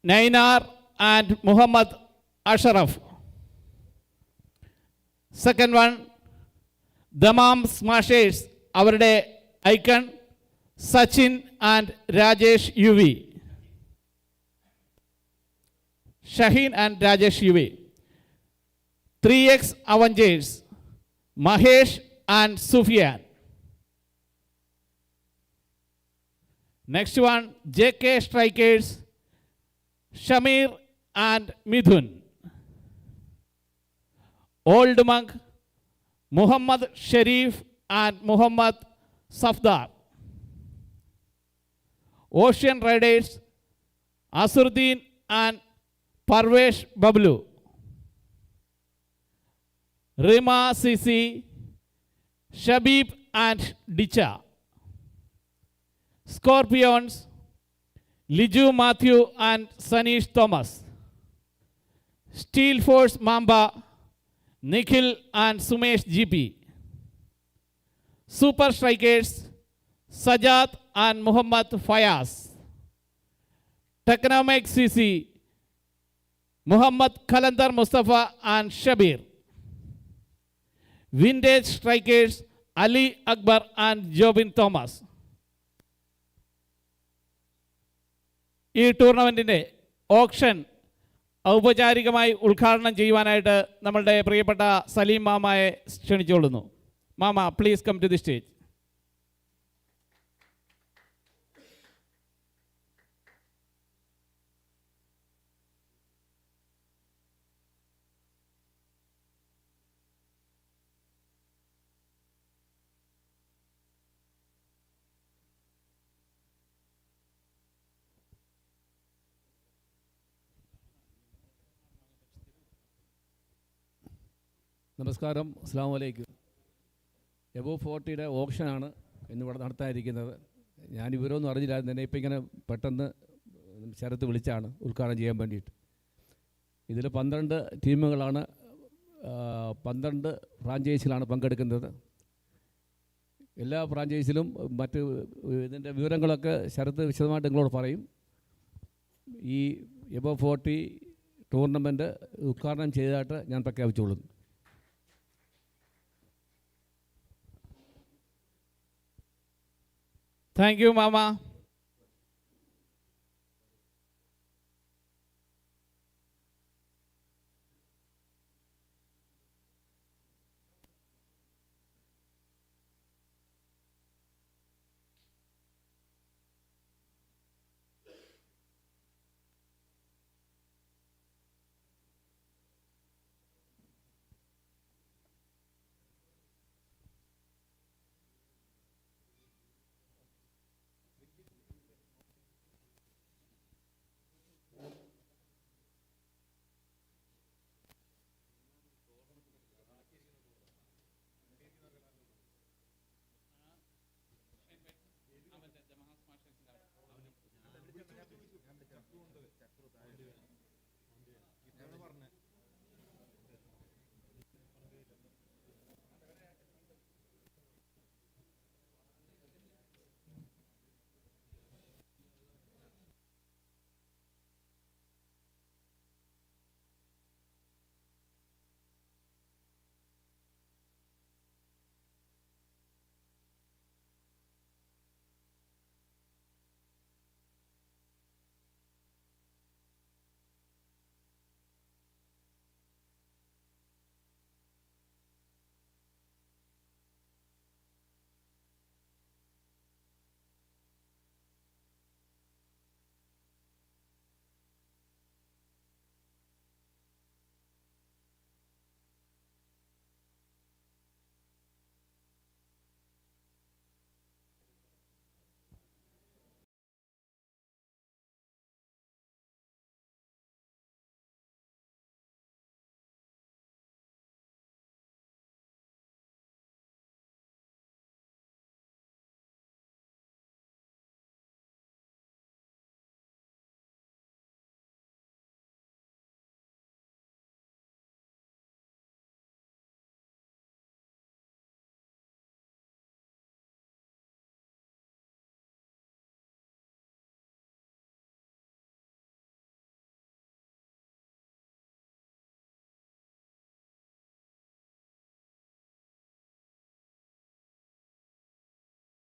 Nainar and Muhammad Ashraf. Second one, Damam Smashers, avരുടെ icon, Sachin and Rajesh UV. Shaheen and Rajesh UV. 3X Avengers, Mahesh and Sufyan. Next one, JK Strikers, Shamir and Midhun. Old Monk, Muhammad Sharif and Muhammad Safdar. Ocean Riders, Asruddin and Parvesh Bablu. Rima Sisi, Shabib and Dicha. Scorpions, Liju Matthew and Sanish Thomas. Steel Force Mamba, Nikhil and Sumesh GP. Super Strikers, Sajad and Muhammad Fayaz. Technomic CC, Muhammad Kalandar Mustafa and Shabir. Vintage Strikers, Ali Akbar and Jobin Thomas. ഈ ടൂർണമെൻറ്റിൻ്റെ option ഔപചാരികമായി ഉദ്ഘാടനം ചെയ്യുവാനായിട്ട് നമ്മളുടെ പ്രിയപ്പെട്ട സലീം മാമയെ ക്ഷണിച്ചുകൊള്ളുന്നു. മാമ, please come to the stage. നമസ്കാരം, അസ്സാം വലൈക്കും. എബോ 40യുടെ ഓപ്ഷനാണ് ഇന്നിവിടെ നടത്താനിരിക്കുന്നത്. ഞാൻ ഇവരൊന്നും അറിഞ്ഞില്ലായിരുന്നു. എന്നെ ഇപ്പം ഇങ്ങനെ പെട്ടെന്ന് ശരത്ത് വിളിച്ചാണ് ഉദ്ഘാടനം ചെയ്യാൻ വേണ്ടിയിട്ട്. ഇതിൽ 12 ടീമുകളാണ്, 12 ഫ്രാഞ്ചൈസിലാണ് പങ്കെടുക്കുന്നത്. എല്ലാ ഫ്രാഞ്ചൈസിലും മറ്റ് ഇതിൻ്റെ വിവരങ്ങളൊക്കെ ശരത്ത് വിശദമായിട്ട് നിങ്ങളോട് പറയും. ഈ എബോ 40 ടൂർണമെൻറ്റ് ഉദ്ഘാടനം ചെയ്തതായിട്ട് ഞാൻ പ്രഖ്യാപിച്ചുകൊള്ളുന്നു. Thank you, Mama.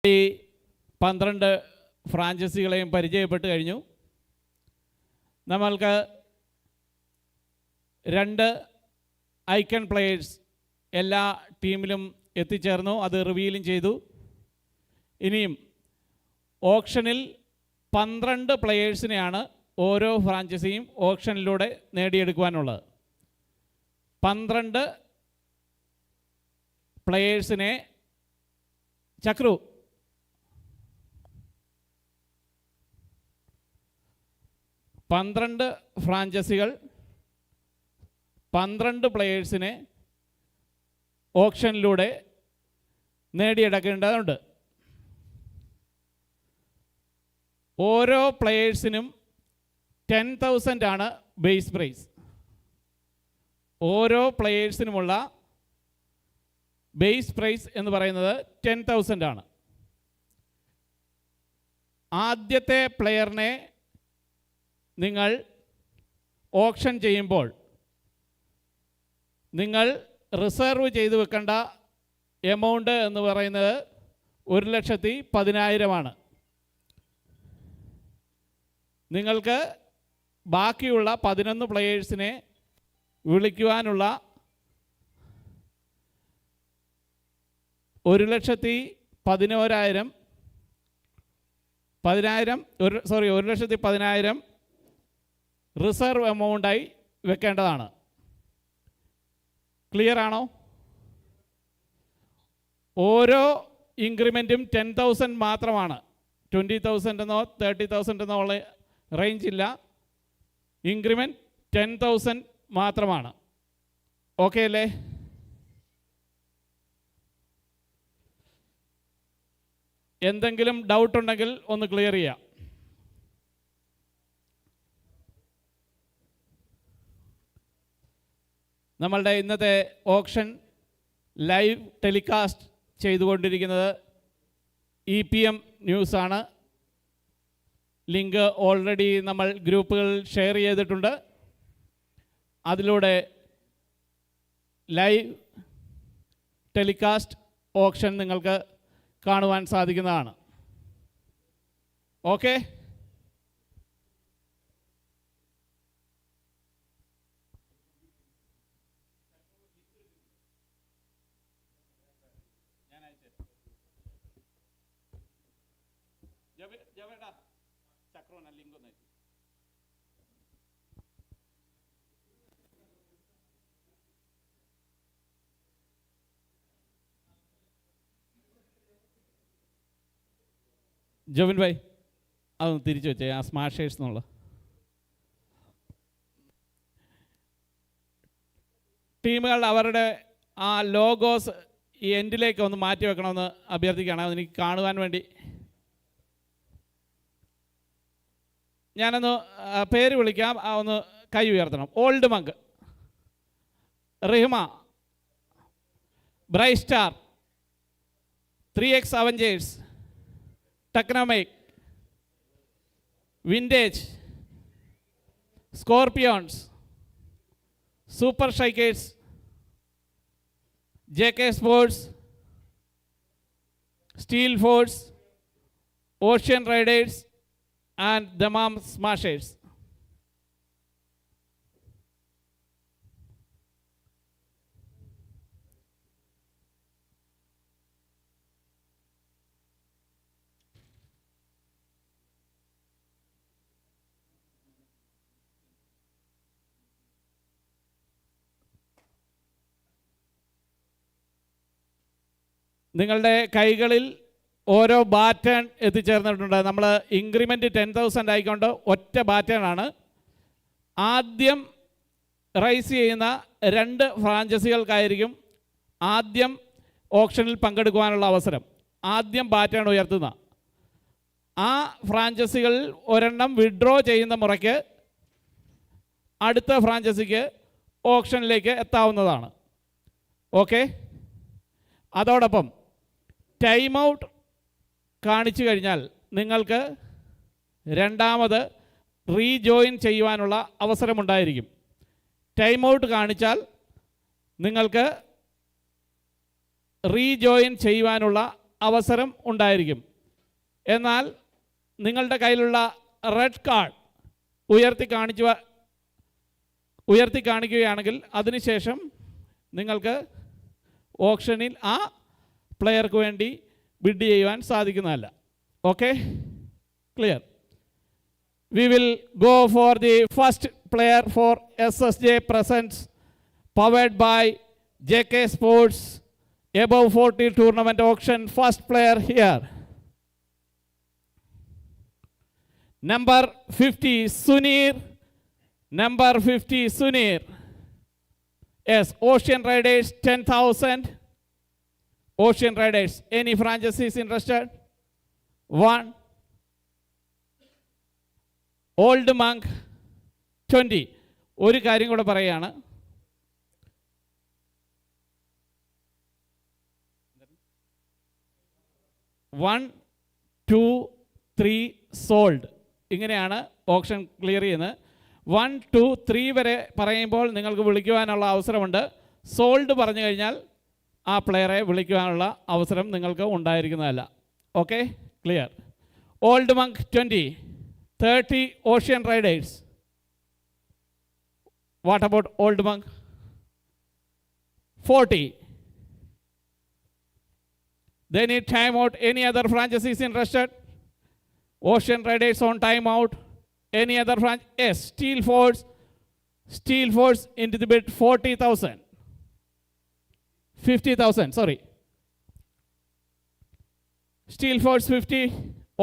ഈ 12 ഫ്രാഞ്ചൈസികളെയും പരിചയപ്പെട്ട് കഴിഞ്ഞു. നമ്മൾക്ക് 2 ഐക്കൺ പ്ലെയേഴ്സ് എല്ലാ ടീമിലും എത്തിച്ചേർന്നു. അത് റിവീലും ചെയ്തു. ഇനിയും ഓപ്ഷനിൽ 12 പ്ലെയേഴ്സിനെയാണ് ഓരോ ഫ്രാഞ്ചൈസിയും ഓപ്ഷനിലൂടെ നേടിയെടുക്കുവാനുള്ളത്. 12 പ്ലെയേഴ്സിനെ ചക്രു 12 ഫ്രാഞ്ചൈസികൾ 12 പ്ലെയേഴ്സിനെ ഓപ്ഷനിലൂടെ നേടിയെടുക്കേണ്ടതുണ്ട്. ഓരോ പ്ലെയേഴ്സിനും 10,000 ആണ് ബേസ് പ്രൈസ്. ഓരോ പ്ലെയേഴ്സിനുമുള്ള ബേസ് പ്രൈസ് എന്ന് പറയുന്നത് 10,000 ആണ്. ആദ്യത്തെ പ്ലെയറിനെ നിങ്ങൾ ഓപ്ഷൻ ചെയ്യുമ്പോൾ നിങ്ങൾ റിസർവ് ചെയ്ത് വെക്കേണ്ട എമൗണ്ട് എന്ന് പറയുന്നത് 1,10,000 ആണ്. നിങ്ങൾക്ക് ബാക്കിയുള്ള 11 പ്ലെയേഴ്സിനെ വിളിക്കുവാനുള്ള 1,10,000 റിസർവ് എമൗണ്ടായി വെക്കേണ്ടതാണ്. ക്ലിയർ ആണോ? ഓരോ ഇൻക്രിമെൻറ്റും 10,000 മാത്രമാണ്. 20,000 എന്നോ 30,000 എന്നോ ഉള്ള റേഞ്ച് ഇല്ല. ഇൻക്രിമെൻറ്റ് 10,000 മാത്രമാണ്. ഓക്കെ അല്ലേ? എന്തെങ്കിലും ഡൗട്ട് ഉണ്ടെങ്കിൽ ഒന്ന് ക്ലിയർ ചെയ്യാം. നമ്മളുടെ ഇന്നത്തെ ഓപ്ഷൻ ലൈവ് ടെലികാസ്റ്റ് ചെയ്തുകൊണ്ടിരിക്കുന്നത് EPM ന്യൂസാണ്. ലിങ്ക് ഓൾറെഡി നമ്മൾ ഗ്രൂപ്പുകൾ ഷെയർ ചെയ്തിട്ടുണ്ട്. അതിലൂടെ ലൈവ് ടെലികാസ്റ്റ് ഓപ്ഷൻ നിങ്ങൾക്ക് കാണുവാൻ സാധിക്കുന്നതാണ്. ഓക്കെ? ലിങ്ക് ഒന്ന് ജോവിൻ ഭായ് അതൊന്ന് തിരിച്ചു വെച്ചേ. ആ സ്മാഷേഴ്സ് എന്നുള്ള ടീമുകൾ അവരുടെ ആ ലോഗോസ് ഈ എൻഡിലേക്ക് ഒന്ന് മാറ്റി വെക്കണമെന്ന് അഭ്യർത്ഥിക്കുകയാണ്. അതെനിക്ക് കാണുവാൻ വേണ്ടി. ഞാനൊന്ന് പേര് വിളിക്കാം, ഒന്ന് കൈ ഉയർത്തണം. ഓൾഡ് മങ്ക്, റിഹ്മ, Bright Star, 3X Avengers, Technomake, Vintage, Scorpions, Super Strikers, JK Sports, Steel Force, Ocean Riders and Dammam Smashers. നിങ്ങളുടെ കൈകളിൽ ഓരോ ബാറ്റേൺ എത്തിച്ചേർന്നിട്ടുണ്ട്. നമ്മൾ ഇൻക്രിമെൻറ്റ് 10,000 ആയിക്കൊണ്ട് ഒറ്റ ബാറ്റേൺ ആണ്. ആദ്യം റൈസ് ചെയ്യുന്ന 2 ഫ്രാഞ്ചൈസികൾക്കായിരിക്കും ആദ്യം ഓപ്ഷനിൽ പങ്കെടുക്കുവാനുള്ള അവസരം. ആദ്യം ബാറ്റേൺ ഉയർത്തുന്ന ആ ഫ്രാഞ്ചൈസികളിൽ ഒരെണ്ണം വിഡ്രോ ചെയ്യുന്ന മുറയ്ക്ക് അടുത്ത ഫ്രാഞ്ചൈസിക്ക് ഓപ്ഷനിലേക്ക് എത്താവുന്നതാണ്. ഓക്കെ? അതോടൊപ്പം ടൈം ഔട്ട് കാണിച്ചു കഴിഞ്ഞാൽ നിങ്ങൾക്ക് രണ്ടാമത് റീജോയിൻ ചെയ്യുവാനുള്ള അവസരമുണ്ടായിരിക്കും. ടൈം ഔട്ട് കാണിച്ചാൽ നിങ്ങൾക്ക് റീജോയിൻ ചെയ്യുവാനുള്ള അവസരം ഉണ്ടായിരിക്കും. എന്നാൽ നിങ്ങളുടെ കയ്യിലുള്ള റെഡ് കാർഡ് ഉയർത്തി കാണിക്കുകയാണെങ്കിൽ അതിനുശേഷം നിങ്ങൾക്ക് ഓപ്ഷനിൽ ആ പ്ലെയർക്ക് വേണ്ടി ബിഡ് ചെയ്യുവാൻ സാധിക്കുന്നതല്ല. Okay, clear. We will go for the first player for SSJ Presents, powered by JK Sports above 40 tournament auction. First player here, number 50 Sunir. Number 50 Sunir. Yes, Ocean Riders 10,000. Ocean Riders. Any franchises interested? One. Old Monk 20. ഒരു കാര്യം കൂടെ പറയുകയാണ്, 1, 2, 3 sold. ഇങ്ങനെയാണ് option clear ചെയ്യുന്നത്. 1, 2, 3 വരെ പറയുമ്പോൾ നിങ്ങൾക്ക് വിളിക്കുവാനുള്ള അവസരമുണ്ട്. സോൾഡ് പറഞ്ഞു കഴിഞ്ഞാൽ ആ പ്ലെയറെ വിളിക്കുവാനുള്ള അവസരം നിങ്ങൾക്ക് ഉണ്ടായിരിക്കുന്നതല്ല. Okay, clear. Old Monk 20. 30 Ocean Riders. What about Old Monk? 40. They need timeout. Any other franchises interested? Ocean Riders on timeout. Any other franchise? Yes, Steel Force. Steel Force into the bid 40,000. 50,000, sorry. Steel Force 50.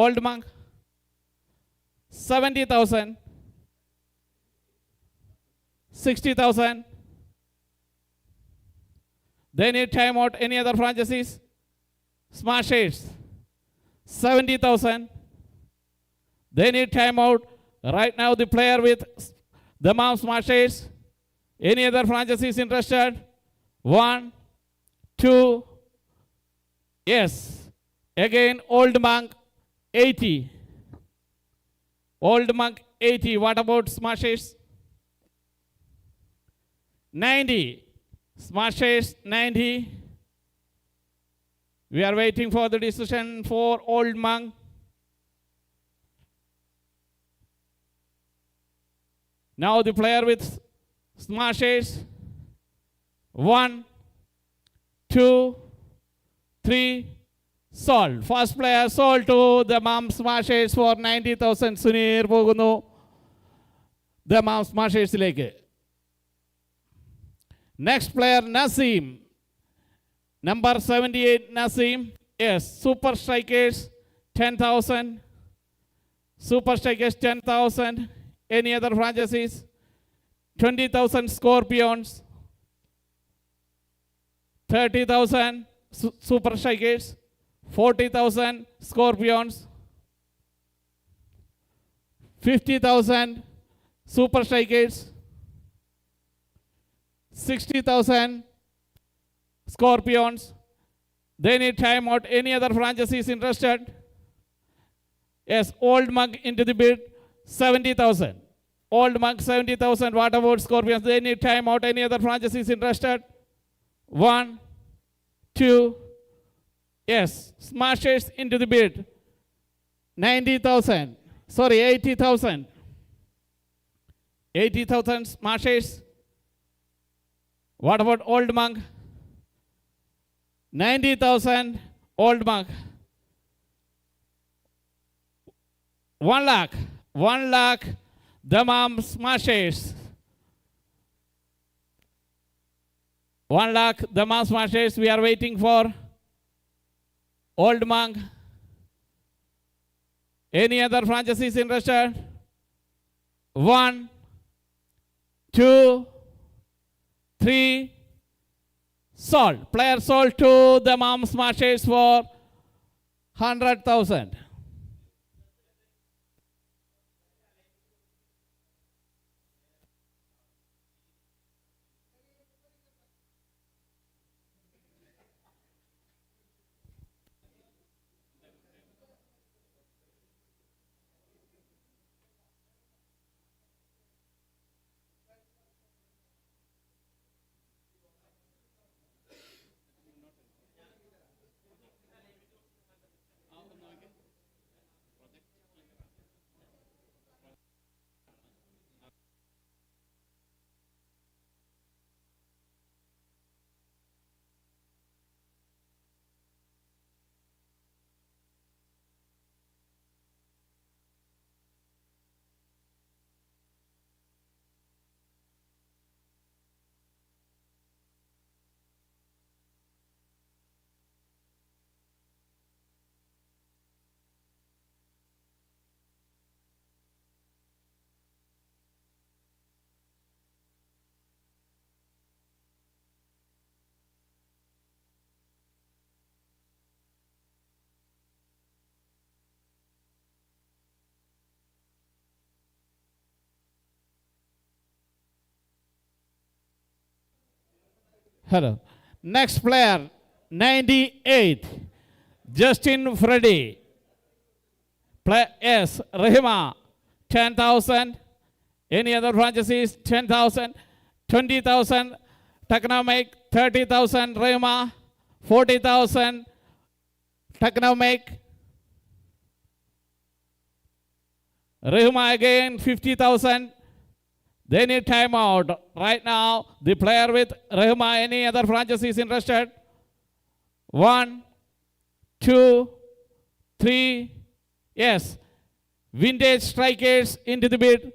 Old Monk 70,000, 60,000. They need timeout. Any other franchises? Smashers 70,000. They need timeout. Right now the player with the Mom Smashers. Any other franchises interested? 1, 2. Yes. Again, Old Monk 80. Old Monk 80. What about Smashers? 90. Smashers 90. We are waiting for the decision for Old Monk. Now the player with Smashers. 1, 2, 3. Sold. First player sold to the Mom Smashers for 90,000. Sunir പോകുന്നു the Mom Smashersലേക്ക്. Next player Naseem. Number 78 Naseem. Yes, Super Strikers 10,000. Super Strikers 10,000. Any other franchises? 20,000 Scorpions. 30,000 Super Strikers. 40,000 Scorpions. 50,000 Super Strikers. 60,000 Scorpions. They need timeout. Any other franchises interested? Yes, Old Monk into the bid 70,000. Old Monk 70,000. What about Scorpions? They need timeout. Any other franchises interested? 1, 2. Yes, Smashers into the bid 90,000. Sorry, 80,000. 80,000 Smashers. What about Old Monk? 90,000 Old Monk. 1 lakh. 1 lakh the Mom Smashers. 1 lakh the Mom Smashers. We are waiting for Old Monk. Any other franchises interested? 1, 2, 3. Sold. Player sold to the Mom Smashers for 100,000. Hello. Next player, 98, Justin Freddy. Yes, Rahima, 10,000. Any other franchises? 10,000. 20,000. Technomic, 30,000. Rahima, 40,000. Technomic. Rahima again, 50,000. They need timeout. Right now, the player with Rahima, any other franchises interested? 1, 2, 3. Yes. Vintage Strikers into the bid.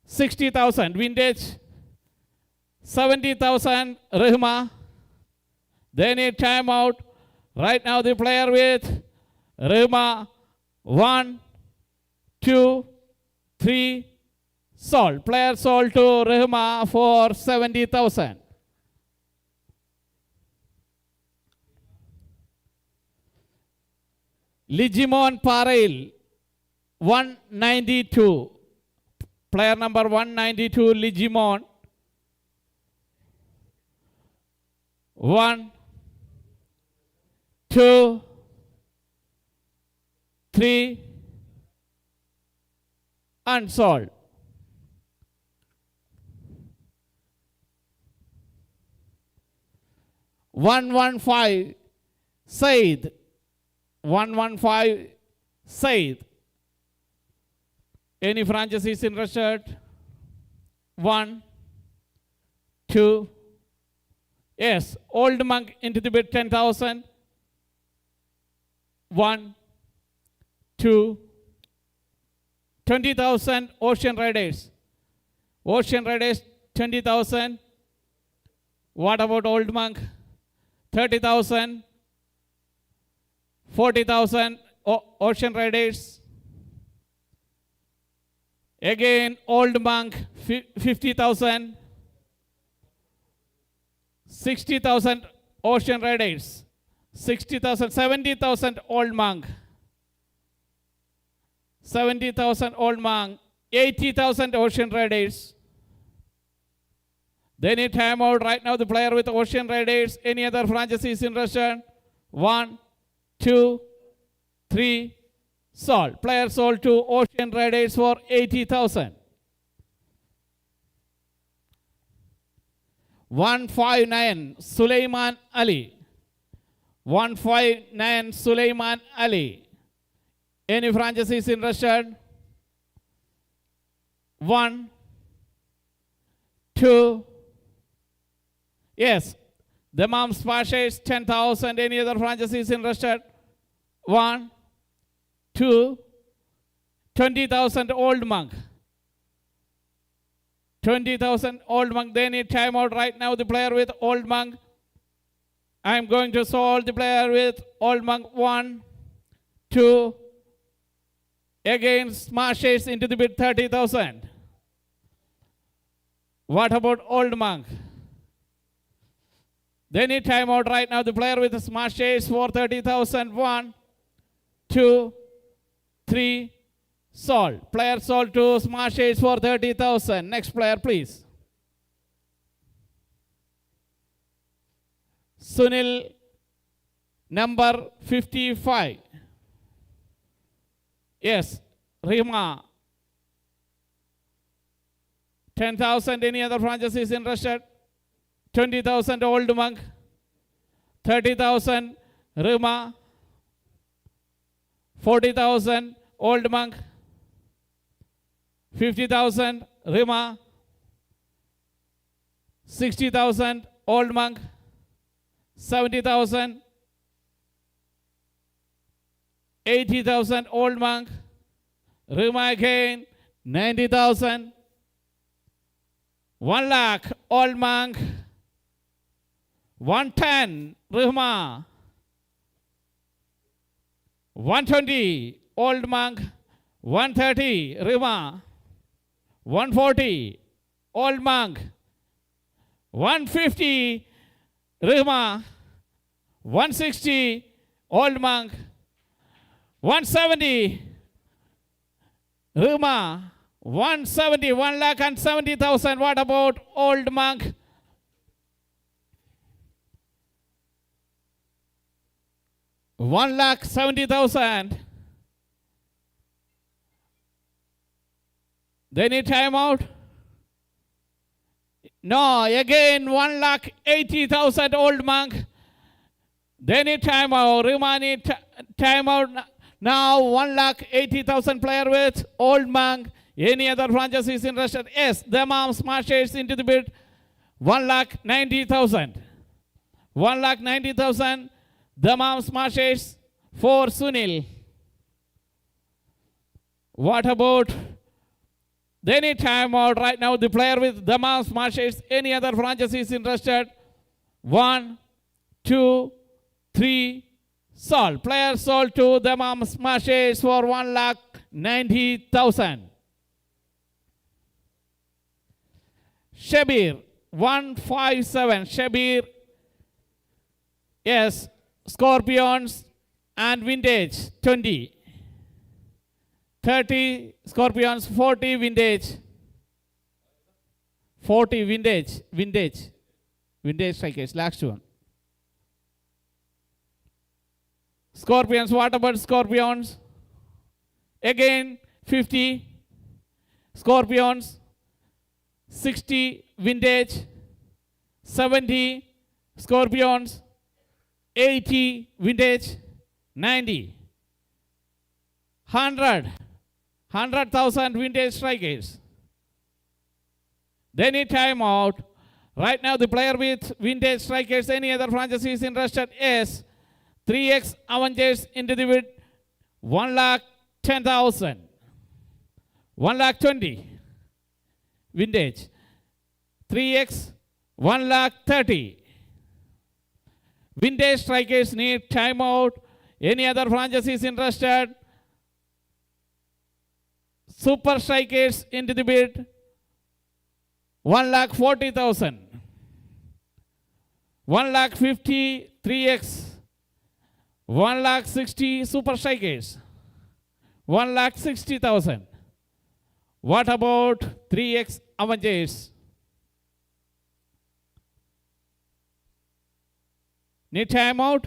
60,000. Vintage. 70,000. Rahima. They need timeout. Right now, the player with Rahima. 1, 2, 3. Sold. Player sold to Rahima for 70,000. Ligimon Parail, 192. Player number 192, Ligimon. 1, 2, 3. Unsold. $115 Said. 115 Said. Any franchises interested? 1, 2. Yes, Old Monk into the bid, 10,000. 1, 2. 20,000 Ocean Riders. Ocean Riders, 20,000. What about Old Monk? 30,000. 40,000 Ocean Riders. Again, Old Monk, 50,000. 60,000 Ocean Riders. 60,000, 70,000 Old Monk. 70,000 Old Monk. 80,000 Ocean Riders. They need timeout right now. The player with Ocean Riders. Any other franchises interested? 1, 2, 3. Sold. Player sold to Ocean Riders for 80,000. 159 Sulaiman Ali. 159 Sulaiman Ali. Any franchises interested? 1, 2. Yes. The Mom's Pashas, 10,000. Any other franchises interested? 1, 2. 20,000 Old Monk. 20,000 Old Monk. They need timeout right now. The player with Old Monk. I am going to solve the player with Old Monk. 1, 2. Again, smashes into the bid, 30,000. What about Old Monk? They need timeout right now. The player with the smashes for 30,000. 1, 2, 3. Sold. Player sold to smashes for 30,000. Next player, please. Sunil, number 55. Yes, Rima. 10,000. Any other franchises interested? 20,000 Old Monk. 30,000 Rima. 40,000 Old Monk. 50,000 Rima. 60,000 Old Monk. 70,000. 80,000 Old Monk. Rima again. 90,000. 1 lakh Old Monk. 110 Rima. 120 Old Monk. 130 Rima. 140 Old Monk. 150 Rima. 160 Old Monk. 170 Rima. 170, 1,70,000. What about Old Monk? 1,70,000. They need timeout. No, again 1,80,000 Old Monk. They need timeout. Rima need timeout now. 1,80,000 player with Old Monk. Any other franchises interested? Yes, the Dammam Smashers into the bid. 1,90,000. 1,90,000. The Dammam Smashers for Sunil. What about? They need timeout right now. The player with the Dammam Smashers. Any other franchises interested? 1, 2, 3. Sold. Player sold to the Dammam Smashers for 1,90,000. Shabir 157. Shabir. Yes. Scorpions and Vintage 20. 30 Scorpions, 40 Vintage. 40 Vintage. Vintage strikers. Last one. Scorpions, what about Scorpions? Again 50 Scorpions. 60 Vintage. 70 Scorpions. 80 Vintage. 90. 100,000 Vintage strikers. They need timeout. Right now the player with Vintage strikers, any other franchises interested? Yes. 3x Avengers into the bid. 1,10,000. 1,20,000. Vintage. 3x 1,30,000. Vintage strikers need timeout. Any other franchises interested? Super strikers into the bid. 1,40,000. 1,50,000 3x. 1,60,000 super strikers. 1,60,000. What about 3x Avengers? Need timeout?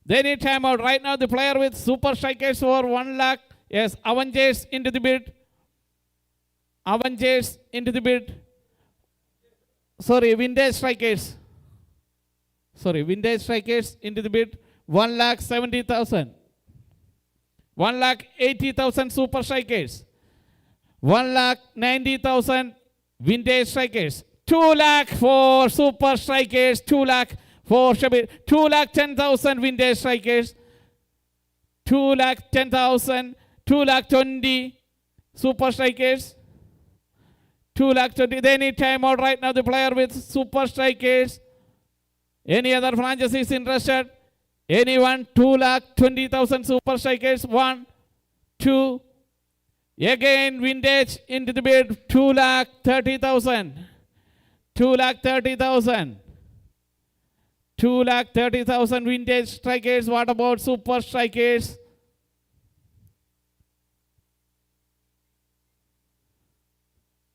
They need timeout. Right now the player with super strikers for 1 lakh. Yes, Avengers into the bid. Avengers into the bid. Sorry, Vintage strikers. Sorry, Vintage strikers into the bid. 1,70,000. 1,80,000 super strikers. 1,90,000 Vintage strikers. 2 lakh for super strikers. 2 lakh for Shabir. 2,10,000 Vintage strikers. 2,10,000. 2,20,000 super strikers. 2,20,000. They need timeout right now. The player with super strikers. Any other franchises interested? Anyone? 2,20,000 super strikers. 1, 2. Again, Vintage into the bid. 2,30,000. 2,30,000. 2,30,000 Vintage strikers. What about super strikers?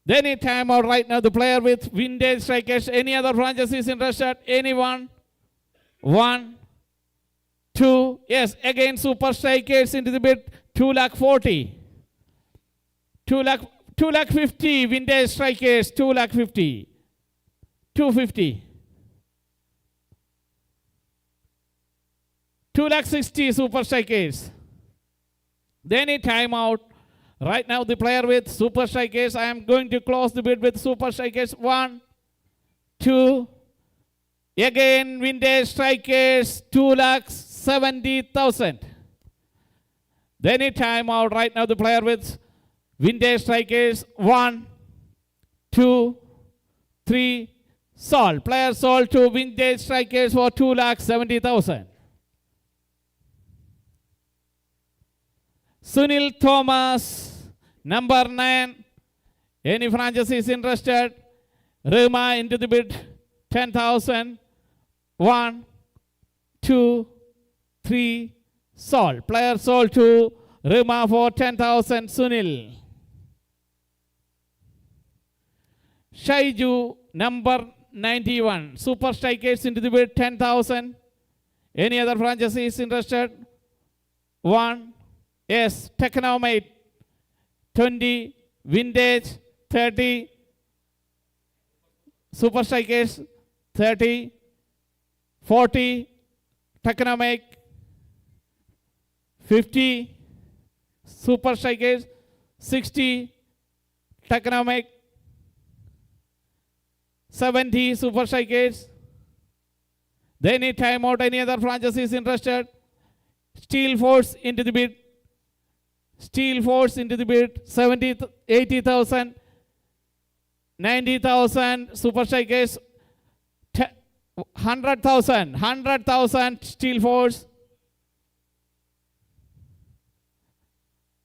They need timeout right now. The player with Vintage strikers. Any other franchises interested? Anyone? 1, 2. Yes, again super strikers into the bid. 2,40,000. 2,50,000 Vintage strikers. 2,50,000. 250. 2,60,000 super strikers. They need timeout. Right now the player with super strikers. I am going to close the bid with super strikers. 1, 2. Again Vintage strikers. 2,70,000. They need timeout. Right now the player with Vintage strikers. 1, 2, 3. Sold. Player sold to Vintage strikers for 2,70,000. Sunil Thomas, number 9. Any franchises interested? Rima into the bid. 10,000. 1, 2, 3. Sold. Player sold to Rima for 10,000. Sunil. Shaiju, number 91. Super strikers into the bid. 10,000. Any other franchises interested? 1. Yes, Technomate 20, Vintage 30, Super Strikers 30, 40, Technomate 50, Super Strikers 60, Technomate 70, Super Strikers. They need timeout. Any other franchises interested? Steel Force into the bid. Steel Force into the bid. 70, 80,000, 90,000, Super Strikers, 100,000, Steel Force.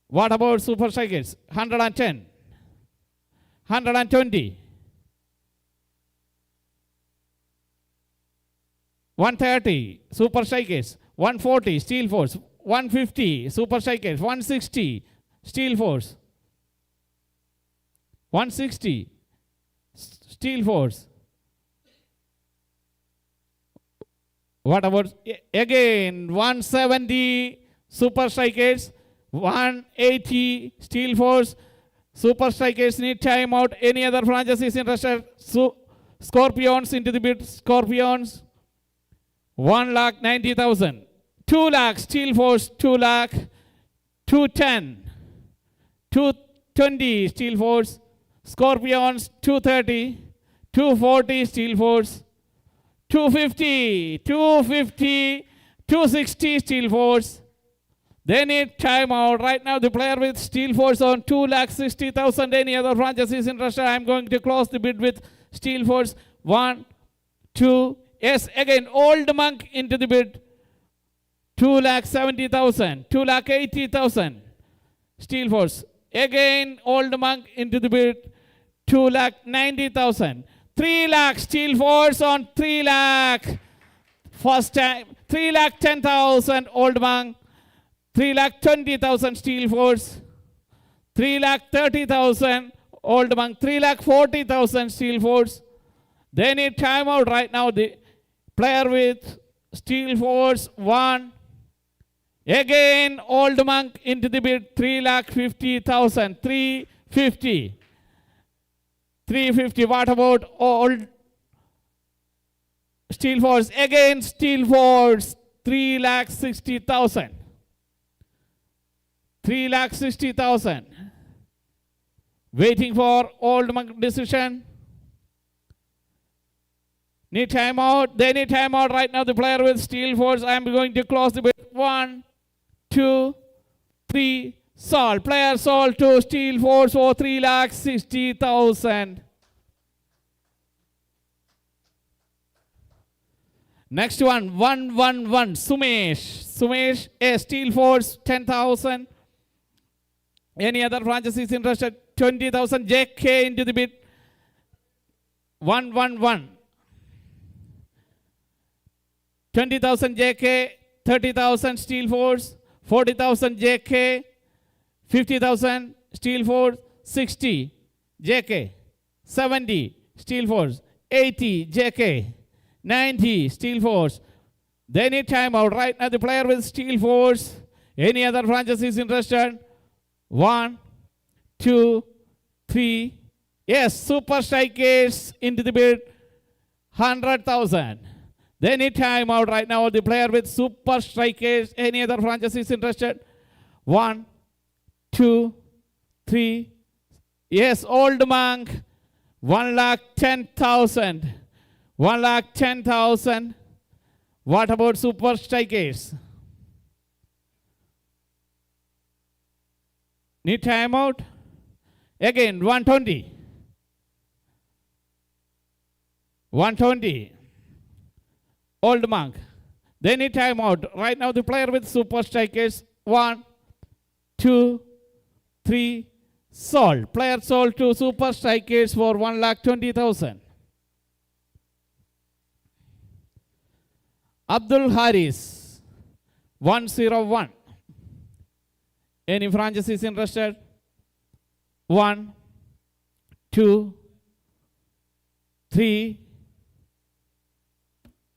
What about Super Strikers? 110, 120, 130, Super Strikers, 140, Steel Force, 150, Super Strikers, 160, Steel Force, 160, Steel Force. What about again 170, Super Strikers, 180, Steel Force. Super Strikers need timeout. Any other franchises interested? Scorpions into the bid. Scorpions. 1,90,000. 2 lakh, Steel Force, 2 lakh. 210. 220, Steel Force. Scorpions, 230. 240, Steel Force. 250. 260, Steel Force. They need timeout. Right now, the player with Steel Force on 2,60,000. Any other franchises interested? I'm going to close the bid with Steel Force. 1, 2. Yes, again, Old Monk into the bid. 2,70,000. 2,80,000. Steel Force. Again, Old Monk into the bid. 2,90,000. 3 lakh, Steel Force on 3 lakh. First time. 3,10,000, Old Monk. 3,20,000, Steel Force. 3,30,000, Old Monk. 3,40,000, Steel Force. They need timeout right now. The player with Steel Force 1. Again, Old Monk into the bid. 3,50,000. 350. 350. What about Old Steel Force? Again, Steel Force. 3,60,000. 3,60,000. Waiting for Old Monk decision. Need timeout. They need timeout right now. The player with Steel Force. I am going to close the bid. 1, 2, 3. Sold. Player sold to Steel Force for 3,60,000. Next one. 111. Sumesh. A Steel Force 10,000. Any other franchises interested? 20,000. JK into the bid. 111. 20,000 JK. 30,000 Steel Force. 40,000 JK. 50,000 Steel Force. 60 JK. 70 Steel Force. 80 JK. 90 Steel Force. They need timeout right now. The player with Steel Force. Any other franchises interested? 1, 2, 3. Yes, Super Strikers into the bid. 100,000. They need timeout right now. The player with Super Strikers. Any other franchises interested? 1, 2, 3. Yes, Old Monk. 1,10,000. 1,10,000. What about Super Strikers? Need timeout? Again, 120. 120. Old Monk. They need timeout. Right now, the player with Super Strikers. 1, 2, 3. Sold. Player sold to Super Strikers for 1,20,000. Abdul Haris. 101. Any franchises interested? 1, 2, 3.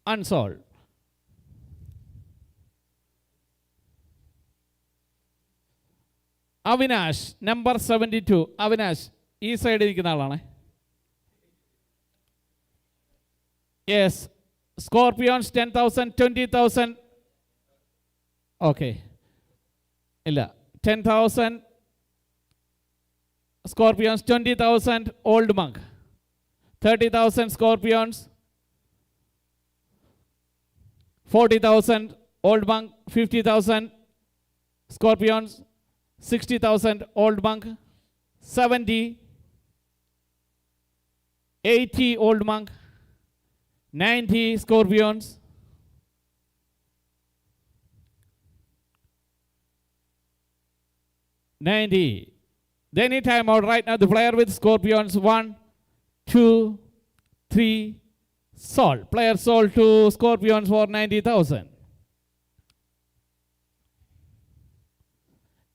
Unsold. Avinash number 72. Avinash ഈ സൈഡിൽ ഇരിക്കുന്ന ആളാണ്. Yes. Scorpions 10,000, 20,000. Okay, ഇല്ല, 10,000 Scorpions, 20,000 Old Monk, 30,000 Scorpions, 40,000 Old Monk, 50,000 Scorpions, 60,000 Old Monk, 70, 80 Old Monk, 90 Scorpions, 90. They need time out right now. The player with Scorpions, 1, 2, 3, sold. Player sold to Scorpions for 90,000.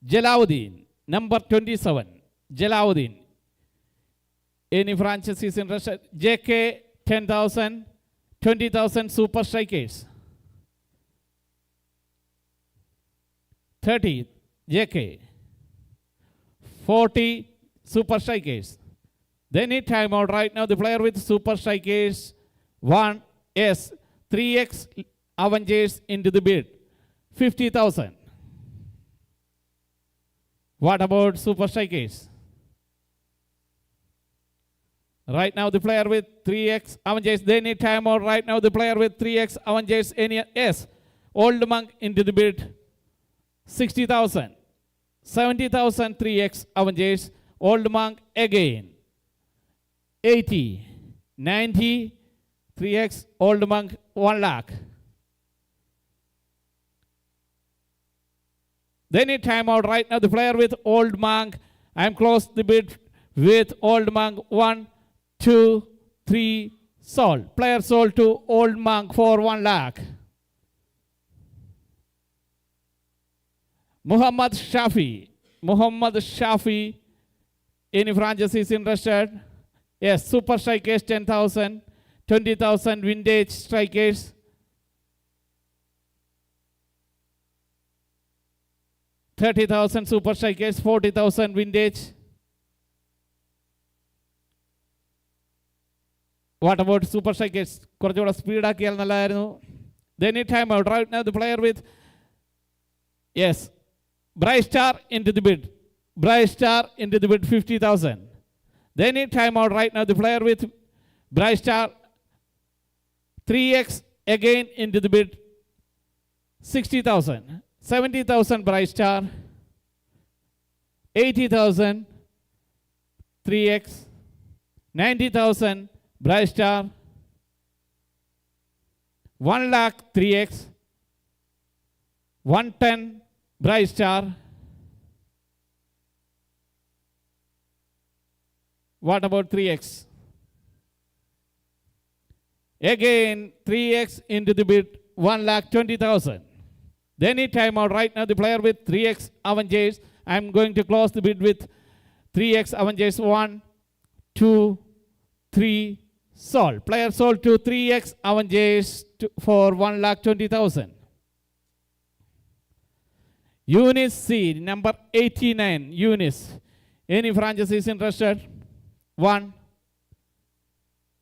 Jalauddin, number 27. Jalauddin. Any franchise is interested? JK, 10,000, 20,000 Super Strikers. 30, JK. 40 Super Strikers. They need time out right now. The player with Super Strikers, 1, yes, 3x Avengers into the bid, 50,000. What about Super Strikers? Right now the player with 3x Avengers, they need time out right now. The player with 3x Avengers, yes, Old Monk into the bid, 60,000. 70,000 3x Avengers, Old Monk again, 80, 90, 3x Old Monk, 1 lakh. They need time out right now. The player with Old Monk, I am close the bid with Old Monk, 1, 2, 3, sold. Player sold to Old Monk for 1 lakh. Muhammad Shafi, any franchise is interested? Yes, Super Strikers 10,000, 20,000 Vintage Strikers, 30,000 Super Strikers, 40,000 Vintage. What about Super Strikers? കുറച്ചുകൂടെ സ്പീഡാക്കിയാൽ നല്ലതായിരുന്നു. They need time out right now. The player with, yes, Bright Star into the bid. Bright Star into the bid, 50,000. They need time out right now. The player with Bright Star, 3x again into the bid, 60,000. 70,000 Bright Star, 80,000 3x, 90,000 Bright Star, 1 lakh 3x, 110 Bright Star. What about 3x? Again 3x into the bid, 1,20,000. They need time out right now. The player with 3x Avengers, I'm going to close the bid with 3x Avengers, 1, 2, 3, sold. Player sold to 3x Avengers for 1,20,000. Eunice C, number 89. Eunice. Any franchise is interested? 1,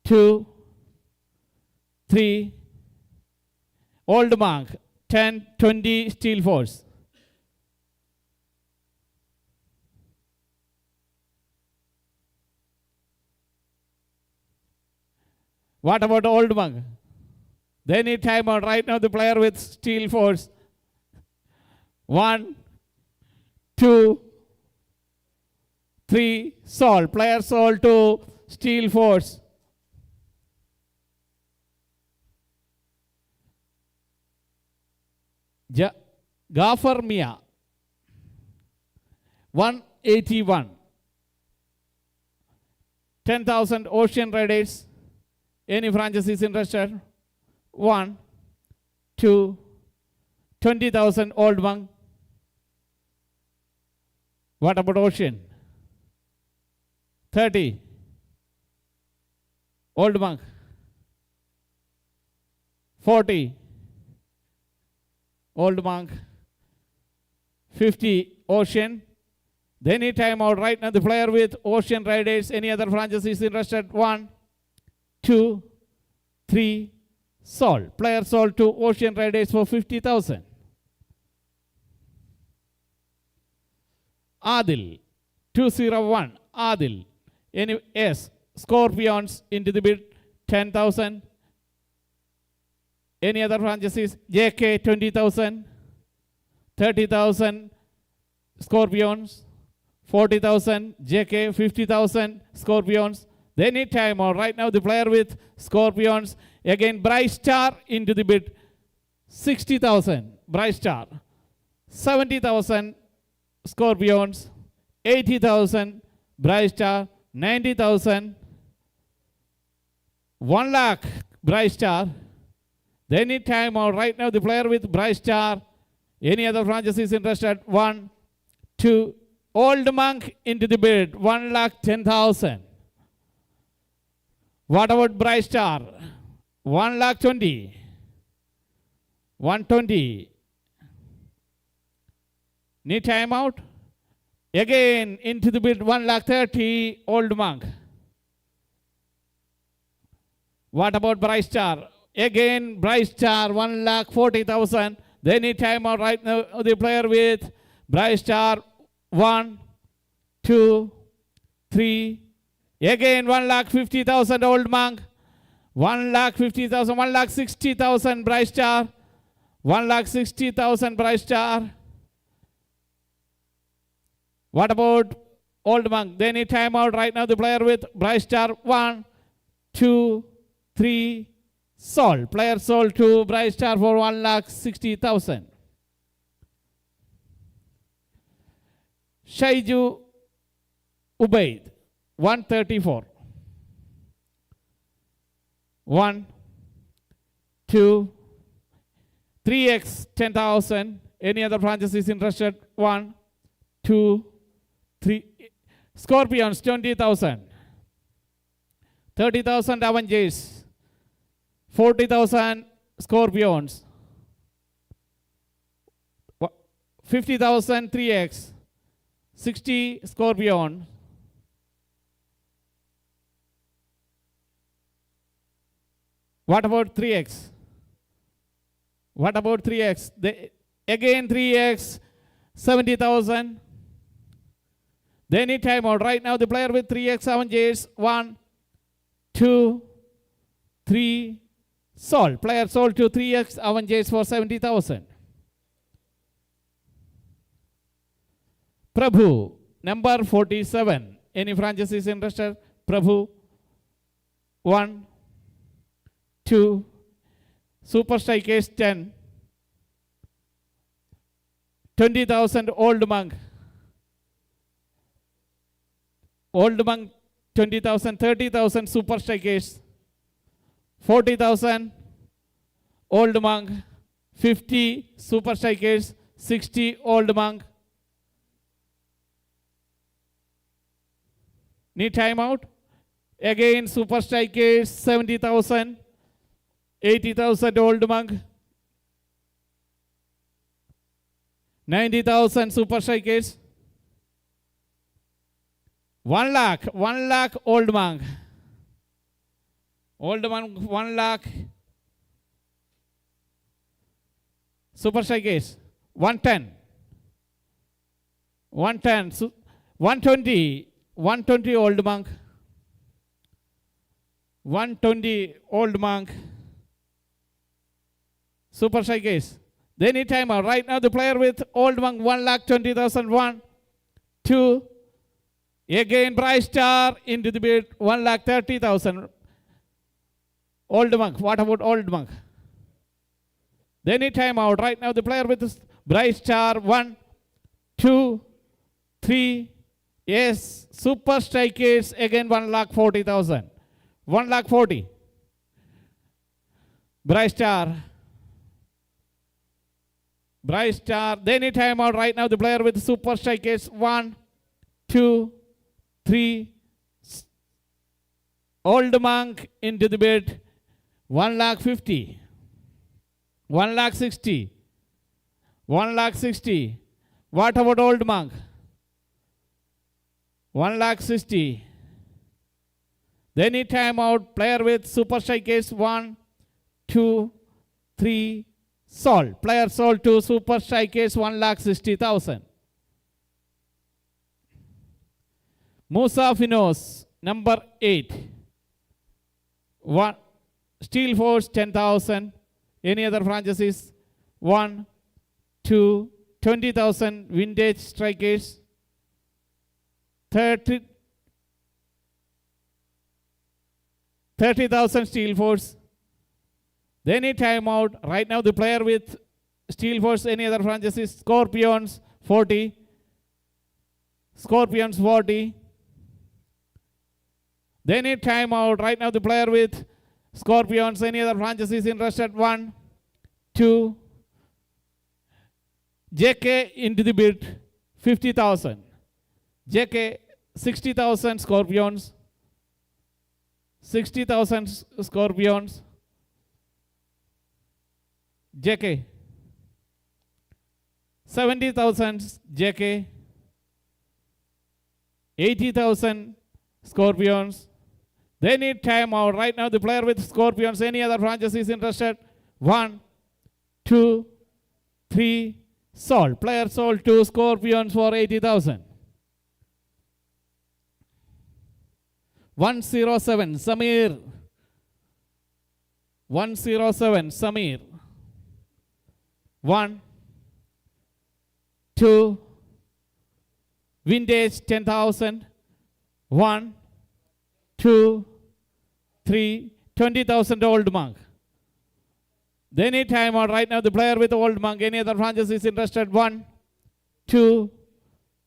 2, 3. Old Monk, 10, 20 Steel Force. What about Old Monk? They need time out right now. The player with Steel Force, 1, 2, 3, sold. Player sold to Steel Force. Gafar Mia, 181. 10,000 Ocean Raiders. Any franchise is interested? 1, 2, 20,000 Old Monk. What about Ocean? 30. Old Monk. 40. Old Monk. 50 Ocean. They need timeout right now. The player with Ocean Riders. Any other franchise is interested? 1, 2, 3. Sold. Player sold to Ocean Riders for 50,000. Adil. 201. Adil. Any yes. Scorpions into the bid. 10,000. Any other franchises? JK 20,000. 30,000. Scorpions. 40,000. JK 50,000. Scorpions. They need timeout right now. The player with Scorpions. Again, Bright Star into the bid. 60,000. Bright Star. 70,000. Scorpions. 80,000. Bright Star. 90,000. 1 lakh. Bright Star. They need timeout right now. The player with Bright Star. Any other franchise is interested? 1, 2. Old Monk into the bid. 1,10,000. What about Bright Star? 1,20,000. 120. Need timeout? Again into the bid. 1,30,000. Old Monk. What about Bright Star? Again, Bright Star, 1,40,000. They need timeout right now. The player with Bright Star, 1, 2, 3. Again, 1,50,000. Old Monk. 1,50,000. 1,60,000. Bright Star. 1,60,000. Bright Star. What about Old Monk? They need timeout right now. The player with Bright Star, 1, 2, 3. Sold. Player sold to Bright Star for 1,60,000. Shaiju Ubaid, 134. 1, 2, 3x 10,000. Any other franchise is interested? 1, 2, 3. Scorpions 20,000. 30,000 Avengers. 40,000 Scorpions. 50,000 3x. 60 Scorpion. What about 3x? What about 3x? Again 3x, 70,000. They need timeout right now. The player with 3x Avengers. 1, 2, 3. Sold. Player sold to 3x Avengers for 70,000. Prabhu, number 47. Any franchise is interested? Prabhu. 1, 2. Super Strikers 10. 20,000 Old Monk. Old Monk 20,000. 30,000 Super Strikers. 40,000 Old Monk. 50 Super Strikers. 60 Old Monk. Need timeout? Again Super Strikers 70,000. 80,000 Old Monk. 90,000 Super Strikers. 1 lakh. 1 lakh Old Monk. Old Monk 1 lakh. Super Strikers 110. 110. 120. 120 Old Monk. 120 Old Monk. Super Strikers. They need timeout. Right now the player with Old Monk 1,20,000. 1, 2. Again Bright Star into the bid. 1,30,000. Old Monk. What about Old Monk? They need timeout. Right now the player with Bright Star. 1, 2, 3. Yes. Super Strikers again 1,40,000. 1,40,000. Bright Star. Bright Star. They need timeout right now. The player with Super Strikers. 1, 2, 3. Old Monk into the bid. 1,50,000. 1,60,000. 1,60,000. What about Old Monk? 1,60,000. They need timeout. Player with super strikers 1, 2, 3, sold. Player sold to super strikers 1,60,000. Musa Finos, number 8. One, Steel Force 10,000. Any other franchises? 1, 2, 20,000. Vintage strikers 30,000 Steel Force. They need timeout. Right now the player with Steel Force, any other franchises? Scorpions 40. Scorpions 40. They need timeout. Right now the player with Scorpions, any other franchises interested? 1, 2. JK into the bid 50,000. JK 60,000 Scorpions. 60,000 Scorpions. JK 70,000 JK. 80,000 Scorpions. They need timeout. Right now the player with Scorpions, any other franchises interested? 1, 2, 3, sold. Player sold to Scorpions for 80,000. 107 Samir. 107 Samir. 1, 2, vintage 10,000. 1, 2, 3, 20,000 Old Monk. They need timeout. Right now the player with Old Monk, any other franchise is interested? 1, 2,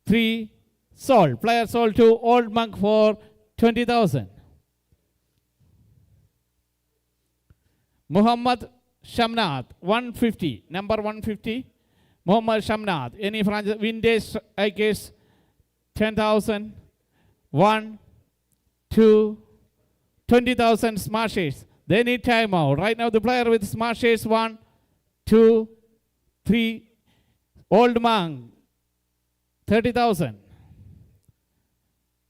3, sold. Player sold to Old Monk for 20,000. Muhammad Shamnath 150, number 150. Muhammad Shamnath, any franchise? Vintage IKs 10,000. 1, 2, 20,000 Smart Shades. They need timeout. Right now the player with Smart Shades 1, 2, 3. Old Monk 30,000.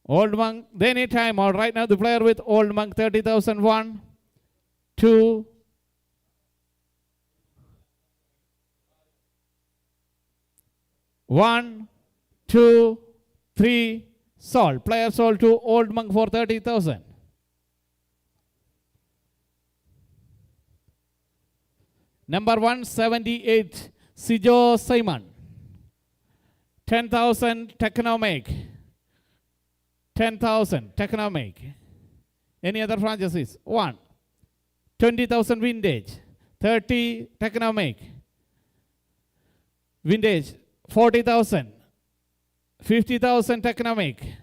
Old Monk, they need timeout. Right now the player with Old Monk 30,000. 1, 2. One, 2, 3, sold. Player sold to Old Monk for 30,000. Number 178, Sijo Simon. 10,000 Technomic. 10,000 Technomic. Any other franchises? 1. 20,000 Vintage. 30 Technomic. Vintage 40,000. 50,000 Technomic.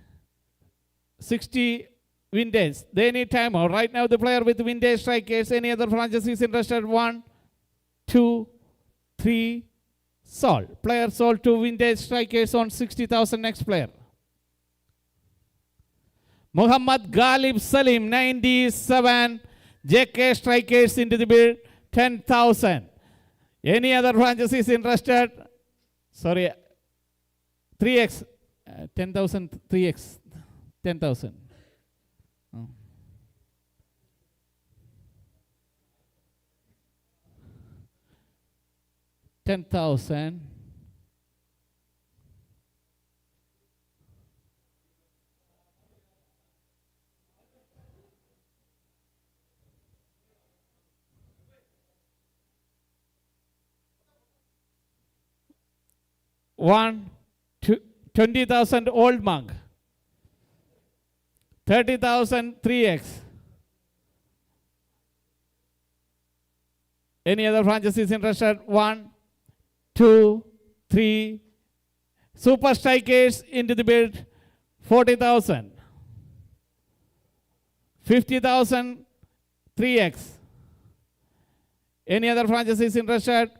60 Vintage. They need timeout. Right now the player with Vintage strikers. Any other franchises interested? 1, 2, 3, sold. Player sold to Vintage strikers on 60,000. Next player. Muhammad Ghalib Salim 97. JK strikers into the bid 10,000. Any other franchises interested? Sorry, 3x. 10,000 3x. 10,000. 10,000. One, 20,000 Old Monk. 30,000 3x. Any other franchises interested? 1, 2, 3. Super strikers into the bid 40,000. 50,000 3x. Any other franchises interested?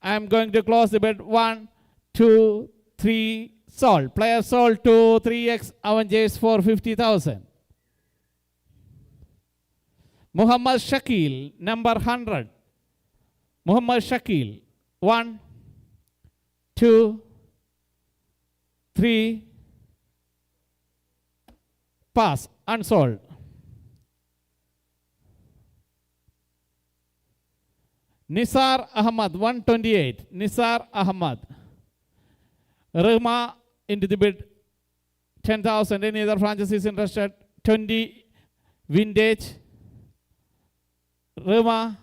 I am going to close the bid. 1, 2, 3, sold. Player sold to 3x Avengers for 50,000. Muhammad Shakil, number 100. Muhammad Shakil, 1, 2, 3, Pass. Unsold. Nisar Ahmad, 128. Nisar Ahmad. Rima into the bid, 10,000. Any other franchises interested? 20. Vintage. Rima,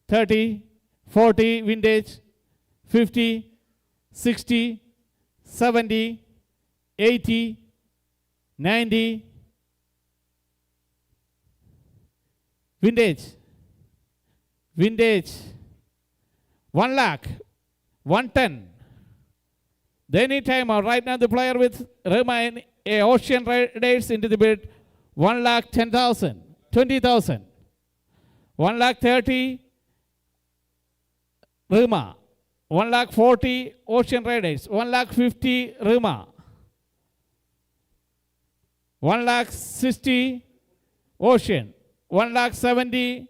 30. 40. Vintage. 50. 60. 70. 80. 90. Vintage. Vintage. 1 lakh. 110. They need time out. Right now the player with Rima Ocean Raiders into the bid. 1 lakh 10,000. 20,000. 1 lakh 30. Rima. 1 lakh 40. Ocean Raiders. 1 lakh 50. Rima. 1 lakh 60. Ocean. 1 lakh 70.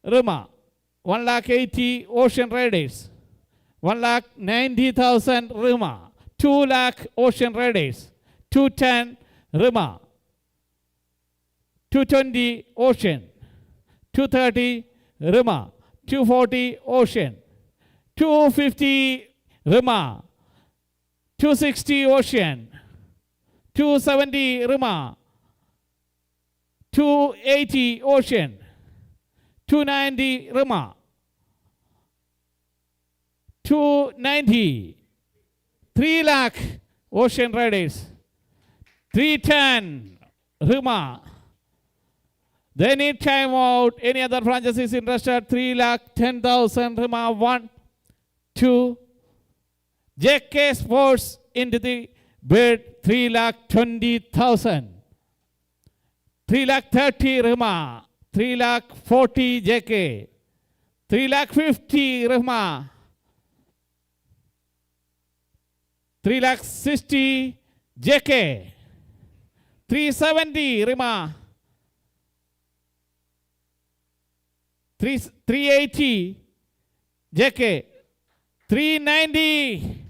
Rima. 1 lakh 80. Ocean Raiders. 1 lakh 90,000. Rima. 2 lakh Ocean Raiders. 210. Rima. 220. Ocean. 230. Rima. 240. Ocean. 250. Rima. 260. Ocean. 270. Rima. 280. Ocean. 290. Rima. 290. 3 lakh Ocean Raiders. 310. Rima. They need time out. Any other franchises interested? 3 lakh 10,000. Rima. 1, 2. JK Sports into the bid. 3 lakh 20,000. 3 lakh 30. Rima. 3 lakh 40. JK. 3 lakh 50. Rima. 3 lakh 60. JK. 370. Rima. 380. JK. 390.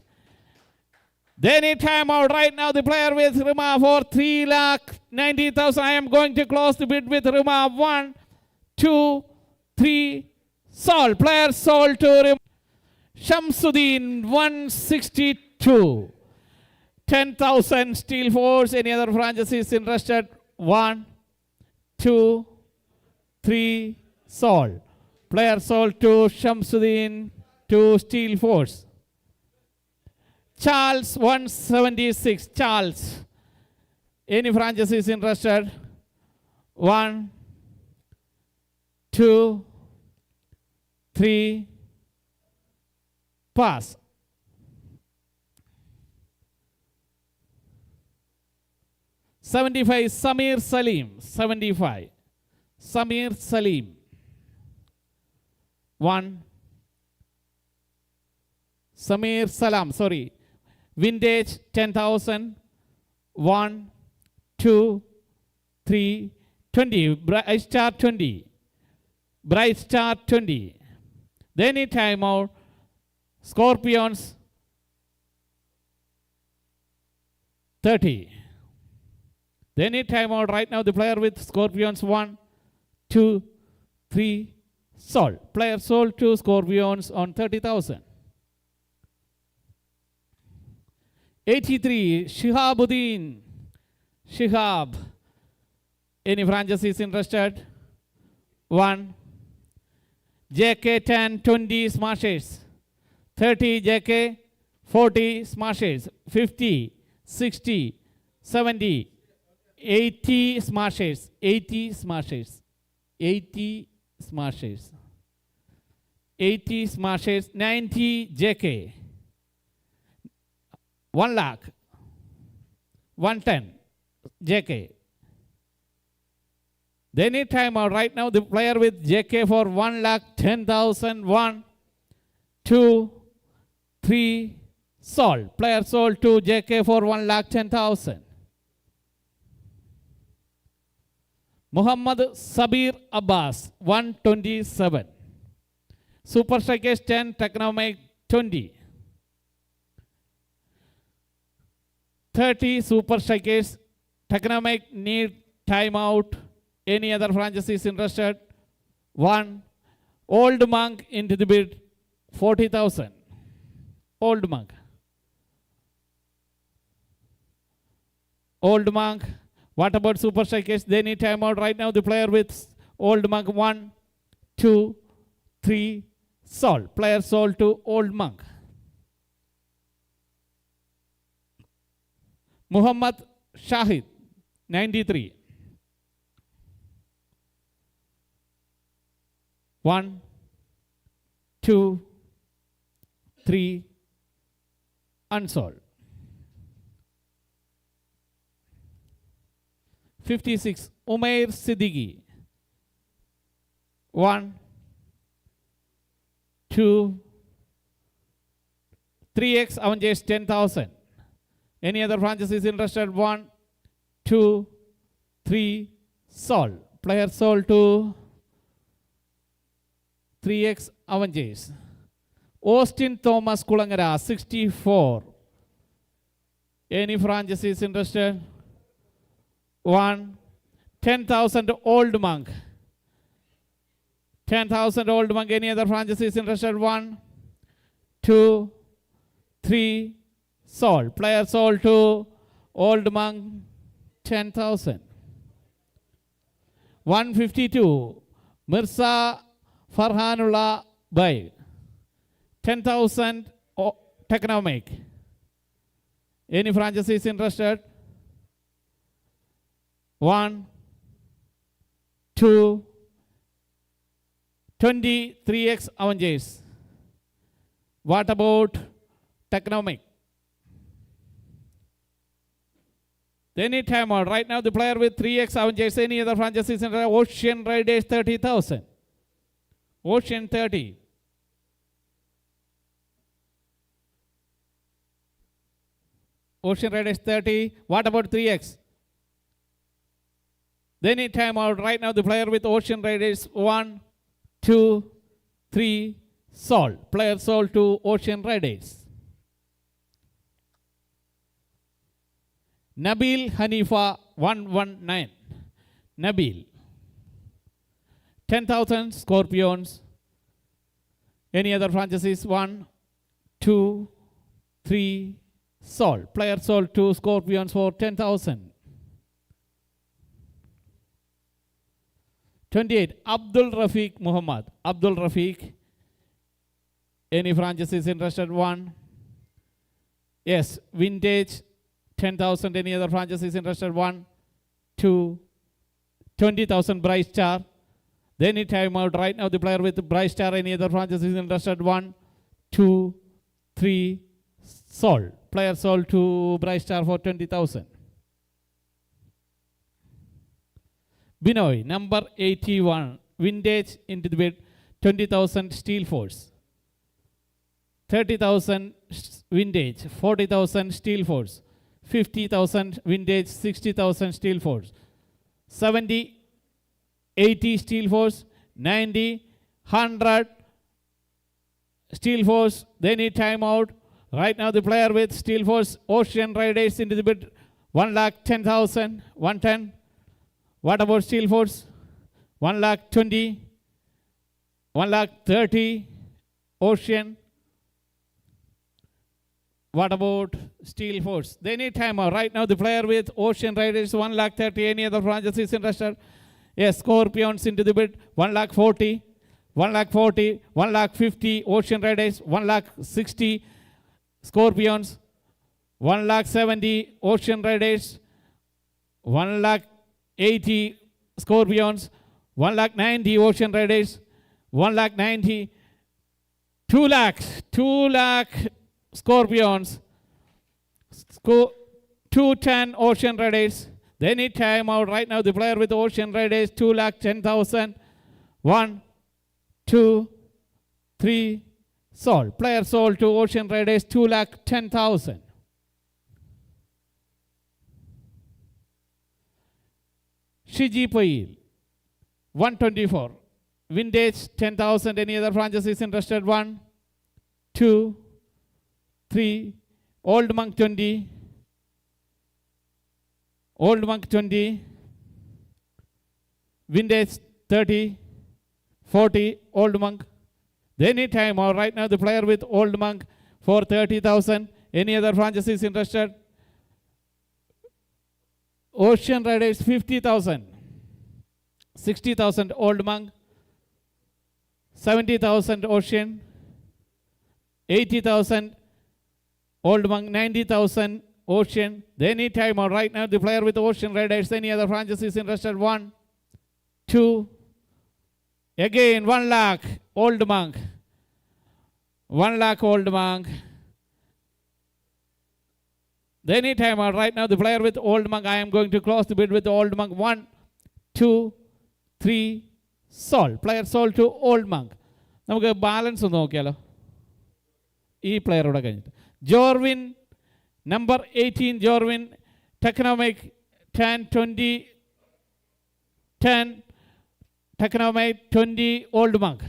They need time out right now. The player with Rima for 3 lakh 90,000. I am going to close the bid with Rima. 1, 2, 3. Sold. Player sold to Rima. Shamsuddin 162. 10,000 Steel Force. Any other franchises interested? 1, 2, 3. Sold. Player sold to Shamsuddin to Steel Force. Charles 176. Charles. Any franchises interested? 1, 2, 3. Pass. $75. Samir Salim. 75. Samir Salim. 1. Samir Salam. Sorry. Vintage 10,000. 1, 2, 3. 20. Bright Star 20. Bright Star 20. They need time out. Scorpions 30. They need time out right now. The player with Scorpions 1, 2, 3. Sold. Player sold to Scorpions on 30,000. 83. Shihabuddin. Shihab. Any franchises interested? 1. JK 10, 20 Smashers. 30 JK, 40 Smashers. 50, 60, 70, 80 Smashers. 80 Smashers. 80 Smashers. 80 Smashers. 90 JK. 1 lakh. 110 JK. They need time out right now. The player with JK for 1 lakh 10,000. 1, 2, 3. Sold. Player sold to JK for 1 lakh 10,000. Muhammad Sabir Abbas 127. Super Strikers 10. Technomic 20. 30 Super Strikers Technomic need timeout. Any other franchises interested? 1. Old Monk into the bid, 40,000. Old Monk. Old Monk. What about Super Strikers? They need timeout right now. The player with Old Monk, 1, 2, 3, sold. Player sold to Old Monk. Muhammad Shahid, 93. 1, 2, 3, unsold. 56, Umair Siddiqui. 1, 2, 3x Avengers 10,000. Any other franchises interested? 1, 2, 3, sold. Player sold to 3x Avengers. Austin Thomas Kulangara, 64. Any franchises interested? 1, 10,000 Old Monk. 10,000 Old Monk. Any other franchises interested? 1, 2, 3, sold. Player sold to Old Monk, 10,000. 152, Mirza Farhanullah Bay, 10,000 Technomic. Any franchises interested? 1, 2, 23x Avengers. What about Technomic? They need timeout. Right now, the player with 3x Avengers. Any other franchises in Ocean Raiders, 30,000. Ocean 30. Ocean Raiders 30. What about 3x? They need timeout. Right now, the player with Ocean Raiders, 1, 2, 3, sold. Player sold to Ocean Raiders. Nabil Hanifa, 119. Nabil. 10,000 Scorpions. Any other franchises? 1, 2, 3, sold. Player sold to Scorpions for 10,000. 28. Abdul Rafiq Muhammad. Abdul Rafiq. Any franchises interested? 1. Yes. Vintage. 10,000. Any other franchises interested? 1, 2, 20,000 Bright Star. They need timeout. Right now, the player with Bright Star. Any other franchises interested? 1, 2, 3, sold. Player sold to Bright Star for 20,000. Binoy, number 81. Vintage into the bid, 20,000 Steel Force. 30,000 Vintage, 40,000 Steel Force. 50,000 Vintage, 60,000 Steel Force. 70, 80 Steel Force, 90, 100 Steel Force. They need timeout. Right now, the player with Steel Force, Ocean Raiders into the bid, 1,10,000, 110. What about Steel Force? 1,20,000, 1,30,000, Ocean. What about Steel Force? They need timeout. Right now, the player with Ocean Raiders, 1,30,000. Any other franchises interested? Yes, Scorpions into the bid, 1,40,000, 1,40,000, 1,50,000, Ocean Raiders, 1,60,000, Scorpions, 1,70,000, Ocean Raiders, 1,80,000, Scorpions, 1,90,000, Ocean Raiders, 1,90,000, 2,00,000, Scorpions, 210 Ocean Raiders. They need timeout. Right now, the player with Ocean Raiders, 2,10,000. 1, 2, 3, sold. Player sold to Ocean Raiders, 2,10,000. Shiji Pail, 124. Vintage, 10,000. Any other franchises interested? 1, 2, 3, Old Monk 20, Old Monk 20, Vintage 30, 40, Old Monk. They need time. All right, now the player with Old Monk for 30,000. Any other franchises interested? Ocean Riders 50,000, 60,000 Old Monk, 70,000 Ocean, 80,000 Old Monk, 90,000 Ocean. They need time. All right, now the player with Ocean Riders. Any other franchises interested? 1, 2. Again 1 lakh Old Monk, 1 lakh Old Monk. They need time. All right, now the player with Old Monk. I am going to close the bid with Old Monk. 1, 2, 3, sold. Player sold to Old Monk. നമുക്ക് balance ഒന്ന് നോക്കിയാലോ. ഈ പ്ലെയറോടെ കഴിഞ്ഞിട്ട് ജോർവിൻ number 18 ജോർവിൻ ടെക്നോമിക് 10, 20, 10 ടെക്നോമിക് 20 Old Monk.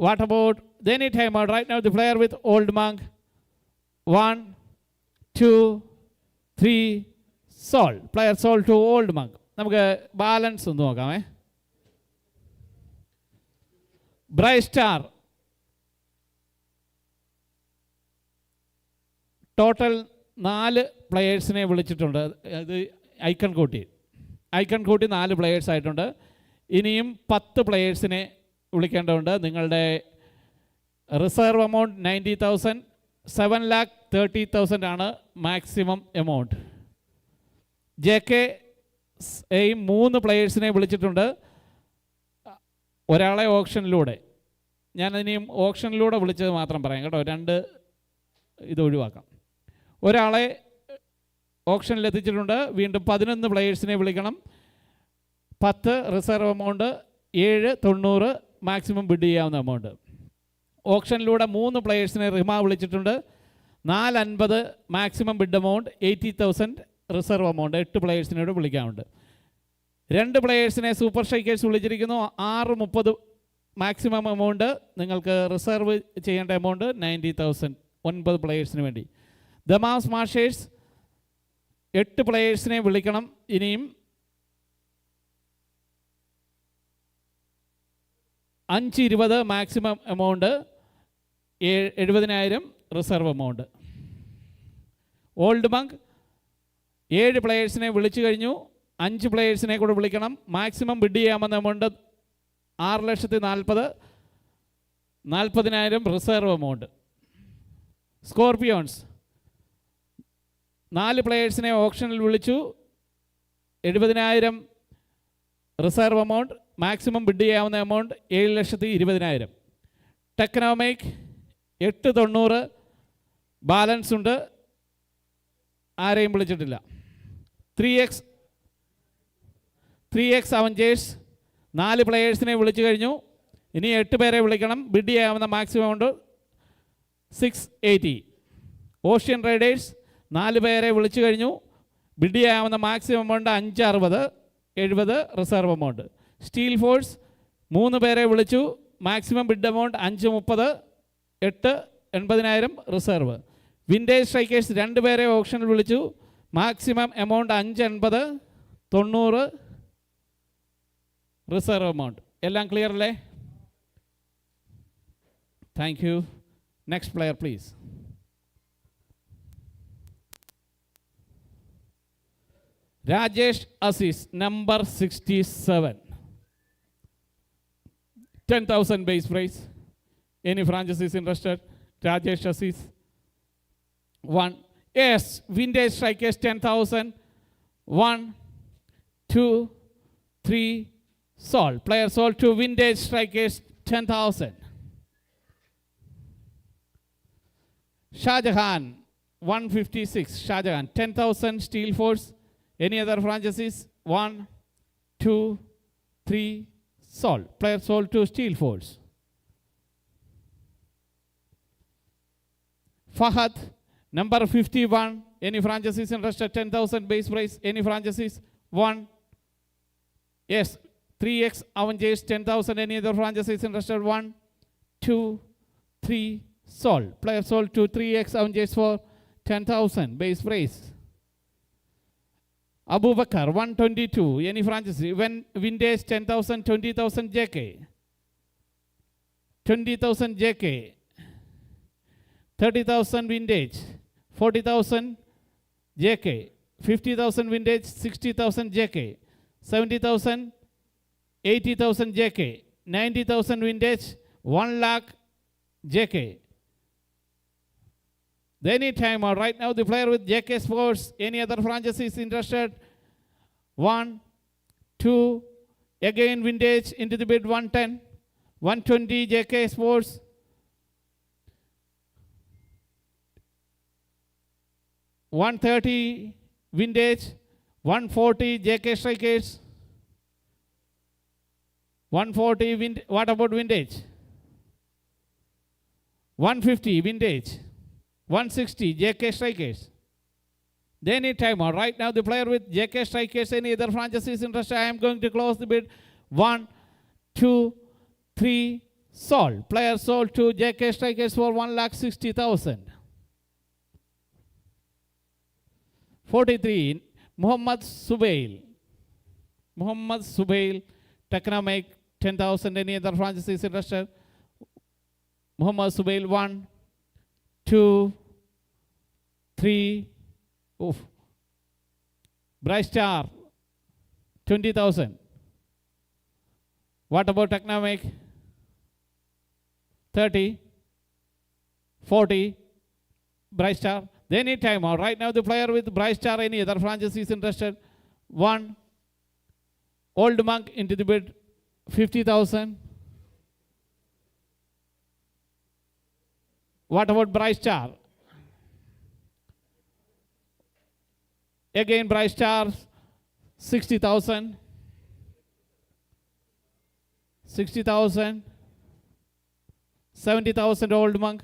What about they need time? All right, now the player with Old Monk. 1, 2, 3, sold. Player sold to Old Monk. നമുക്ക് balance ഒന്ന് നോക്കാമേ. Bright star total 4 പ്ലെയേഴ്സിനെ വിളിച്ചിട്ടുണ്ട്. അത് icon കൂട്ടി 4 പ്ലെയേഴ്സ് ആയിട്ടുണ്ട്. ഇനിയും 10 പ്ലെയേഴ്സിനെ വിളിക്കേണ്ടതുണ്ട്. നിങ്ങളുടെ റിസർവ് എമൗണ്ട് 90,000, 7,30,000 ആണ് മാക്സിമം എമൗണ്ട്. JK 3 പ്ലെയേഴ്സിനെ വിളിച്ചിട്ടുണ്ട്. ഒരാളെ ഓപ്ഷനിലൂടെ, ഞാനിനിയും ഓപ്ഷനിലൂടെ വിളിച്ചത് മാത്രം പറയാം കേട്ടോ, 2 ഇത് ഒഴിവാക്കാം. ഒരാളെ ഓപ്ഷനിൽ എത്തിച്ചിട്ടുണ്ട്. വീണ്ടും 11 പ്ലെയേഴ്സിനെ വിളിക്കണം. 10 റിസർവ് എമൗണ്ട്, 7,90 മാക്സിമം ബിഡ് ചെയ്യാവുന്ന എമൗണ്ട്. ഓപ്ഷനിലൂടെ 3 പ്ലെയേഴ്സിനെ റിമ വിളിച്ചിട്ടുണ്ട്. 450 maximum bid amount, 80,000 reserve amount. 8 പ്ലെയേഴ്സിനോട് വിളിക്കാനുണ്ട്. 2 പ്ലെയേഴ്സിനെ സൂപ്പർ സ്ട്രൈക്കേഴ്സ് വിളിച്ചിരിക്കുന്നു. 630 മാക്സിമം എമൗണ്ട്. നിങ്ങൾക്ക് റിസർവ് ചെയ്യേണ്ട എമൗണ്ട് 90,000, 9 പ്ലെയേഴ്സിന് വേണ്ടി. ദമാസ് മാഷേഴ്സ് 8 പ്ലെയേഴ്സിനെ വിളിക്കണം. ഇനിയും 520 maximum amount, 70,000 reserve amount. Old Monk 7 പ്ലെയേഴ്സിനെ വിളിച്ചു കഴിഞ്ഞു. 5 പ്ലെയേഴ്സിനെ കൂടെ വിളിക്കണം. മാക്സിമം ബിഡ് ചെയ്യാമെന്ന എമൗണ്ട് 6,40,000, 40,000 റിസർവ് എമൗണ്ട്. സ്കോർപിയോൺസ് 4 പ്ലെയേഴ്സിനെ ഓപ്ഷനിൽ വിളിച്ചു. 70,000 റിസർവ് എമൗണ്ട്, മാക്സിമം ബിഡ് ചെയ്യാവുന്ന എമൗണ്ട് 7,20,000. ടെക്നോമിക് 890 ബാലൻസ് ഉണ്ട്. ആരെയും വിളിച്ചിട്ടില്ല. 3x അവഞ്ചേഴ്സ് 4 പ്ലെയേഴ്സിനെ വിളിച്ചു കഴിഞ്ഞു. ഇനി 8 പേരെ വിളിക്കണം. ബിഡ് ചെയ്യാവുന്ന മാക്സിമം ഉണ്ട് 680. ഓഷ്യൻ റൈഡേഴ്സ് 4 പേരെ വിളിച്ചു കഴിഞ്ഞു. ബിഡ് ചെയ്യാവുന്ന maximum amount 560, 70 reserve amount. Steel Force 3 പേരെ വിളിച്ചു. Maximum bid amount 530, 80,000 reserve. Vintage Strikers 2 പേരെ ഓപ്ഷനിൽ വിളിച്ചു. Maximum amount 580, 90 reserve amount. എല്ലാം ക്ലിയർ അല്ലേ? Thank you. Next player please. Rajesh Aziz number 67, 10,000 base price. Any franchises interested? Rajesh Assis. 1. Yes, vintage strikers 10,000. 1, 2, 3, sold. Player sold to vintage strikers 10,000. Shahjahan 156. Shahjahan 10,000 steel force. Any other franchises? 1, 2, 3, sold. Player sold to steel force. Fahad number 51. Any franchises interested? 10,000 base price. Any franchises? 1. Yes, 3x Avengers 10,000. Any other franchises interested? 1, 2, 3, sold. Player sold to 3x Avengers for 10,000 base price. Abu Bakar 122. Any franchise? When vintage 10,000, 20,000 JK. 20,000 JK. 30,000 vintage. 40,000 JK. 50,000 vintage. 60,000 JK. 70,000. 80,000 JK. 90,000 vintage. 1 lakh JK. The any time or right now the player with JK Sports. Any other franchise is interested? 1, 2, again vintage into the bid 110, 120 JK Sports. 130 vintage, 140 JK Strikers. 140 what about vintage? 150 vintage. 160 JK Strikers. They need time out. Right now the player with JK Strikers, any other franchise is interested. I am going to close the bid. 1, 2, 3, sold. Player sold to JK Strikers for 1,60,000. 43, Muhammad Subail. Muhammad Subail, Technomake 10,000. Any other franchise is interested? Muhammad Subail 1, 2, 3. Oof. Bright Star 20,000. What about Technomake? 30, 40. Bright Star. They need time out. Right now the player with Bright Star, any other franchise is interested? 1. Old Monk into the bid 50,000. What about Bright Star? Again Bright Star 60,000. 60,000. 70,000 Old Monk.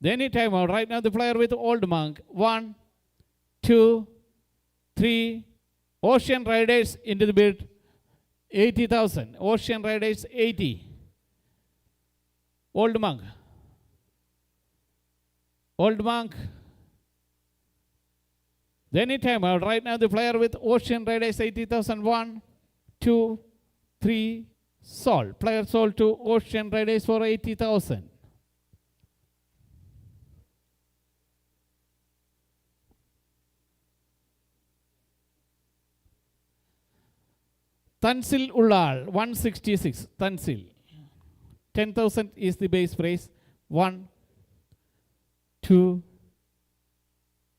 Any time out. Right now the player with Old Monk. 1, 2, 3. Ocean Riders into the bid 80,000. Ocean Riders 80. Old Monk. Old Monk. Any time out. Right now the player with Ocean Riders 80,000. 1, 2, 3. Sold. Player sold to Ocean Riders for 80,000. Tansil Ulal 166. Tansil. 10,000 is the base price. 1, 2,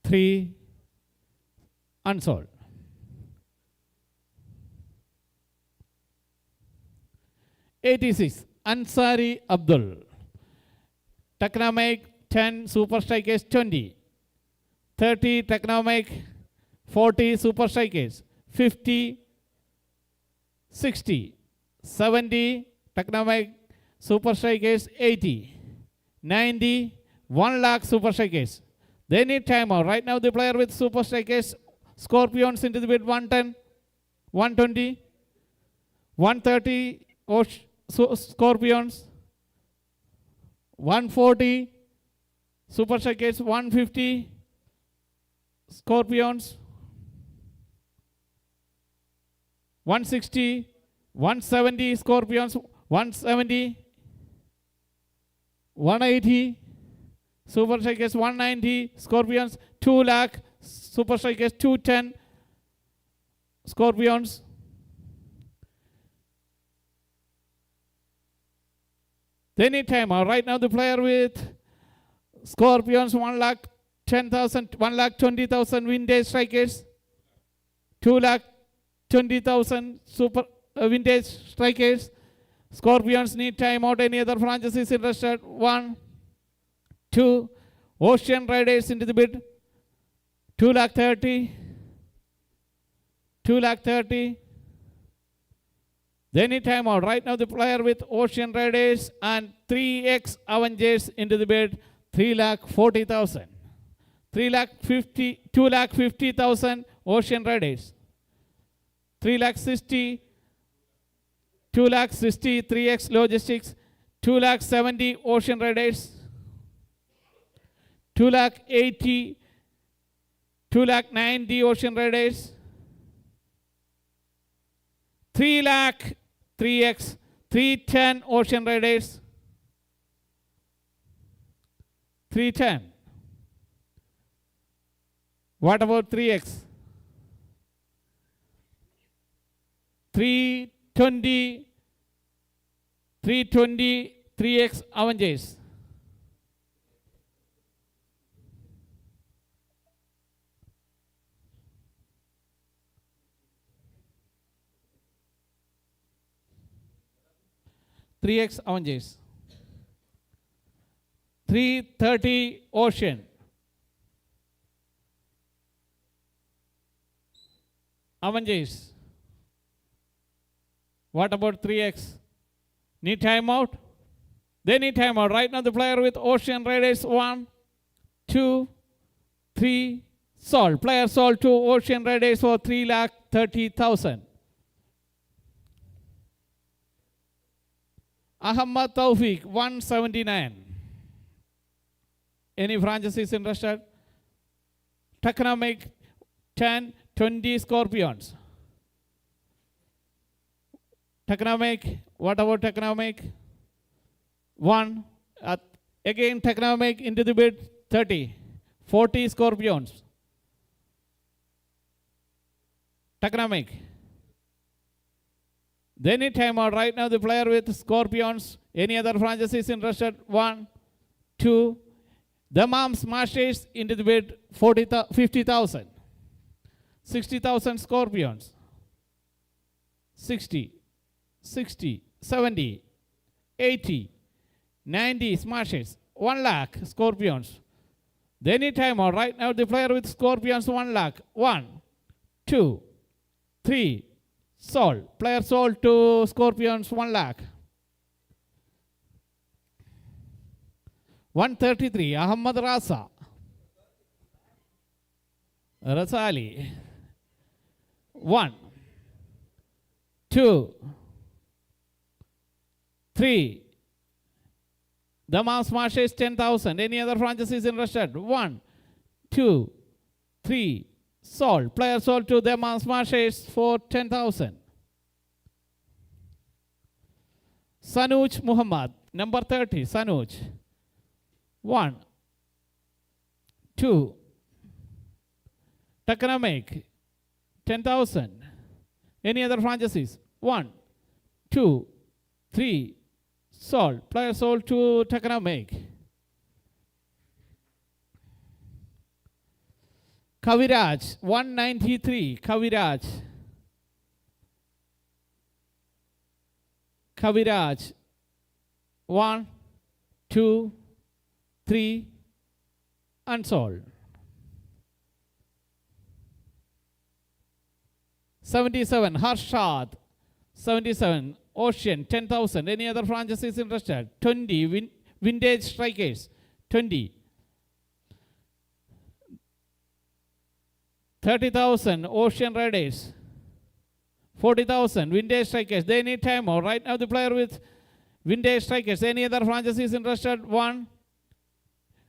3. Unsold. 86. Ansari Abdul. Technomake 10. Super Strikers 20. 30. Technomake 40. Super Strikers 50. 60. 70. Technomake Super Strikers 80. 90. 1 lakh Super Strikers. They need time out. Right now the player with Super Strikers Scorpions into the bid 110, 120, 130 Scorpions, 140 Super Strikers, 150 Scorpions, 160, 170 Scorpions, 170, 180 Super Strikers, 190 Scorpions, 2 lakh Super Strikers, 210 Scorpions, they need time out. Right now the player with Scorpions 1,10,000, 1,20,000 Vintage Strikers, 2,20,000 Super Vintage Strikers. Scorpions need time out. Any other franchises interested? 1, 2. Ocean Riders into the bid 2,30,000. 2,30,000. They need time out. Right now the player with Ocean Riders and 3X Avengers into the bid 3,40,000. 2,50,000 Ocean Riders. 3,60,000. 2,60,000 3X Logistics. 2,70,000 Ocean Riders. 2,80,000 2,90,000 Ocean Raiders. 3 lakh 3x 310 Ocean Raiders. 310. What about 3x? 320 3x Avengers. Three X Avengers. 330 Ocean. Avengers. What about 3X? Need timeout? They need timeout. Right now the player with Ocean Raiders 1, 2, 3, sold. Player sold to Ocean Raiders for 3,30,000. Ahmad Tawfiq 179. Any franchises interested? Technomic 10, 20 Scorpions. Technomic, what about Technomic? 1. Again Technomic into the bid 30. 40 Scorpions. Technomic. They need timeout. Right now the player with Scorpions. Any other franchises interested? 1, 2. The Moms Masters into the bid 50,000. 60,000 Scorpions. 60, 70, 80, 90 Smashes. 1 lakh Scorpions. They need timeout. Right now the player with Scorpions 1 lakh. 1, 2, 3. Sold. Player sold to Scorpions 1 lakh. 133 Ahmad Rasa. Rasali. 1, 2, 3. The Mouse Masters 10,000. Any other franchises interested? 1, 2, 3. Sold. Player sold to the Mouse Masters for 10,000. Sanuj Muhammad, number 30. Sanuj. 1, 2. Technomic 10,000. Any other franchises? 1, 2, 3. Sold. Player sold to Technomic. Kaviraj 193. Kaviraj. Kaviraj 1, 2, 3. Unsold. 77 Harshad. 77 Ocean 10,000. Any other franchises interested? 20 Vintage Strikers 20. 30,000 Ocean Raiders. 40,000 Vintage Strikers. They need timeout. Right now the player with Vintage Strikers. Any other franchises interested? 1.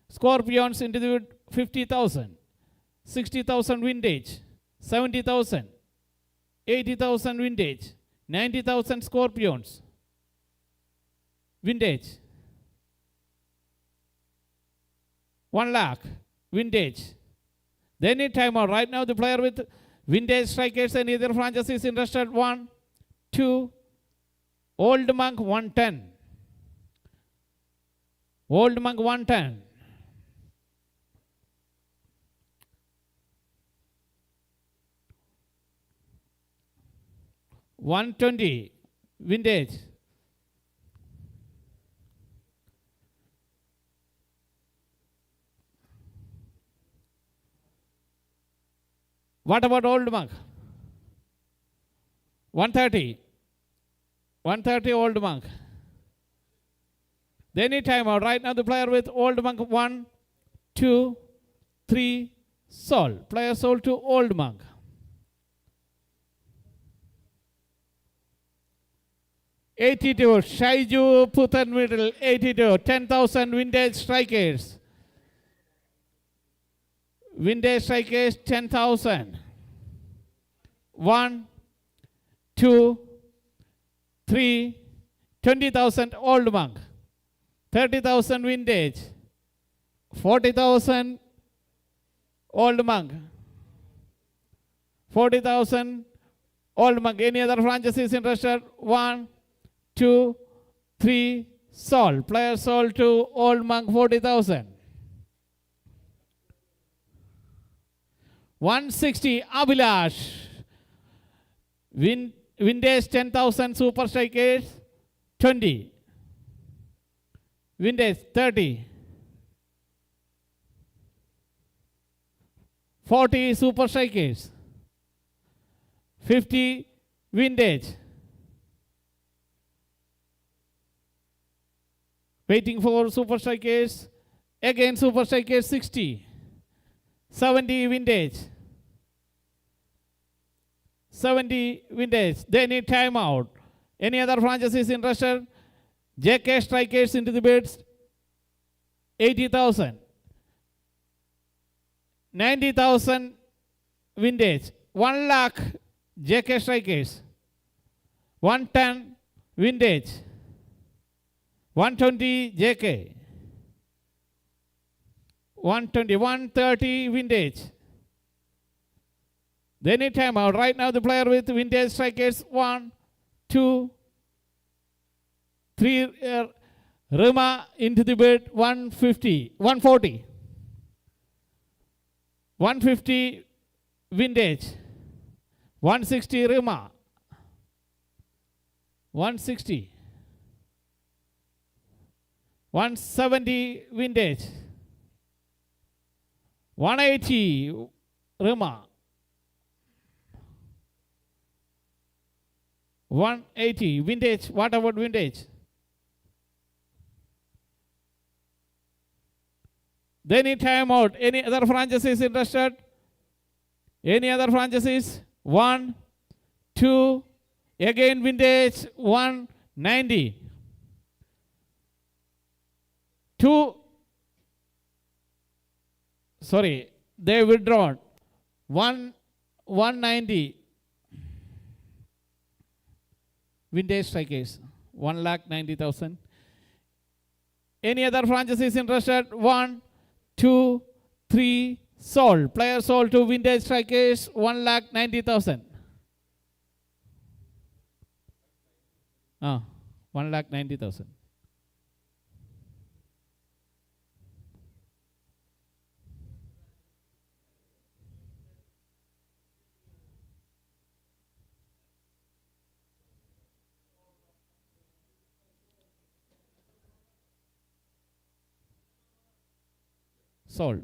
Scorpions into the 50,000. 60,000 Vintage. 70,000. 80,000 Vintage. 90,000 Scorpions. Vintage. 1 lakh. Vintage. They need timeout. Right now the player with Vintage Strikers and other franchises interested. 1, 2. Old Monk 110. Old Monk 110. 120 Vintage. What about Old Monk? 130. 130 Old Monk. They need timeout. Right now the player with Old Monk 1, 2, 3. Sold. Player sold to Old Monk. 82 Shaiju Putan Middle. 82 10,000 Vintage Strikers. Vintage Strikers 10,000. 1, 2, 3, 20,000 Old Monk. 30,000 Vintage. 40,000 Old Monk. 40,000 Old Monk. Any other franchises interested? 1, 2, 3, sold. Player sold to Old Monk 40,000. 160 Abhilash. Vintage 10,000 Super Strikers 20. Vintage 30. 40 Super Strikers. 50 Vintage. Waiting for Super Strikers. Again Super Strikers 60. 70 Vintage. 70 Vintage. They need timeout. Any other franchises interested? JK Strikers into the bids. 80,000. 90,000 Vintage. 1 lakh JK Strikers. 110 Vintage. 120 JK. 120, 130 Vintage. They need timeout. Right now the player with Vintage Strikers 1, 2, 3. Rima into the bid 150, 140. 150 Vintage. 160 Rima. 160. 170 Vintage. 180 Rima. 180 Vintage. What about Vintage? They need timeout. Any other franchises interested? Any other franchises? 1, 2, again Vintage 190. 2, sorry, they withdrawn. 190. Vintage Strikers 1,90,000. Any other franchises interested? 1, 2, 3, sold. Player sold to Vintage Strikers 1,90,000. 1,90,000. Sold.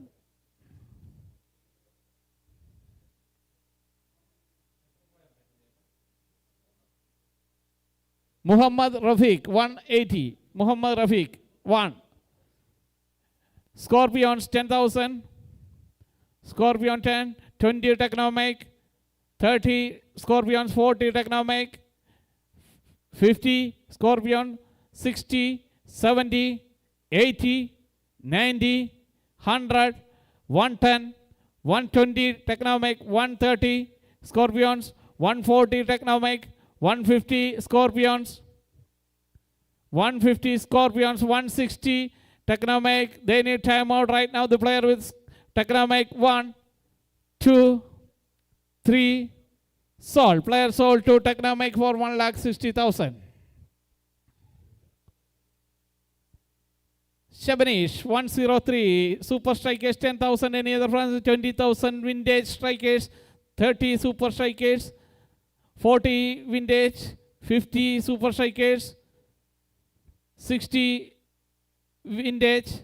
Muhammad Rafiq 180. Muhammad Rafiq 1. Scorpions 10,000. Scorpion 10. 20 Technomake. 30 Scorpions 40 Technomake. 50 Scorpion 60 70 80 90 100, 110, 120 Technomake, 130 Scorpions, 140 Technomake, 150 Scorpions, 150 Scorpions, 160 Technomake. They need timeout right now. The player with Technomake 1, 2, 3, sold. Player sold to Technomake for 1,60,000. Shabanish 103 Super Strikers 10,000. Any other franchise? 20,000 Vintage Strikers. 30 Super Strikers. 40 Vintage. 50 Super Strikers. 60 Vintage.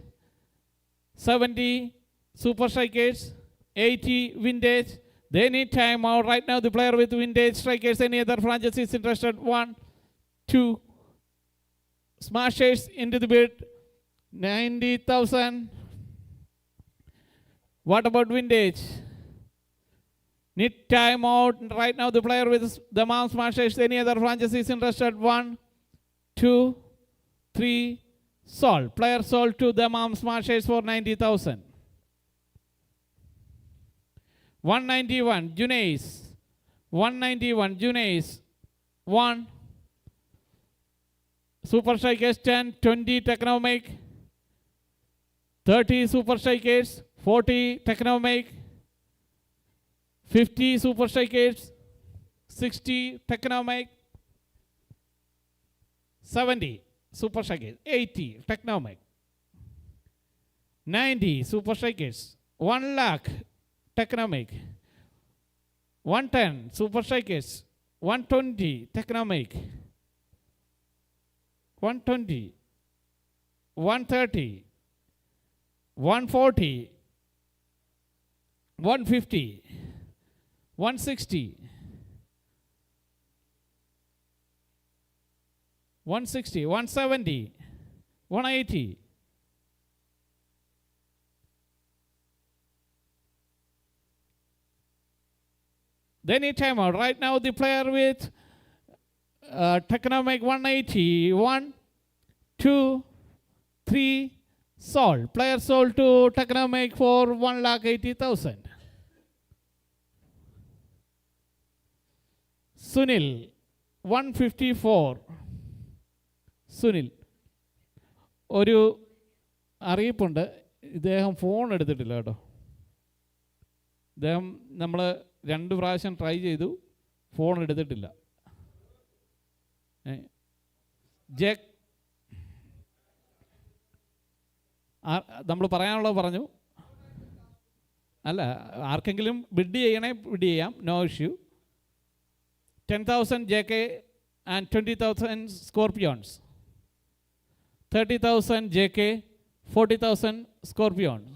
70 Super Strikers. 80 Vintage. They need time out right now. The player with Vintage Strikers. Any other franchise is interested? 1, 2. Smashers into the bid. 90,000. What about Vintage? Need time out right now. The player with the Mom Smashers. Any other franchise is interested? 1, 2, 3. Sold. Player sold to the Mom Smashers for 90,000. 191, Junais. 191, Junais. 1. Super Strikers 10, 20, Technomake. 30, Super Strikers. 40, Technomake. 50, Super Strikers. 60, Technomake. 70, Super Strikers. 80, Technomake. 90, Super Strikers. 1 lakh, Technomake. 110, Super Strikers. 120, Technomake. 120, 130, 140, 150, 160, 160, 170, 180. They need timeout. Right now, the player with Technomake 180. 1, 2, 3, sold. Player sold to Technomake for 1,80,000. Sunil 154. Sunil, ഒരു അറിയിപ്പുണ്ട്, ഇദ്ദേഹം phone എടുത്തിട്ടില്ല കേട്ടോ. ഇദ്ദേഹം നമ്മൾ 2 പ്രാവശ്യം try ചെയ്തു, phone എടുത്തിട്ടില്ല. ജെക് നമ്മൾ പറയാനുള്ളത് പറഞ്ഞു. അല്ല, ആർക്കെങ്കിലും ബിഡ് ചെയ്യണേ ബിഡ് ചെയ്യാം, no issue. 10,000 JK and 20,000 Scorpions. 30,000 JK, 40,000 Scorpions.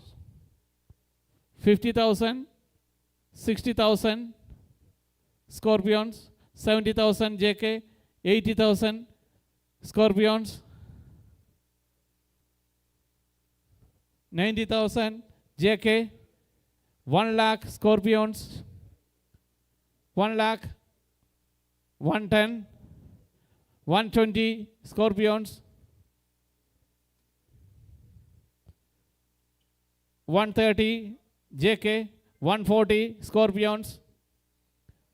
50,000, 60,000 Scorpions. 70,000 JK, 80,000 Scorpions. 90,000 JK, 1 lakh Scorpions. 1 lakh, 110, 120 Scorpions. 130 JK, 140 Scorpions.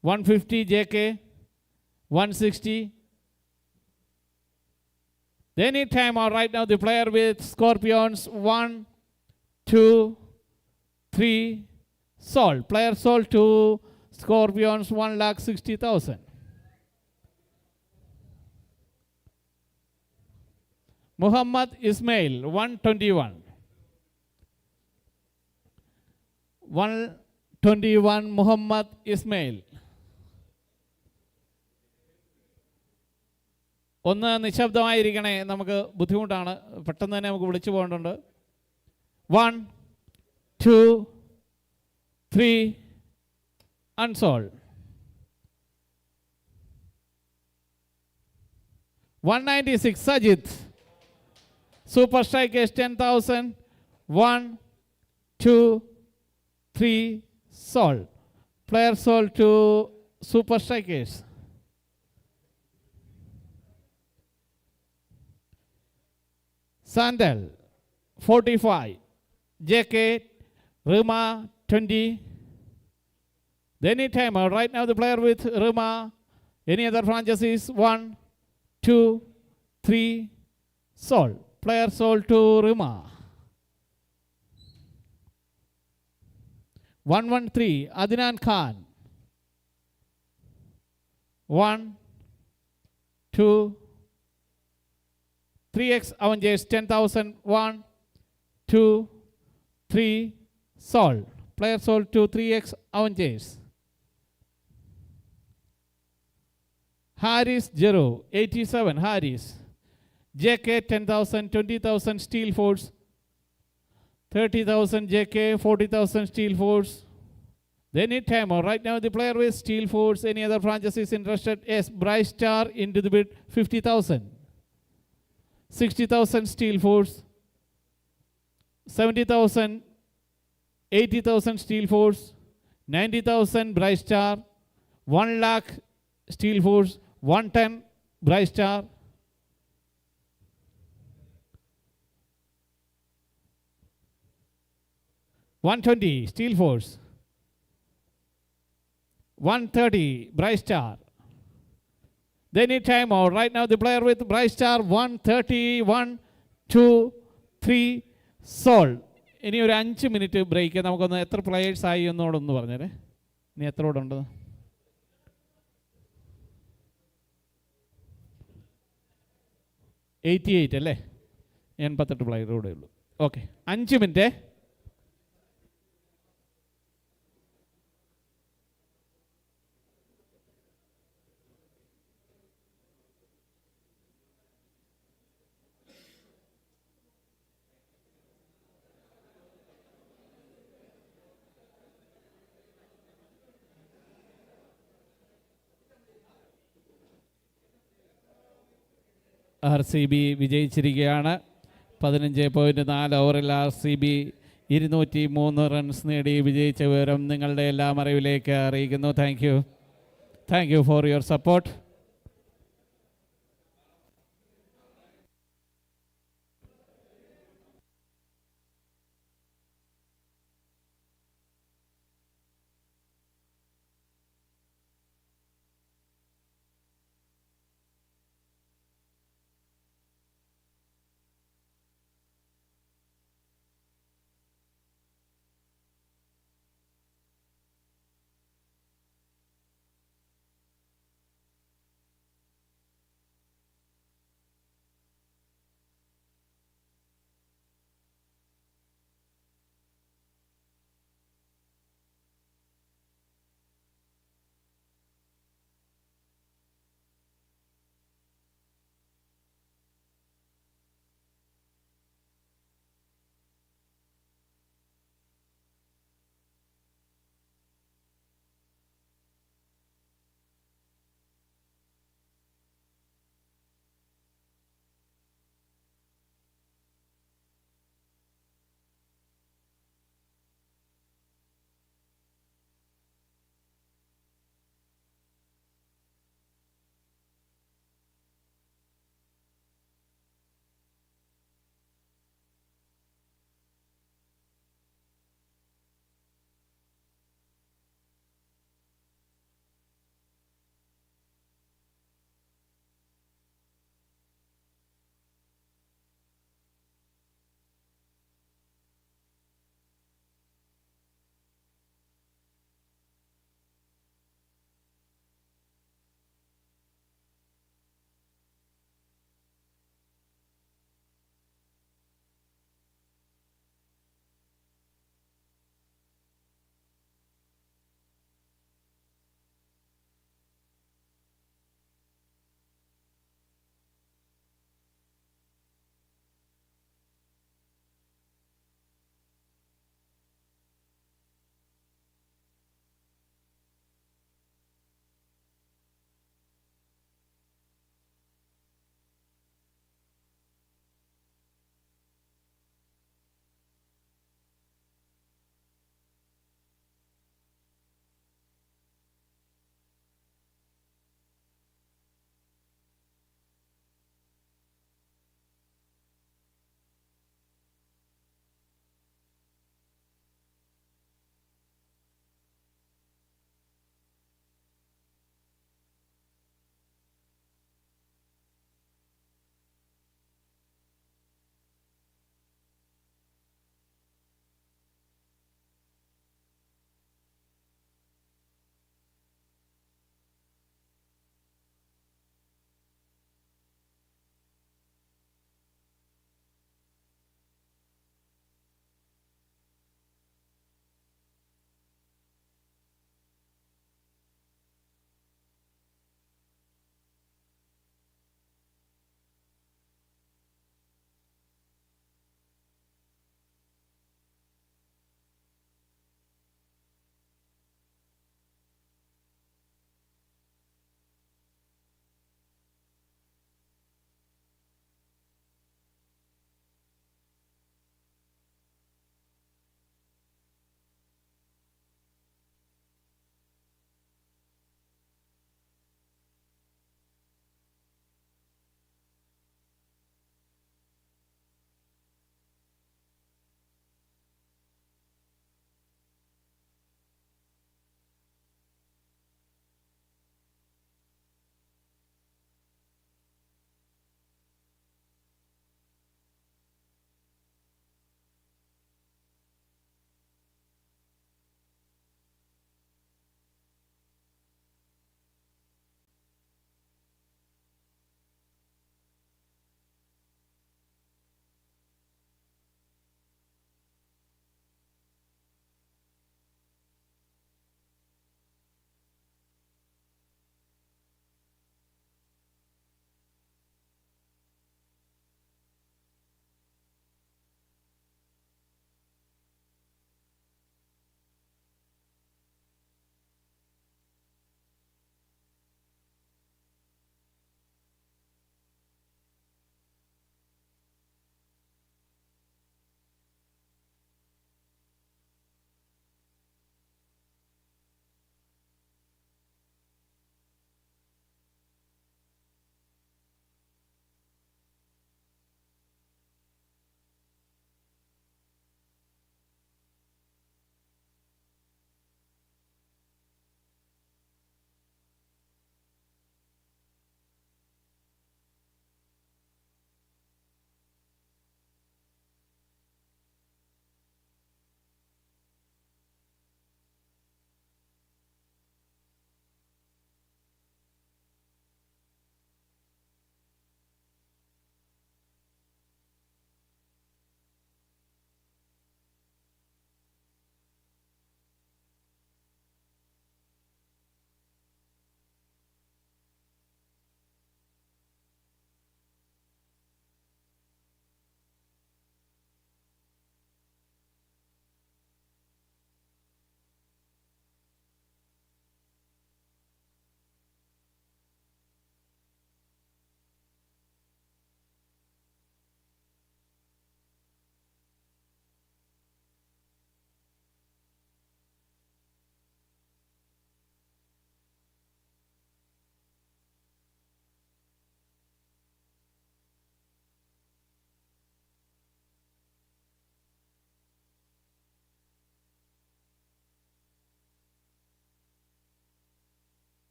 150 JK, 160. They need time out right now. The player with Scorpions 1, 2, 3, sold. Player sold to Scorpions 1,60,000. Muhammad Ismail 121. 121 Muhammad Ismail. ഒന്ന് നിശബ്ദമായിരിക്കണേ, നമുക്ക് ബുദ്ധിമുട്ടാണ്, പെട്ടെന്ന് തന്നെ നമുക്ക് വിളിച്ചു പോകേണ്ടതുണ്ട്. 1, 2, 3, unsold. 196 Sajid. Super Strikers 10,000. 1, 2, 3, sold. Player sold to Super Strikers. Sandal 45. JK, Rima 20. They need timer. Right now the player with Rima. Any other franchises? 1, 2, 3, sold. Player sold to Rima. 113 Adnan Khan. 1, 2, 3x Avengers 10,000. 1, 2, 3, sold. Player sold to 3x Avengers. Harris Jero 87 Harris. JK 10,000, 20,000 Steel Force. 30,000 JK, 40,000 Steel Force. They need timer. Right now the player with Steel Force. Any other franchises interested? Yes, Bryce Star into the bid 50,000. 60,000 Steel Force. 70,000, 80,000 Steel Force. 90,000 Bryce Star. 1 lakh Steel Force. 110 Bryce Star. 120 Steel Force. 130, Bright Star. They need time out. Right now, the player with Bright Star, 130, 1, 2, 3, sold. ഇനി ഒരു 5 minute break. നമുക്കൊന്ന് എത്ര players ആയി എന്നോടൊന്ന് പറഞ്ഞേരെ. ഇനി എത്ര കൂടെ ഉണ്ട്? 88 അല്ലേ? 88 പ്ലെയർ കൂടെ ഉള്ളൂ. Okay, 5 minute. RCB വിജയിച്ചിരിക്കുകയാണ്. 15.4 ഓവറിൽ RCB 203 റൺസ് നേടി വിജയിച്ച വിവരം നിങ്ങളുടെ എല്ലാം അറിവിലേക്ക് അറിയിക്കുന്നു. Thank you for your support.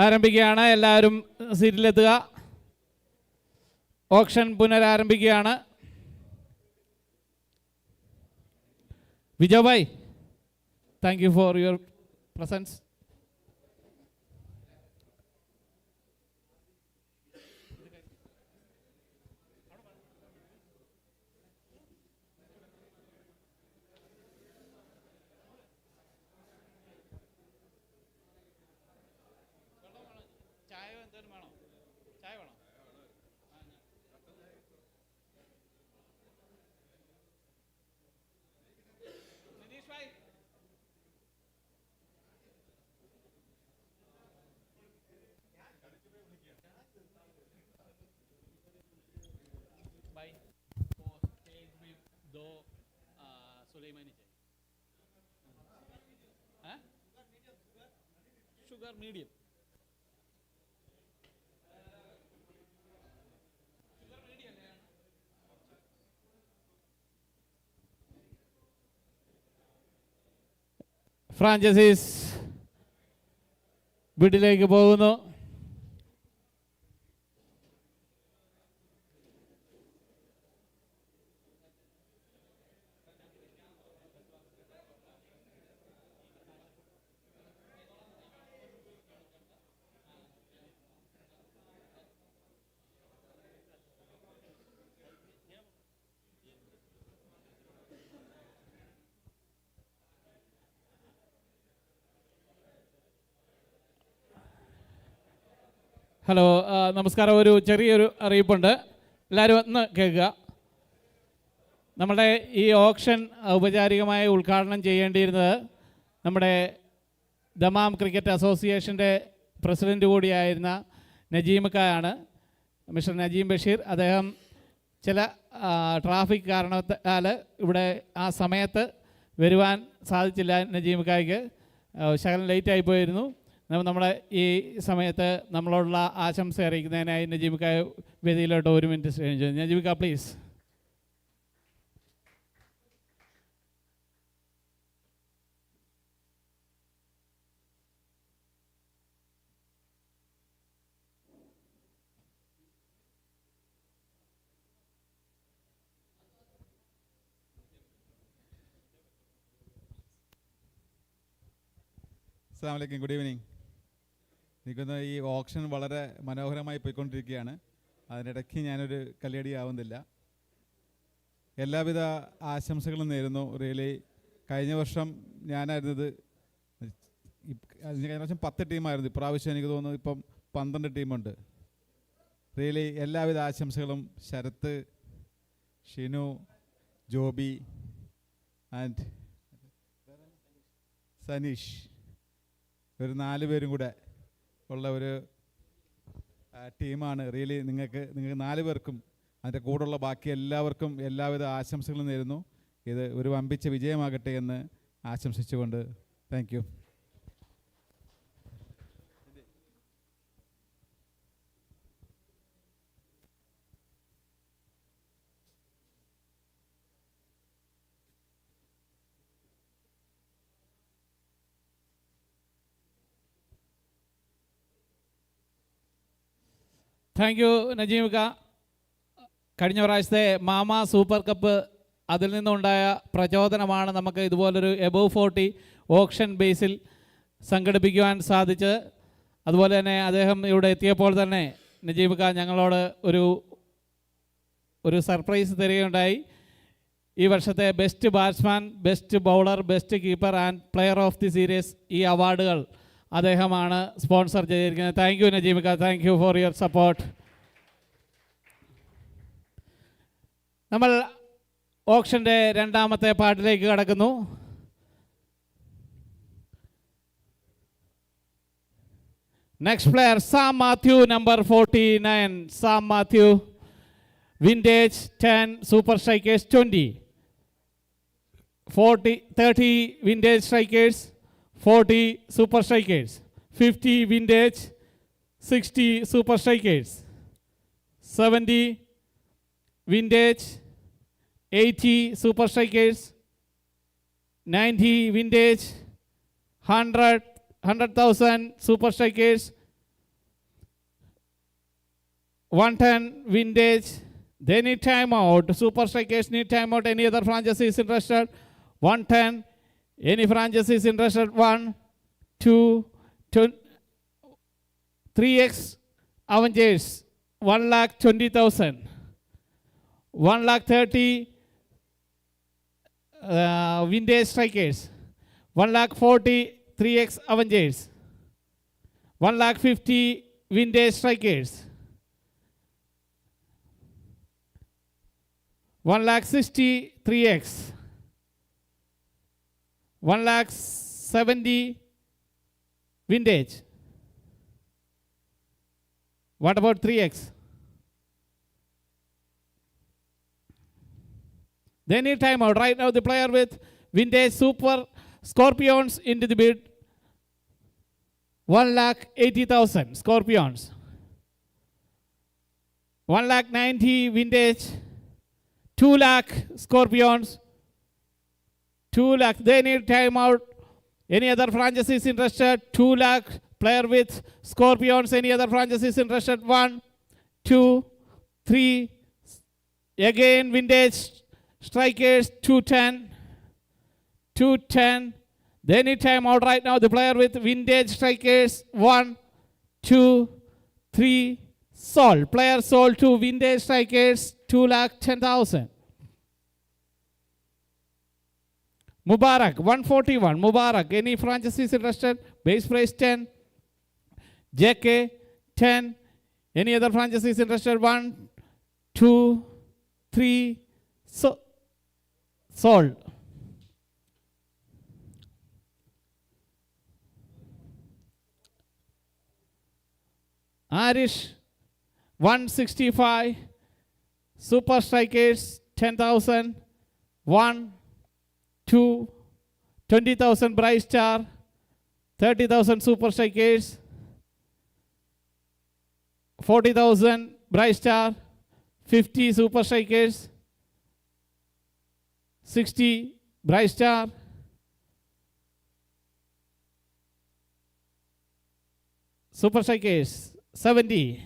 ആരംഭിക്കുകയാണ്. എല്ലാവരും സീറ്റിലെത്തുക. ഓപ്ഷൻ പുനരാരംഭിക്കുകയാണ്. വിജയ് ഭായ്, thank you for your presence. Sugar medium. Franchisees വീട്ടിലേക്ക് പോകുന്നു. ഹലോ, നമസ്കാരം. ഒരു ചെറിയൊരു അറിയിപ്പുണ്ട്, എല്ലാവരും ഒന്ന് കേൾക്കുക. നമ്മുടെ ഈ ഓപ്ഷൻ ഔപചാരികമായി ഉദ്ഘാടനം ചെയ്യേണ്ടിയിരുന്നത് നമ്മുടെ ദമാം ക്രിക്കറ്റ് അസോസിയേഷൻ്റെ പ്രസിഡൻ്റ് കൂടിയായിരുന്ന നജീമക്കായാണ്, മിസ്റ്റർ നജീം ബഷീർ. അദ്ദേഹം ചില ട്രാഫിക് കാരണത്താൽ ഇവിടെ ആ സമയത്ത് വരുവാൻ സാധിച്ചില്ല. നജീമക്കായ്ക്ക് ശകലം ലേറ്റായി പോയിരുന്നു. നമ്മുടെ ഈ സമയത്ത് നമ്മളോടുള്ള ആശംസ അറിയിക്കുന്നതിനായി നജീബിക്കായ വേദിയിലോട്ട് 1 മിനിറ്റ് ക്ഷണിച്ചു. നജീബിക്ക പ്ലീസ്. അസ്സലാമു അലൈക്കും, ഗുഡ് ഈവനിങ്. എനിക്കൊന്ന് ഈ ഓപ്ഷൻ വളരെ മനോഹരമായി പോയിക്കൊണ്ടിരിക്കുകയാണ്. അതിനിടയ്ക്ക് ഞാനൊരു കല്യാടി ആവുന്നില്ല. എല്ലാവിധ ആശംസകളും നേരുന്നു. റിയലി കഴിഞ്ഞ വർഷം ഞാനായിരുന്നത്, കഴിഞ്ഞ വർഷം 10 ടീമായിരുന്നു. ഇപ്രാവശ്യം എനിക്ക് തോന്നുന്നു ഇപ്പം 12 ടീമുണ്ട്. റിയലി എല്ലാവിധ ആശംസകളും. ശരത്ത്, ഷിനു, ജോബി ആൻഡ് സനീഷ്, ഒരു 4 പേരും കൂടെ ഉള്ള ഒരു ടീമാണ്. റിയലി നിങ്ങൾക്ക് 4 പേർക്കും അതിൻ്റെ കൂടെയുള്ള ബാക്കി എല്ലാവർക്കും എല്ലാവിധ ആശംസകളും നേരുന്നു. ഇത് ഒരു വമ്പിച്ച വിജയമാകട്ടെ എന്ന് ആശംസിച്ചുകൊണ്ട് താങ്ക് യു. താങ്ക് യു നജീമിക്ക. കഴിഞ്ഞ പ്രാവശ്യത്തെ മാമ സൂപ്പർ കപ്പ്, അതിൽ നിന്നുണ്ടായ പ്രചോദനമാണ് നമുക്ക് ഇതുപോലൊരു എബോവ് 40 ഓപ്ഷൻ ബേസിൽ സംഘടിപ്പിക്കുവാൻ സാധിച്ചത്. അതുപോലെ തന്നെ അദ്ദേഹം ഇവിടെ എത്തിയപ്പോൾ തന്നെ നജീമിക്ക ഞങ്ങളോട് ഒരു സർപ്രൈസ് തരികയുണ്ടായി. ഈ വർഷത്തെ best batsman, best bowler, best keeper and player of the series, ഈ അവാർഡുകൾ അദ്ദേഹമാണ് സ്പോൺസർ ചെയ്തിരിക്കുന്നത്. താങ്ക് യു നജീമിക്ക, thank you for your support. നമ്മൾ ഓപ്ഷൻ്റെ രണ്ടാമത്തെ പാർട്ടിലേക്ക് കടക്കുന്നു. Next player Sam Mathew, number 49. Sam Mathew, Vintage 10, Super Strikers 20, 30 Vintage Strikers, 40 super strikers, 50 vintage, 60 super strikers, 70 vintage, 80 super strikers, 90 vintage, 100,000 super strikers, 110 vintage. They need timeout. Super Strikers need timeout. Any other franchise is interested? 110. Any franchise is interested? 1, 2, 3x Avengers. 1,20,000. 1,30,000 vintage strikers. 1,40,000 3x Avengers. 1,50,000 vintage strikers. 1,60,000 3x. 1,70,000 vintage. What about 3x? They need timeout. Right now the player with vintage super Scorpions into the bid. 1,80,000 Scorpions. 1,90,000 vintage. 2 lakh Scorpions. 2 lakh. They need timeout. Any other franchises interested? 2 lakh. Player with Scorpions. Any other franchises interested? 1, 2, 3. Again vintage strikers. 210. 210. They need timeout right now. The player with vintage strikers. 1, 2, 3. Sold. Player sold to vintage strikers. 2,10,000. Mubarak 141. Mubarak. Any franchises interested? Base price 10. JK 10. Any other franchises interested? 1, 2, 3. Sold. Irish 165. Super Strikers 10,000. 1, 2, 20,000 Bright Star. 30,000 Super Strikers. 40,000 Bright Star. 50 Super Strikers. 60 Bright Star. 70.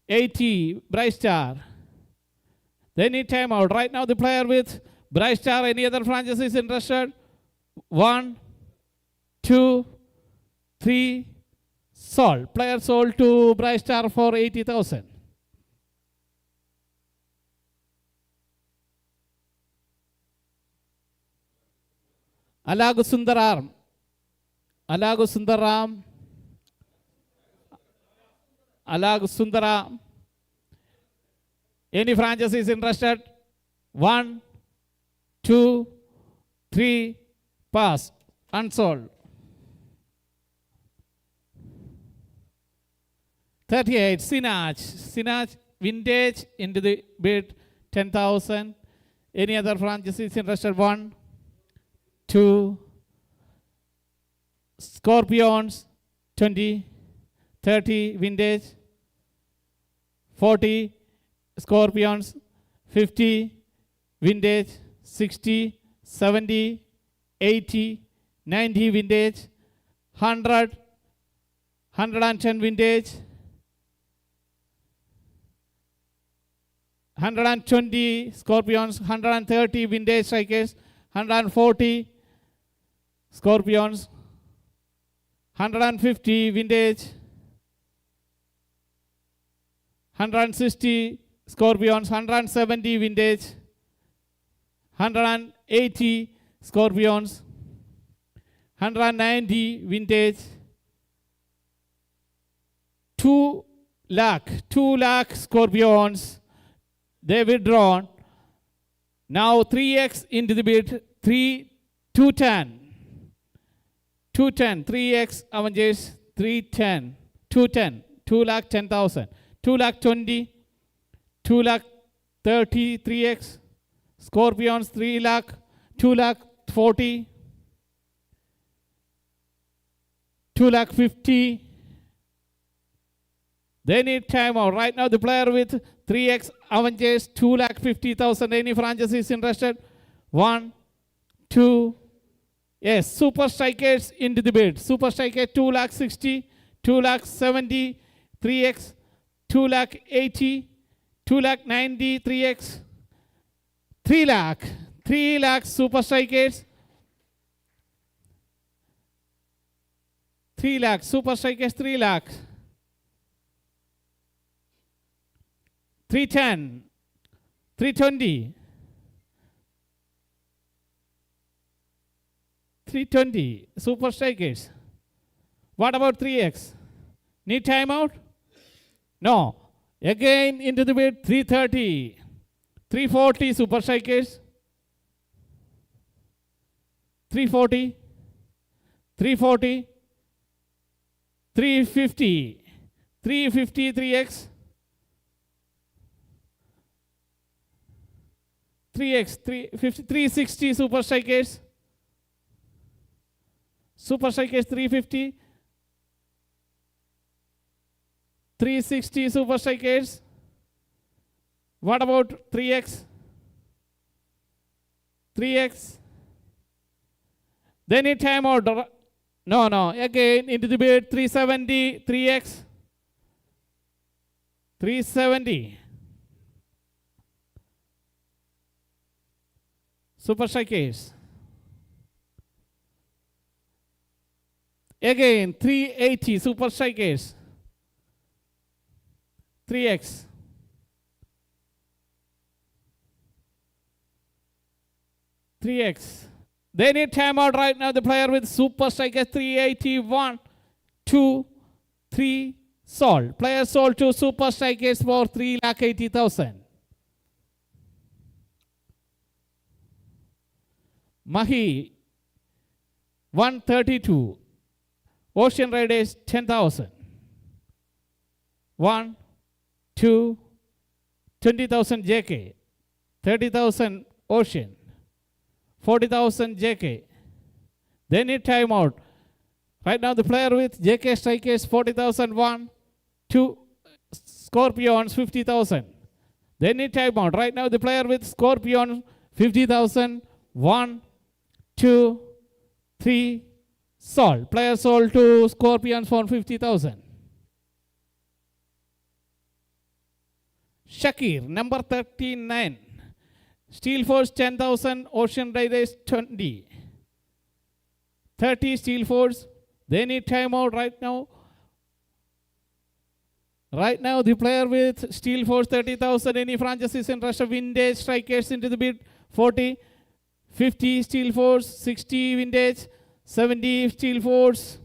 80 Bright Star. They need timeout. Right now the player with Bright Star. Any other franchises interested? 1, 2, 3. Sold. Player sold to Bright Star for 80,000. Alagu Sundaram. Alagu Sundaram. Alagu Sundaram. Any franchise is interested? 1, 2, 3. Pass. Unsold. 38. Sinach. Sinach vintage into the bid 10,000. Any other franchise is interested? 1, 2. Scorpions 20. 30 vintage. 40 Scorpions. 50 vintage. 60, 70, 80, 90 vintage. 100, 110 vintage. 120 Scorpions. 130 vintage strikers. 140 Scorpions. 150 vintage. 160 Scorpions. 170 vintage. 180 Scorpions. 190 vintage. 2 lakh Scorpions. They withdrawn. Now 3x into the bid. 210. 3x Avengers. 310. 210. 2,10,000. 2,20,000. 2,30,000 3x. Scorpions 3 lakh. 2,40,000. 2,50,000. They need timeout. Right now the player with 3x Avengers 2,50,000. Any franchise is interested? 1, 2. Yes, Super Strikers into the bid. Super Striker 2,60,000. 2,70,000 3x 2 lakh 80, 2 lakh 90, 3x, 3 lakh super strikers, 3 lakh super strikers, 3 lakh, 310, 320, 320 super strikers. What about 3x? Need timeout? No. Again into the bid, 330, 340 super strikers, 340, 340, 350, 350 3x, 3x, 350, 360 super strikers, super strikers 350, 360 super strikers. What about 3x? 3x. They need timeout. No. Again into the bid, 370, 3x. 370. Super strikers. Again, 380 super strikers. 3x. They need timeout right now. The player with super strikers 381, 2, 3, sold. Player sold to super strikers for 3,80,000. Mahi 132. Ocean Riders 10,000. 1, 2, 20,000 JK, 30,000 Ocean, 40,000 JK. They need timeout. Right now the player with JK strikers 40,000, 1, 2, Scorpions 50,000. They need timeout. Right now the player with Scorpion 50,000, 1, 2, 3, sold. Player sold to Scorpions for 50,000. Shakir, number 39. Steel Force 10,000, Ocean Riders 20. 30 Steel Force. They need timeout right now. Right now, the player with Steel Force 30,000, any franchises in Russia, Vintage Strikers into the bid 40. 50 Steel Force, 60 Vintage, 70 Steel Force.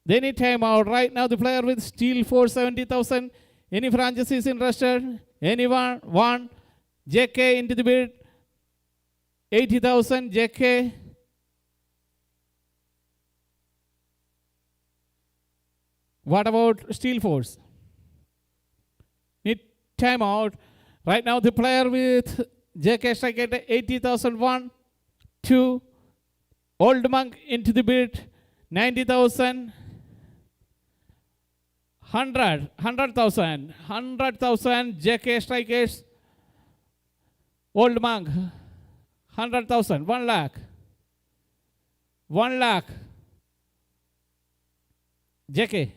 They need timeout. Right now, the player with Steel Force 70,000. Any franchises in Russia? Anyone? 1. JK into the bid. 80,000. JK. What about Steel Force? Need timeout. Right now, the player with JK strike at 80,000. 1, 2. Old Monk into the bid. 90,000. 100,000 JK strikers. Old Monk 100,000. 1 lakh. 1 lakh. JK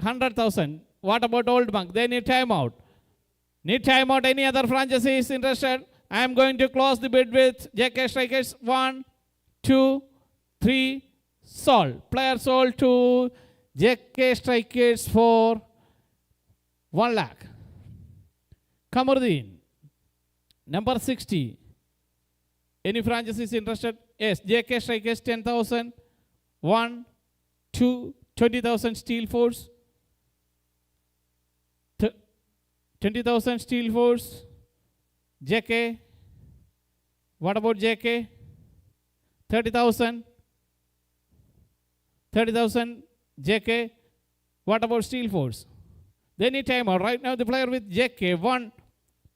100,000. What about Old Monk? They need timeout. Any other franchises interested? I am going to close the bid with JK strikers. 1, 2, 3. Sold. Player sold to JK strikers for 1 lakh. Kamuruddin, number 60. Any franchises interested? Yes, JK strikers 10,000. 1, 2, 20,000 Steel Force. 20,000 Steel Force. JK. What about JK? 30,000. 30,000 JK. What about Steel Force? They need timeout. Right now the player with JK. 1,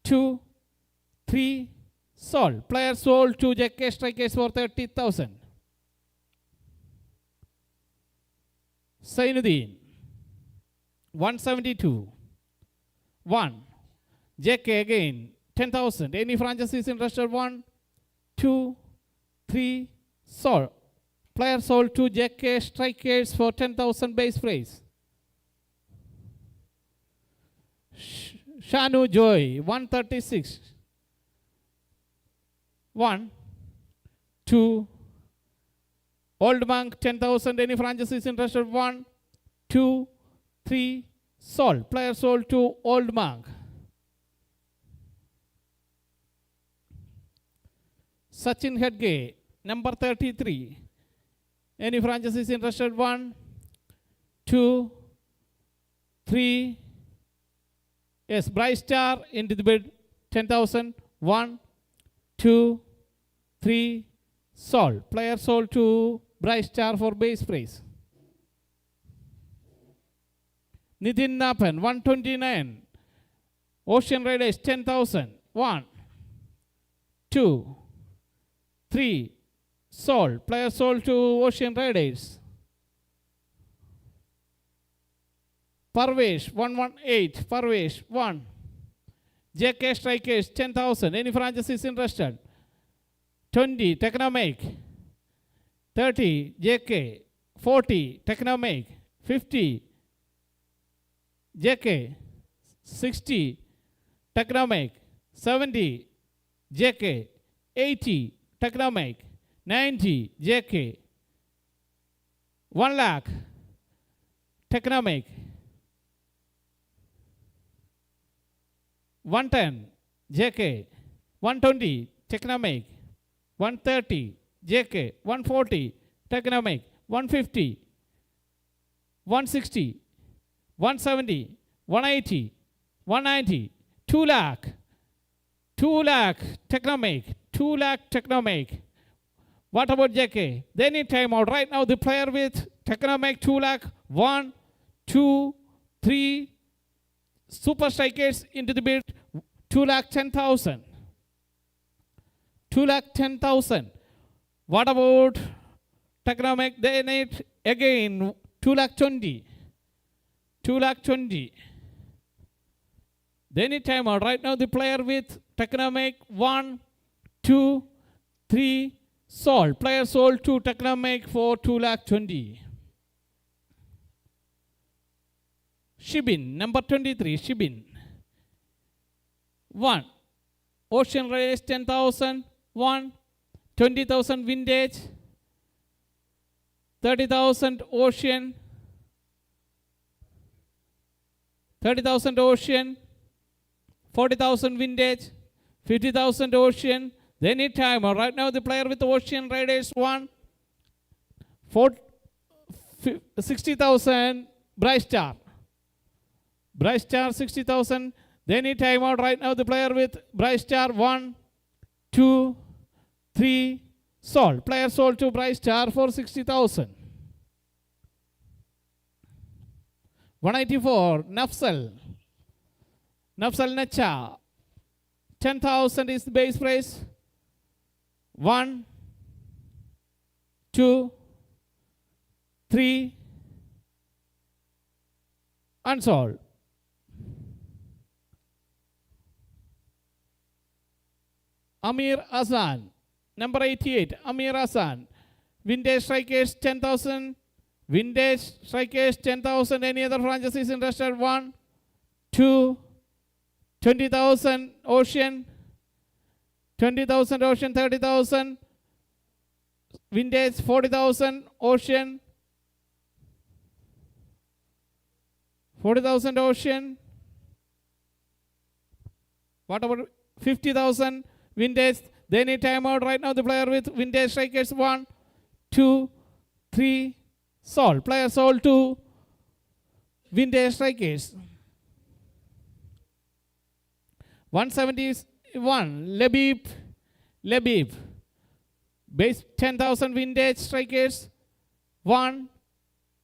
2, 3. Sold. Player sold to JK strikers for 30,000. Sainuddin. 172. 1. JK again. 10,000. Any franchises interested? 1, 2, 3. Sold. Player sold to JK Strikers for 10,000 base price. Shanu Joy, 136. 1, 2. Old Monk, 10,000. Any franchise is interested? 1, 2, 3. Sold. Player sold to Old Monk. Sachin Hedge, number 33. Any franchise is interested? 1, 2, 3. Yes, Bright Star into the bid, 10,000. 1, 2, 3. Sold. Player sold to Bright Star for base price. Nitin Napan, 129. Ocean Raiders, 10,000. 1, 2, 3. Sold. Player sold to Ocean Raiders. Parvesh, 118. Parvesh, 1. JK Strikers, 10,000. Any franchise is interested? 20. Technomake. 30. JK. 40. Technomake. 50. JK. 60. Technomake. 70. JK. 80. Technomake. 90. JK. 1 lakh. Technomake. 110. JK. 120. Technomake. 130. JK. 140. Technomake. 150. 160. 170. 180. 190. 2 lakh. 2 lakh. Technomake. 2 lakh. Technomake. What about JK? They need time out. Right now, the player with Technomake 2 lakh. 1, 2, 3. Super Strikers into the bid. 2 lakh 10,000. 2 lakh 10,000. What about Technomake? They need again 2 lakh 20. 2 lakh 20. They need time out. Right now, the player with Technomake 1, 2, 3. Sold. Player sold to Technomake for 2 lakh 20. Shibin, number 23. Shibin. 1. Ocean Race, 10,000. 1. 20,000 Vintage. 30,000 Ocean. 30,000 Ocean. 40,000 Vintage. 50,000 Ocean. They need time. Right now, the player with Ocean Raiders 1. 60,000 Bright Star. Bright Star 60,000. They need time out. Right now, the player with Bright Star 1, 2, 3. Sold. Player sold to Bright Star for 60,000. 184. Nafsal. Nafsal Nacha. 10,000 is the base price. 1, 2, 3. Unsold. Amir Hassan, number 88. Amir Hassan. Vintage Strikers 10,000. Vintage Strikers 10,000. Any other franchises interested? 1, 2, 20,000 Ocean. 20,000 Ocean. 30,000 Vintage. 40,000 Ocean. 40,000 Ocean. What about 50,000 Vintage? They need time out. Right now, the player with Vintage Strikers 1, 2, 3. Sold. Player sold to Vintage Strikers. 171. Lebib. Base 10,000 Vintage Strikers. 1,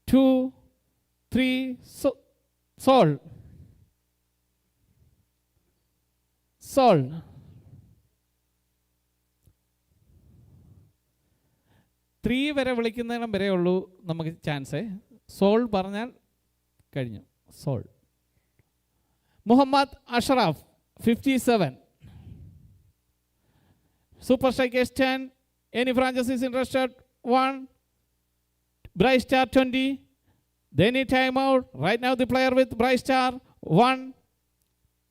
2, 3. Sold. 3 വരെ വിളിക്കുന്നതിനും വരെ ഉള്ളൂ നമുക്ക് chance. Sold പറഞ്ഞാൽ കഴിഞ്ഞു. Sold. Muhammad Ashraf 57. Super Strikers 10. Any franchises interested? 1, Bright Star 20. They need timeout. Right now the player with Bright Star. 1,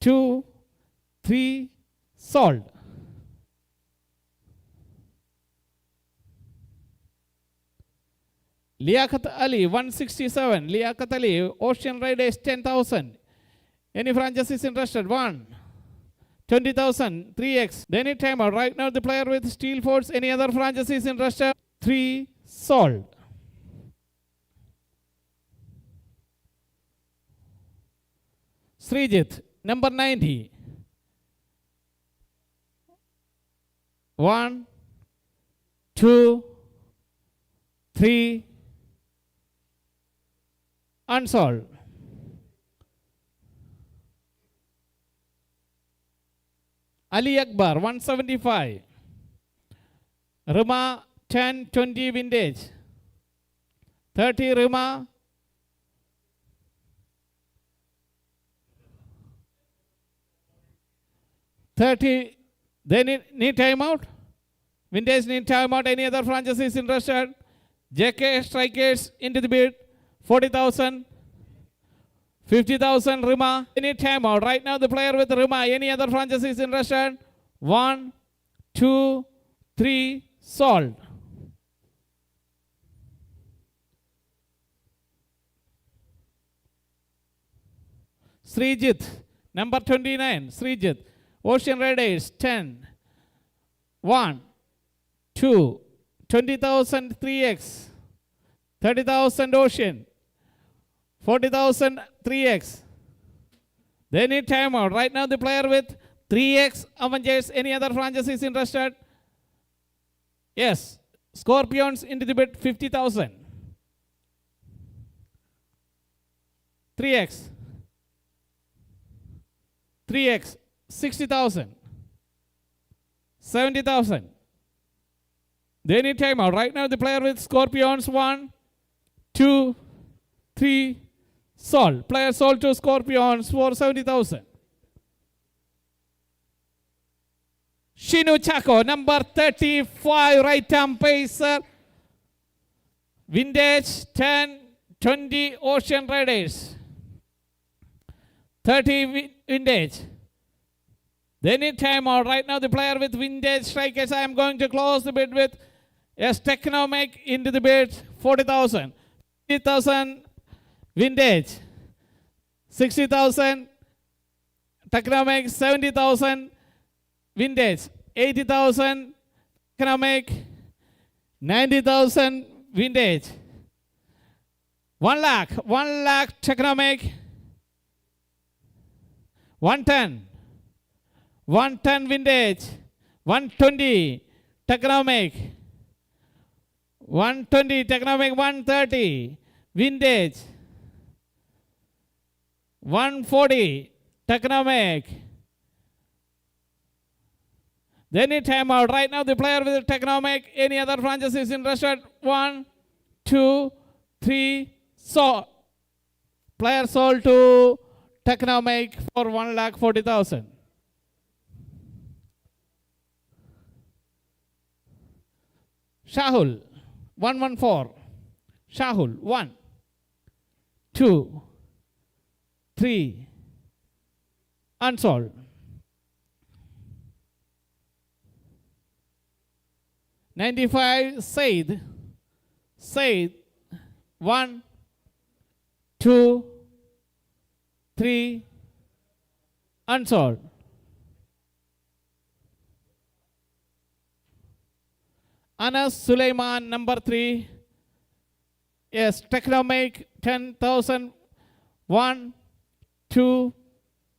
2, 3, sold. Liaquat Ali 167. Liaquat Ali, Ocean Raiders 10,000. Any franchises interested? 1. 20,000, 3x. They need timeout. Right now the player with Steel Force. Any other franchises interested? 3, sold. Srijit, number 90. 1, 2, 3, unsold. Ali Akbar 175. Rima 10-20 vintage. 30 Rima. 30. They need timeout. Vintage need timeout. Any other franchises interested? JK Strikers into the bid. 40,000. 50,000 Rima. Any timeout. Right now the player with Rima. Any other franchises interested? 1, 2, 3, sold. Srijit, number 29. Srijit. Ocean Raiders 10. 1, 2, 20,000 3x. 30,000 Ocean. 40,000 3x. They need timeout. Right now the player with 3x Avengers. Any other franchises interested? Yes. Scorpions into the bid 50,000. 3x. 3x 60,000. 70,000. They need timeout. Right now the player with Scorpions 1, 2, 3, sold. Player sold to Scorpions for 70,000. Shinu Chaco, number 35, right arm pacer. Vintage 10, 20 Ocean Raiders. 30 vintage. They need timeout. Right now the player with Vintage Strikers. I am going to close the bid with yes, Technomic into the bid 40,000. 50,000 Vintage. 60,000 Technomic. 70,000 Vintage. 80,000 Technomic. 90,000 Vintage. 1 lakh Technomic. 110. 110 Vintage. 120 Technomic. 120 Technomic. 130 Vintage. 140 Technomic. They need timeout. Right now the player with Technomic. Any other franchises interested? 1, 2, 3, sold. Player sold to Technomic for 1,40,000. Shahul 114. Shahul 1, 2, 3, unsold. $95 Said 1, 2, 3, unsold. Anas Suleiman, number 3. Yes, Technomic 10,000. 1, 2,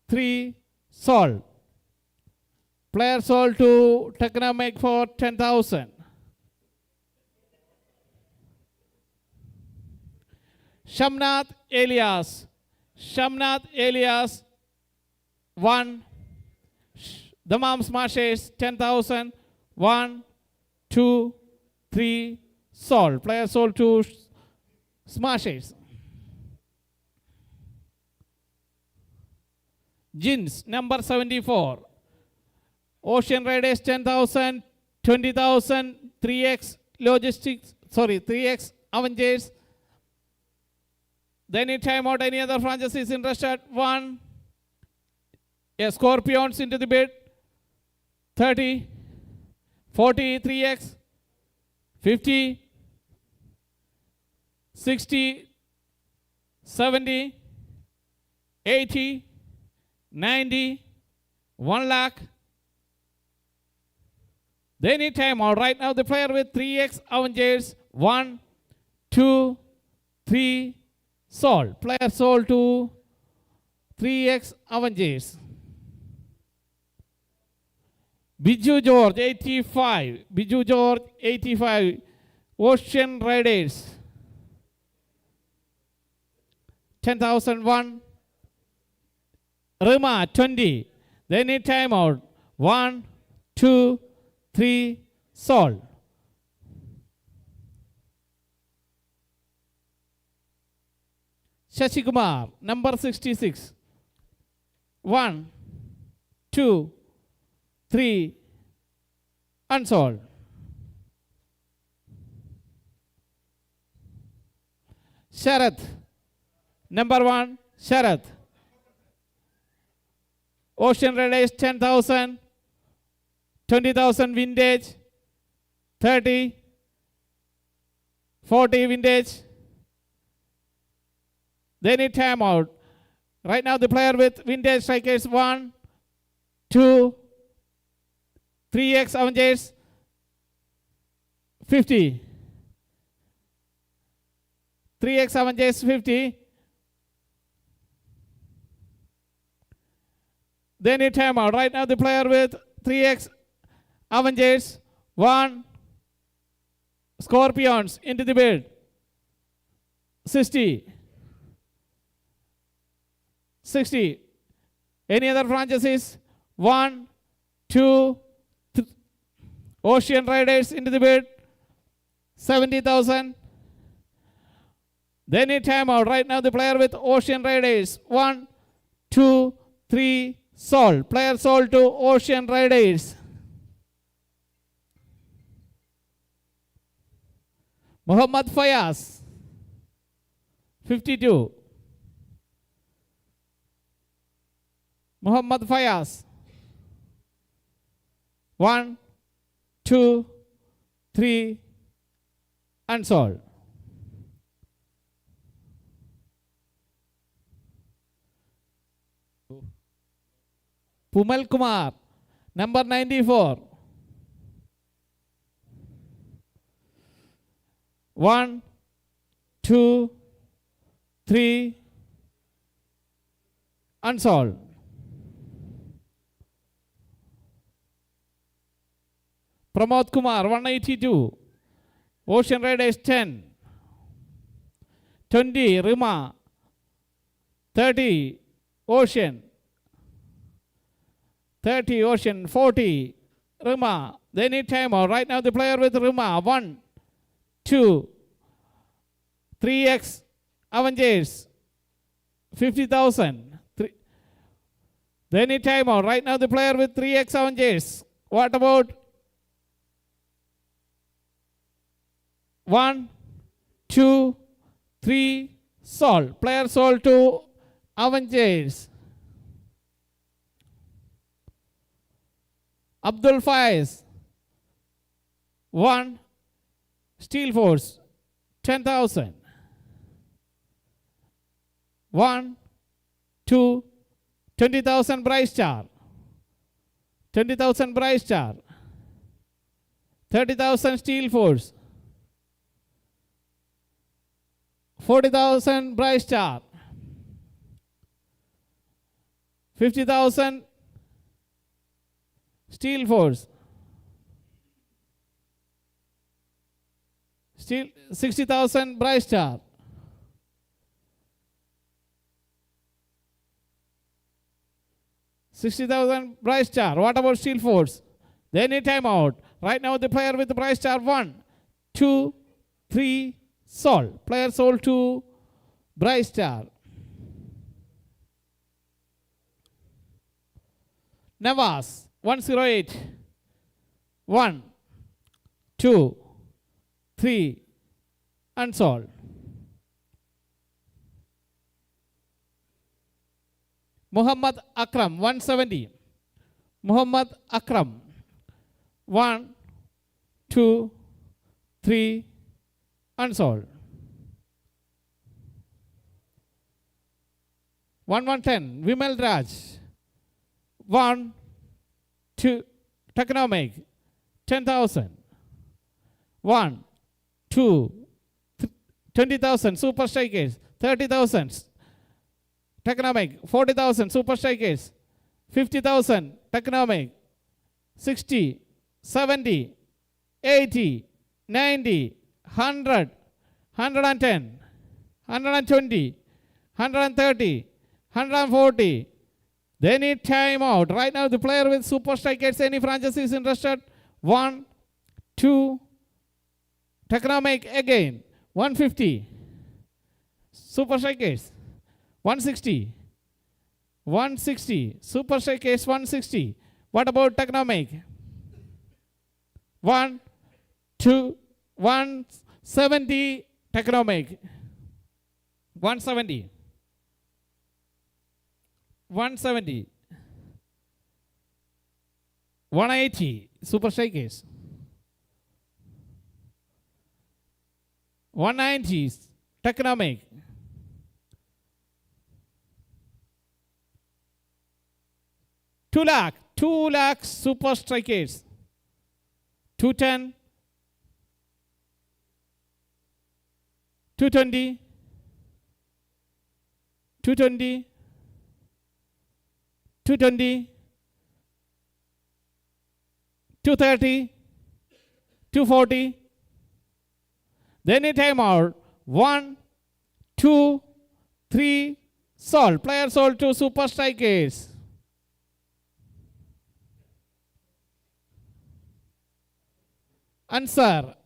3, sold. Player sold to Technomic for 10,000. Shamnath Elias. 1. Damam Smashes 10,000. 1, 2, 3, sold. Player sold to Smashes. Jins, number 74. Ocean Raiders 10,000, 20,000, 3x Logistics, 3x Avengers, They need time out. Any other franchise interested? 1. Yes, Scorpions into the bid. 30, 40, 3x, 50, 60, 70, 80, 90, 1 lakh. They need time out. Right now, the player with 3x Avengers. 1, 2, 3, sold. Player sold to 3x Avengers. Biju George, 85. Biju George, 85. Ocean Riders. 10,001. Rima, 20. They need time out. 1, 2, 3, sold. Shashikumar, number 66. 1, 2, 3, unsold. Sharath, number 1, Sharath. Ocean Raiders, 10,000. 20,000 vintage. 30, 40 vintage. They need time out. Right now, the player with vintage strikers 1, 2, 3x Avengers, 50. 3x Avengers, 50. They need time out. Right now, the player with 3x Avengers, 1. Scorpions into the bid. 60. 60. Any other franchises? 1, 2, 3. Ocean Riders into the bid. 70,000. They need time out. Right now, the player with Ocean Riders. 1, 2, 3, sold. Player sold to Ocean Riders. Muhammad Fayaz, 52. Muhammad Fayaz. 1, 2, 3, unsold. Pumal Kumar, number 94. 1, 2, 3, unsold. Pramod Kumar, 182. Ocean Raiders, 10. 20, Rima. 30, Ocean. 30, Ocean. 40, Rima. They need time out. Right now, the player with Rima. 1, 2, 3x Avengers. 50,000. They need time out. Right now, the player with 3x Avengers. What about 1, 2, 3, sold. Player sold to Avengers. Abdul Faiz. 1, Steel Force. 10,000. 1, 2, 20,000 Bryce Star. 20,000 Bryce Star. 30,000 Steel Force. 40,000 Bryce Star. 50,000 Steel Force. 60,000 Bryce Star. 60,000 Bryce Star. What about Steel Force? They need time out. Right now, the player with the Bryce Star 1, 2, 3, sold. Player sold to Bryce Star. Navas, 108. 1, 2, 3, unsold. Muhammad Akram, 170. Muhammad Akram, 1, 2, 3, unsold. 1110, Vimal Raj, 1, 2, Technomic, 10,000. 1, 2, 20,000, Super Strikers, 30,000. Technomic, 40,000, Super Strikers, 50,000, Technomic, 60, 70, 80, 90, 100, 110, 120, 130, 140. They need time out. Right now, the player with Super Strikers, any franchise is interested. 1, 2, Technomic again, 150. Super Strikers, 160. 160. Super Strikers, 160. What about Technomic? 1, 2, 170. Technomic, 170. 170. 180. Super Strikers. 190. Technomic. 2 lakh. 2 lakh Super Strikers. 210. 220. 220. 220. 230. 240. Then a time out. 1, 2, 3, sold. Player sold to Super Strikers. Answer.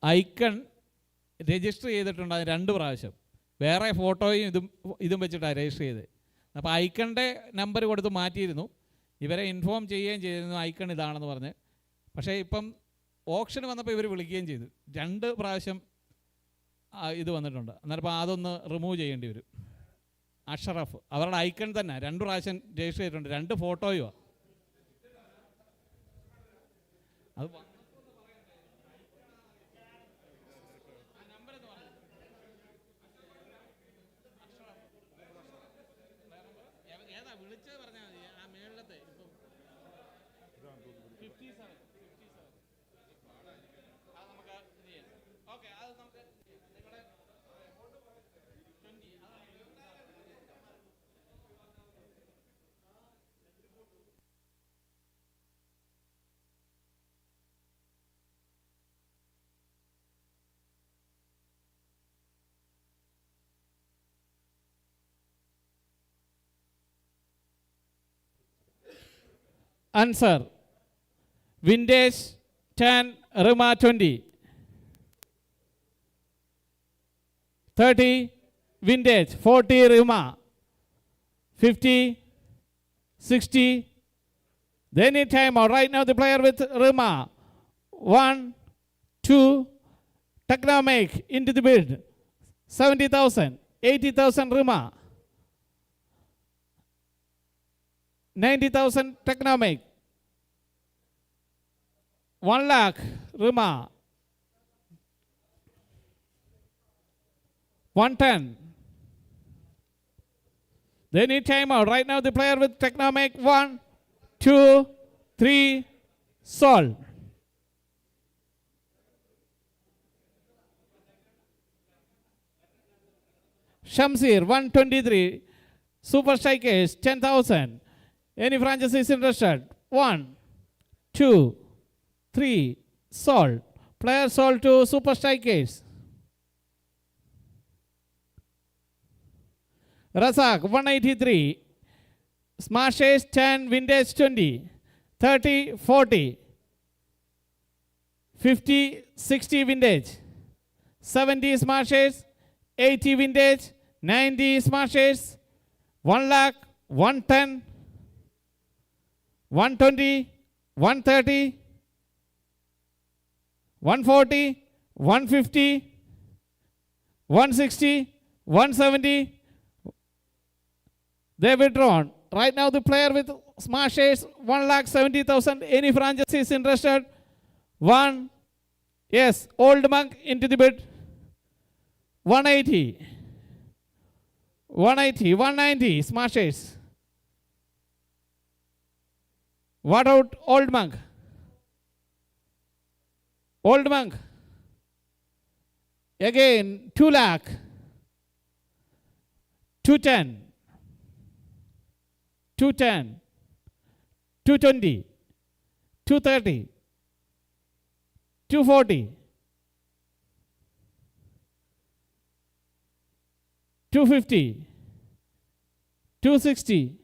Icon register ചെയ്തിട്ടുണ്ട് അത് 2 പ്രാവശ്യം. വേറെ ഫോട്ടോയും ഇതും വെച്ചിട്ടാണ് register ചെയ്തത്. അപ്പോൾ ഐക്കണിൻ്റെ number കൊടുത്ത് മാറ്റിയിരുന്നു. ഇവരെ ഇൻഫോം ചെയ്യുകയും ചെയ്തിരുന്നു ഐക്കൺ ഇതാണെന്ന് പറഞ്ഞ്. പക്ഷേ ഇപ്പം ഓപ്ഷൻ വന്നപ്പോൾ ഇവർ വിളിക്കുകയും ചെയ്തു. 2 പ്രാവശ്യം ഇത് വന്നിട്ടുണ്ട്. അന്നേരം അതൊന്ന് റിമൂവ് ചെയ്യേണ്ടി വരും. അഷറഫ് അവരുടെ ഐക്കൺ തന്നെ 2 പ്രാവശ്യം രജിസ്റ്റർ ചെയ്തിട്ടുണ്ട്. 2 ഫോട്ടോയുമാണ് അത്. വിളിച്ചത് പറഞ്ഞാൽ മതി. ആ മേളിലത്തെ ഇപ്പം 57 അത് നമുക്ക് ചെയ്യാം. ഓക്കെ, അത് നമുക്ക് നിങ്ങളുടെ 20 Answer. Vintage 10, Rima 20. 30, Vintage 40, Rima. 50, 60, They need time out. Right now, the player with Rima. 1, 2, Technomic into the bid. 70,000. 80,000 Rima. 90,000 Technomic. 1 lakh Rima. 110. They need time out. Right now, the player with Technomic. 1, 2, 3, sold. Shamsir, 123. Super Strikers, 10,000. Any franchise is interested? 1, 2, 3, sold. Player sold to Super Strikers. Razak, 183. Smashers, 10, Vintage 20. 30, 40. 50, 60 Vintage. 70 Smashers, 80 Vintage. 90 Smashers. 1 lakh, 110. 120, 130. 140, 150. 160, 170. They withdrawn. Right now, the player with Smashers, 1,70,000. Any franchise is interested? 1. Yes, Old Monk into the bid. 180. 180, 190, Smashers. What out Old Monk? Old Monk. Again, 2 lakh. 210. 210, 220, 230, 240, 250, 260,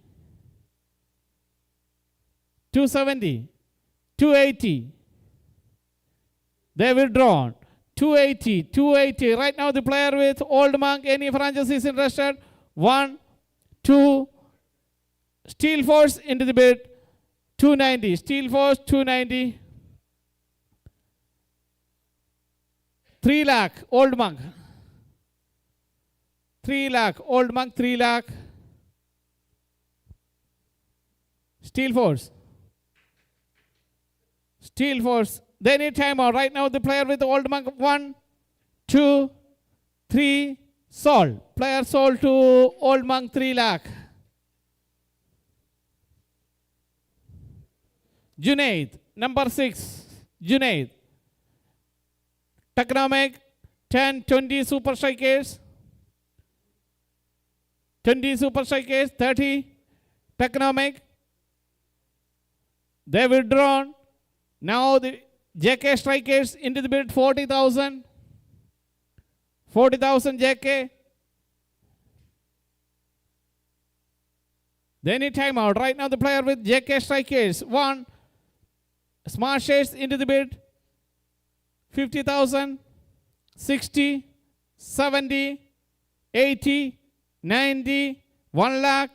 270, 280. They withdrawn. 280, 280. Right now the player with Old Monk, any franchise is interested? 1, 2, Steel Force into the bid. 290. Steel Force 290. 3 lakh. Old Monk. 3 lakh. Old Monk 3 lakh. Steel Force. Steel Force. They need time out. Right now the player with Old Monk. 1, 2, 3. Sold. Player sold to Old Monk 3 lakh. Junaid, number 6, Junaid. Technomic, 10, 20 Super Strikers. 20 Super Strikers, 30. Technomic. They withdrawn. Now the JK Strikers into the bid, 40,000. 40,000 JK. They need time out. Right now the player with JK Strikers, 1. Smashers into the bid. 50,000, 60, 70, 80, 90, 1 lakh.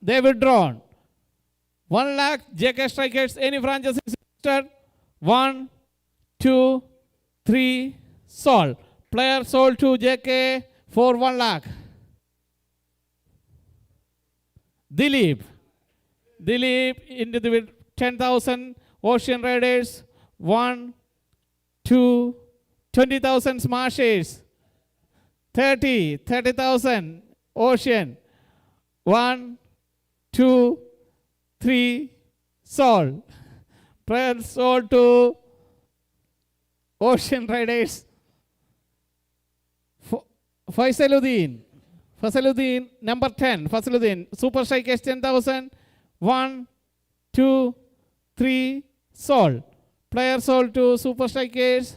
They withdrawn. 1 lakh, JK Strikers, any franchise is interested? 1, 2, 3, sold. Player sold to JK for 1 lakh. Dilip into the bid. 10,000 Ocean Raiders. 1, 2, 20,000 Smashers. 30,000 Ocean. 1, 2, 3, sold. Prayer sold to Ocean Raiders. Faisaluddin, number 10. Faisaluddin, Super Strikers 10,000. 1, 2, 3, sold. Player sold to Super Strikers.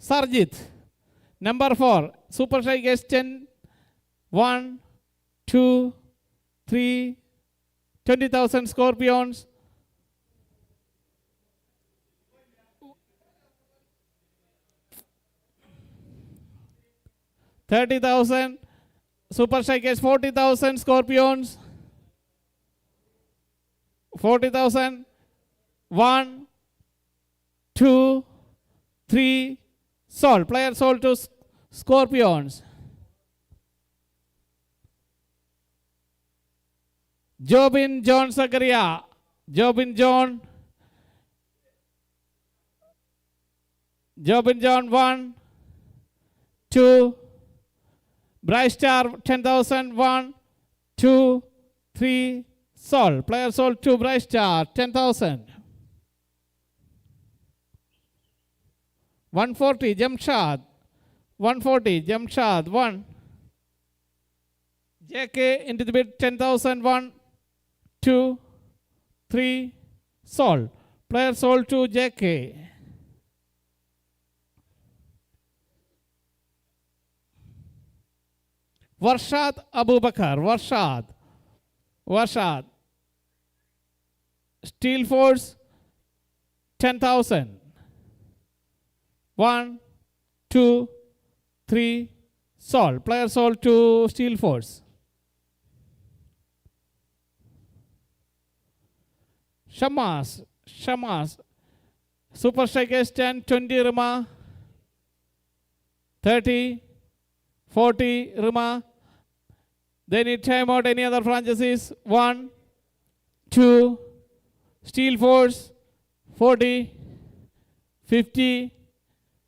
Sarjit, number 4. Super Strikers 10. 1, 2, 3, 20,000 Scorpions. 30,000 Super Strikers 40,000. Scorpions 40,000. 1, 2, 3. Sold. Player sold to Scorpions. Jobin John Zakaria. Jobin John. Jobin John 1, 2. Bryce Star 10,000. 1, 2, 3. Sold. Player sold to Bryce Star 10,000. 140 Jamshad. 140 Jamshad 1. JK into the bid 10,000. 1, 2, 3. Sold. Player sold to JK. Warshad Abubakar. Warshad. Steel Force 10,000. 1, 2, 3. Sold. Player sold to Steel Force. Shamas. Super Strikers 10, 20 Rima. 30, 40 Rima. They need time out. Any other franchises? 1, 2. Steel Force 40, 50.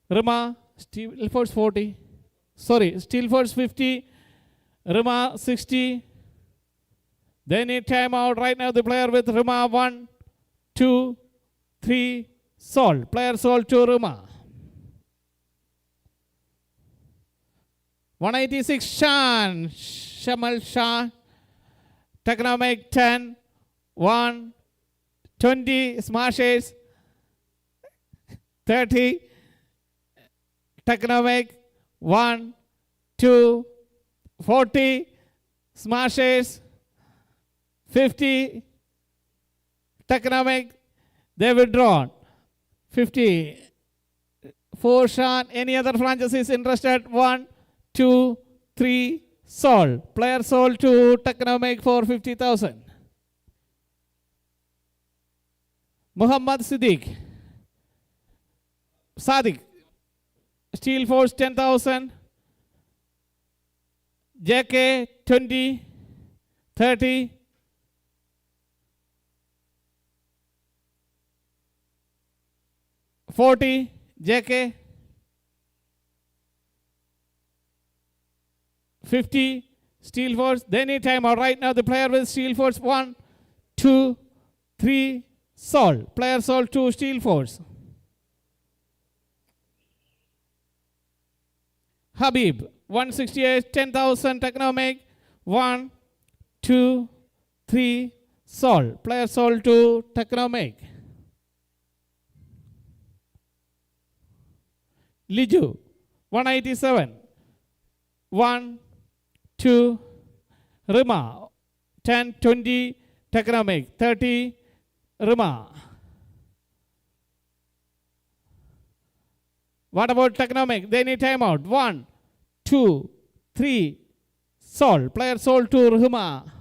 Rima. Steel Force 40. Sorry, Steel Force 50. Rima 60. They need time out right now. The player with Rima 1, 2, 3. Sold. Player sold to Rima. 186 Shan. Shamal Shah. Technomic 10. 1, 20 Smashers. 30. Technomic 1, 2, 40 Smashers. 50 Technomic. They withdrawn. 50 for Shan. Any other franchises interested? 1, 2, 3. Sold. Player sold to Technomic for 50,000. Muhammad Sadiq. Steel Force 10,000. JK 20, 30. $40 JK. 50 Steel Force. They need time out right now. The player with Steel Force 1, 2, 3. Sold. Player sold to Steel Force. Habib 168 10,000 Technomic. 1, 2, 3. Sold. Player sold to Technomic. Liju 187. 1, 2. Rima 10, 20 Technomic. 30 Rima. What about Technomic? They need timeout. 1, 2, 3. Sold. Player sold to Rima.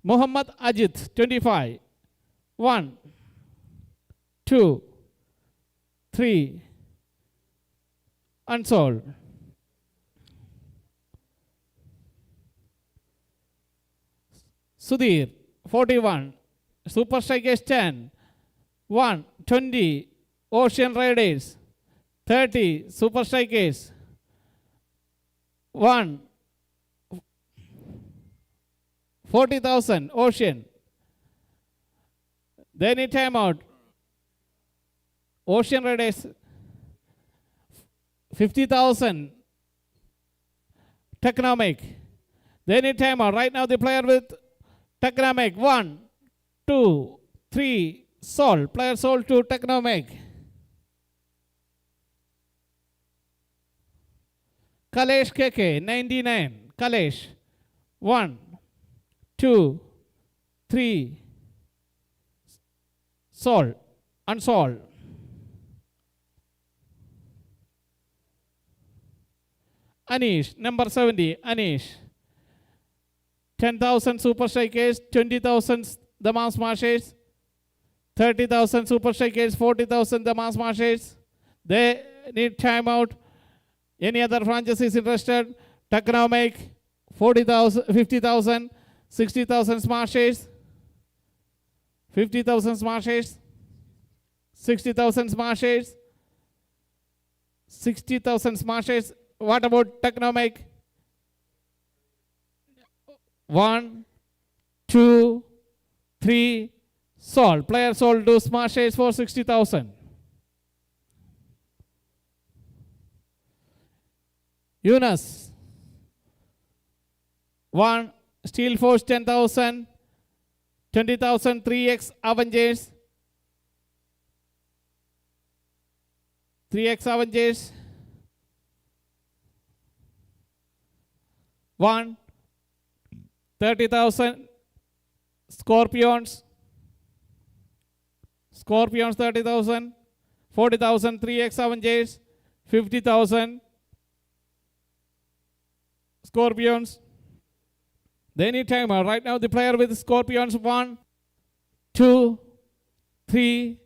Muhammad Ajit 25. 1, 2, 3. Unsold. Sudhir 41. Super Strikers 10. 1, 20. Ocean Raiders 30. Super Strikers 1, 40,000. Ocean. They need timeout. Ocean Raiders 50,000. Technomic. They need timeout. Right now the player with Technomic. 1, 2, 3. Sold. Player sold to Technomic. Kalesh KK 99. Kalesh 1, 2, 3. Sold. Unsold. Anish, number 70, Anish. 10,000 super strikers, 20,000 the mass marchers, 30,000 super strikers, 40,000 the mass marchers. They need timeout. Any other franchise is interested? Technomic, 40,000, 50,000, 60,000 smart shares, 50,000 smart shares, 60,000 smart shares, 60,000 smart shares. What about Technomic? 1, 2, 3, sold. Player sold to smart shares for 60,000. Yunus. 1, Steel Force 10,000, 20,000 3x Avengers, 3x Avengers, 1, 30,000 Scorpions, 30,000, 40,000 3x Avengers, 50,000 Scorpions. They need timer. Right now the player with Scorpions 1, 2, 3,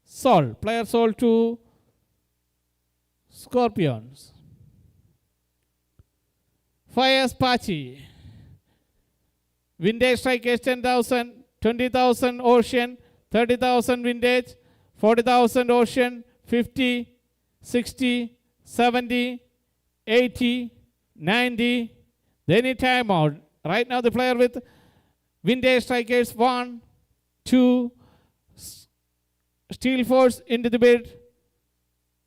sold. Player sold to Scorpions. Fire Spachi. Vintage strikers 10,000, 20,000 Ocean, 30,000 Vintage, 40,000 Ocean, 50, 60, 70, 80, 90. They need timeout. Right now the player with Vintage strikers 1, 2, Steel Force into the bid,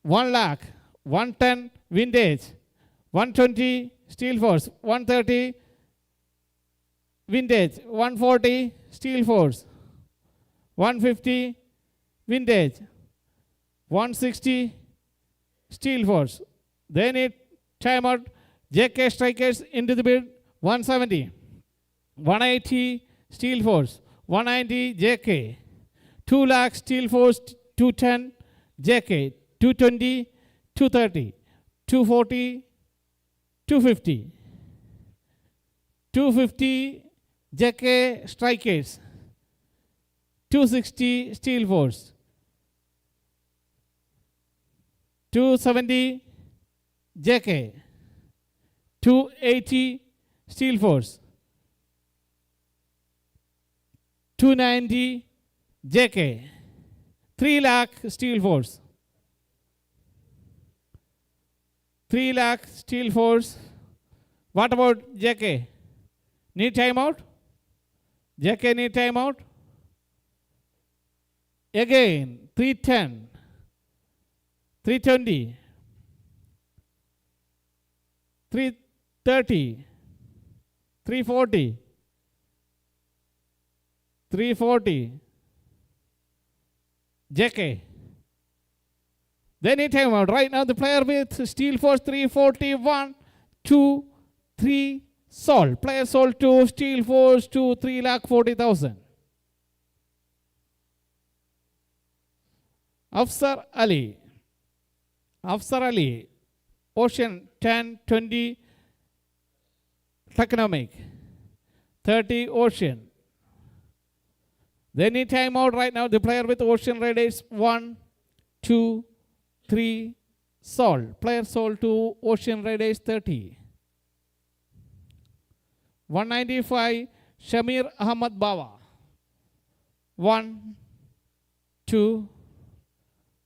1 lakh, 110 Vintage, 120 Steel Force, 130 Vintage, 140 Steel Force, 150 Vintage, 160 Steel Force. They need timeout. JK strikers into the bid, 170, 180 Steel Force, 190 JK, 2 lakh Steel Force, 210 JK, 220, 230, 240, 250, 250 JK strikers, 260 Steel Force, 270 JK, 280 Steel Force, 290 JK, 3 lakh Steel Force, 3 lakh Steel Force. What about JK? Need timeout? JK need timeout? Again, 310, 320, 330, 340, 340, JK. They need timeout. Right now the player with Steel Force 340, 1, 2, 3, sold. Player sold to Steel Force to 3,40,000. Afsar Ali. Afsar Ali. Ocean 10, 20, Technomic, 30 Ocean. They need timeout right now. The player with Ocean Raiders 1, 2, 3, sold. Player sold to Ocean Raiders 30. 195 Shamir Ahmad Bawa. 1, 2,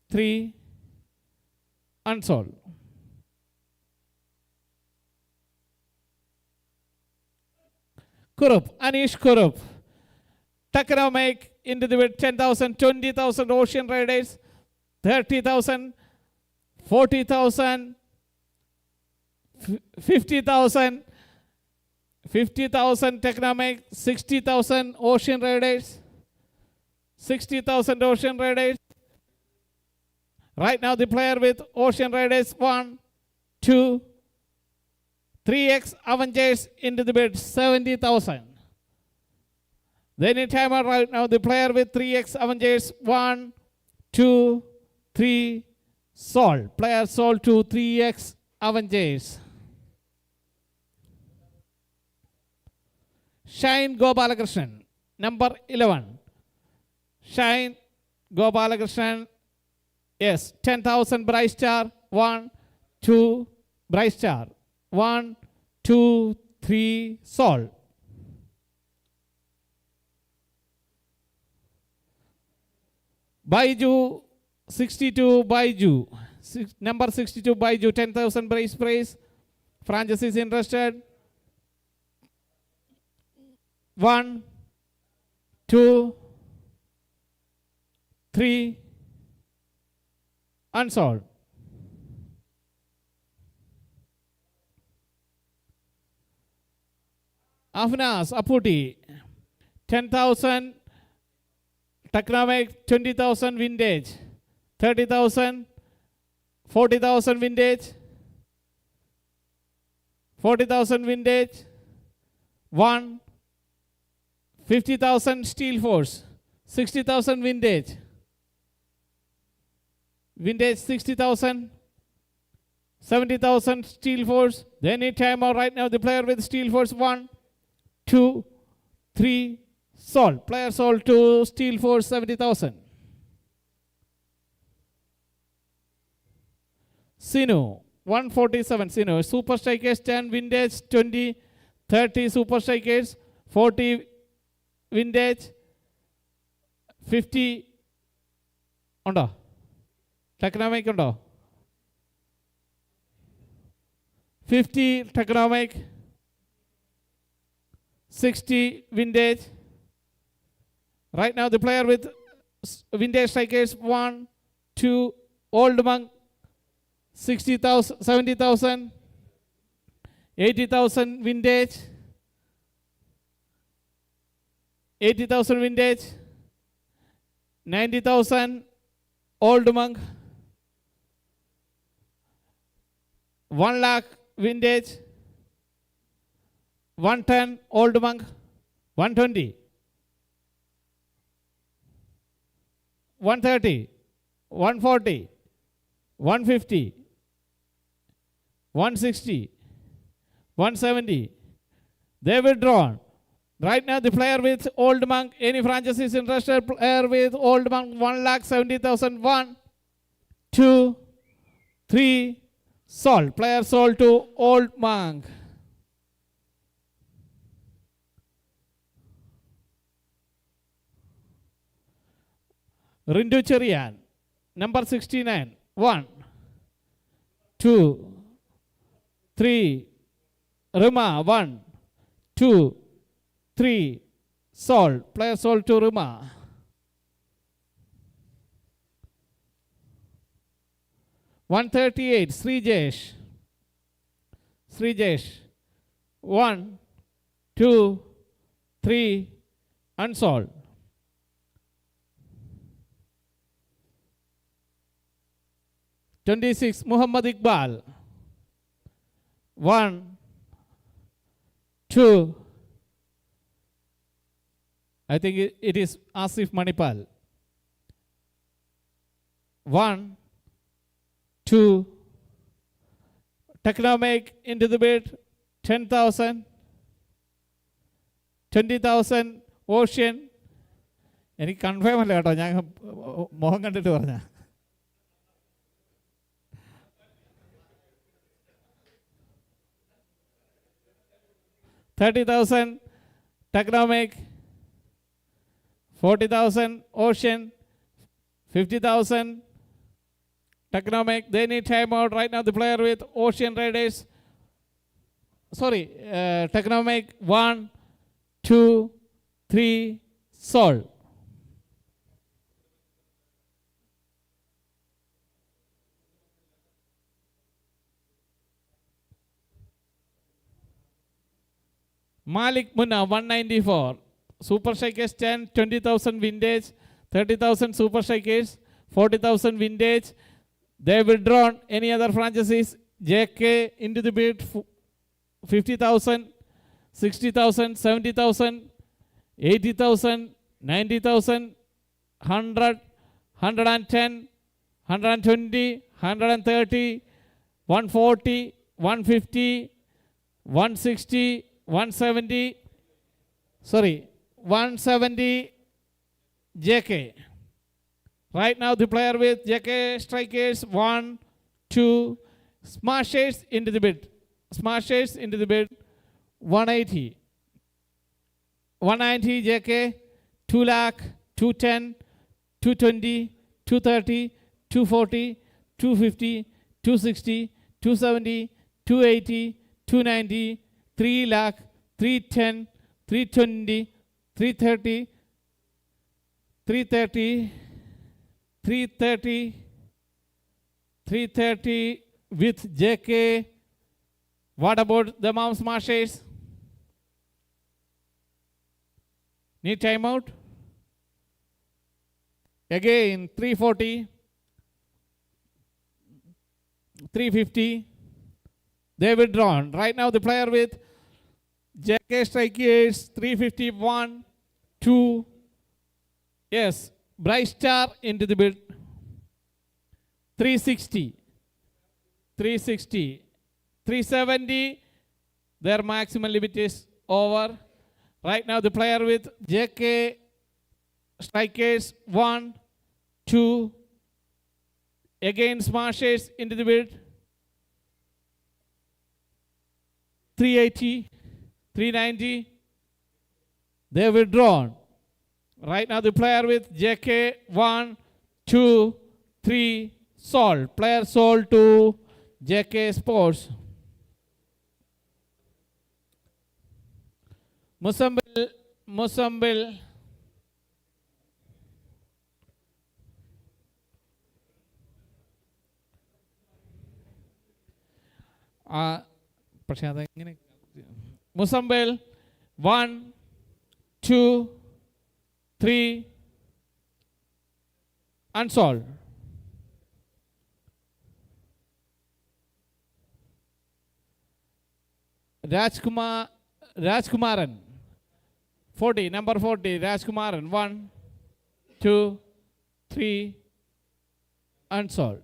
3, unsold. Kurup, Anish Kurup. Technomic into the bid 10,000, 20,000 Ocean Raiders, 30,000, 40,000, 50,000, 50,000 Technomic, 60,000 Ocean Raiders, 60,000 Ocean Raiders. Right now the player with Ocean Raiders 1, 2, 3x Avengers into the bid 70,000. They need timer right now. The player with 3x Avengers 1, 2, 3, sold. Player sold to 3x Avengers. Shine Gopalakrishnan, number 11. Shine Gopalakrishnan, yes, 10,000 Bright Star, 1, 2, Bright Star, 1, 2, 3, sold. Baiju, 62 Baiju, number 62 Baiju, 10,000 price. Franchise is interested. 1, 2, 3, unsold. Afnas Aputi, 10,000 Technomic, 20,000 vintage, 30,000, 40,000 vintage, 40,000 vintage, 1, 50,000 Steel Force, 60,000 vintage, vintage 60,000, 70,000 Steel Force. They need timeout right now. The player with Steel Force, 1, 2, 3, sold. Player sold to Steel Force, 70,000. Sinu, 147 Sinu. Super Strikers 10, vintage 20, 30 Super Strikers, 40 vintage, 50 ഉണ്ടോ? ടെക്നോമിക് ഉണ്ടോ? 50 ടെക്നോമിക്, 60 vintage. Right now the player with vintage strikers, 1, 2, Old Monk, 60,000, 70,000, 80,000 vintage, 80,000 vintage, 90,000 Old Monk, 1 lakh vintage, 110 Old Monk, 120, 130, 140, 150, 160, 170. They withdrawn. Right now the player with Old Monk, any franchise is interested, player with Old Monk, 1,70,000, 1, 2, 3, sold. Player sold to Old Monk. Rindu Cherian, number 69, 1, 2, 3, Rima, 1, 2, 3, sold. Player sold to Rima. $138, Srijesh, 1, 2, 3, unsold. $26, Muhammad Iqbal, 1, 2, I think it is Asif Manipal. 1, 2, Technomic into the bid, 10,000, 20,000 Ocean. എനിക്ക് confirm അല്ല കേട്ടോ, ഞാൻ മുഖം കണ്ടിട്ട് പറഞ്ഞ. $30,000 Technomic, 40,000 Ocean, 50,000 Technomic. They need timeout right now. The player with Ocean Raiders, Technomic, 1, 2, 3, sold. Malik Munna, 194. Super Strikers 10, 20,000 vintage, 30,000 Super Strikers, 40,000 vintage. They withdrawn. Any other franchises? JK into the bid, 50,000, 60,000, 70,000, 80,000, 90,000, 100, 110, 120, 130, 140, 150, 160, 170, Sorry, 170 JK. Right now the player with JK strikers 1, 2, smashers into the bid. Smashers into the bid 180. 190 JK, 2 lakh, 210, 220, 230, 240, 250, 260, 270, 280, 290, 3 lakh, 310, 320, 330, 330, 330, 330 with JK. What about the mom smashers? Need timeout? Again, 340, 350. They withdrawn. Right now, the player with JK strikers 351, 2. Yes, Bright Star into the bid. 360, 360, 370. Their maximum limit is over. Right now, the player with JK strikers 1, 2. Again, smashers into the bid. 380, 390. They withdrawn. Right now, the player with JK 1, 2, 3. Sold. Player sold to JK Sports. Musambil. പക്ഷെ അതെങ്ങനെ മുസംബിൽ 1, 2, 3 unsold. Rajkumaran 40, number 40, Rajkumaran 1, 2, 3 unsold.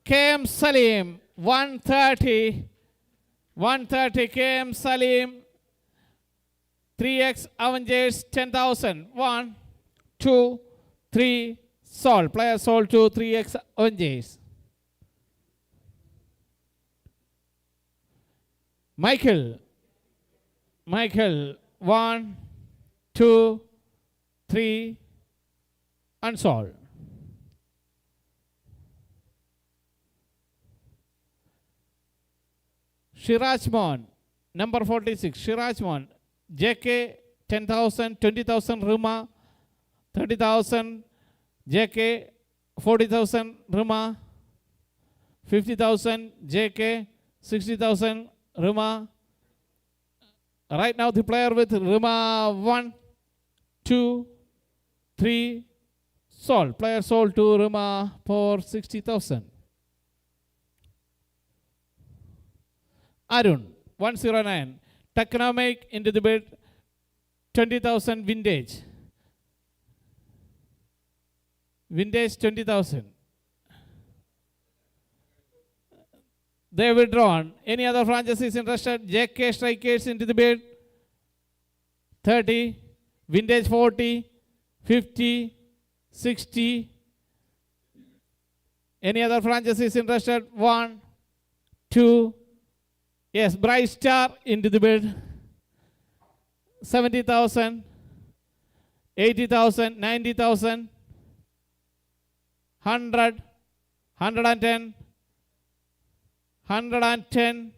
KM Salim 130, 130 KM Salim 3x Avengers 10,000. 1, 2, 3 sold. Player sold to 3x Avengers. Michael 1, 2, 3 unsold. Shirajman, number 46, Shirajman, JK 10,000, 20,000 Ruma, 30,000 JK, 40,000 Ruma, 50,000 JK, 60,000 Ruma. Right now the player with Ruma 1, 2, 3 sold. Player sold to Ruma for 60,000. Arun 109, Technomic into the bid 20,000 vintage. Vintage 20,000. They withdrawn. Any other franchises interested? JK strikers into the bid 30, vintage 40, 50, 60. Any other franchises interested? 1, 2. Yes, Bright Star into the bid 70,000, 80,000, 90,000, 100, 110, 110,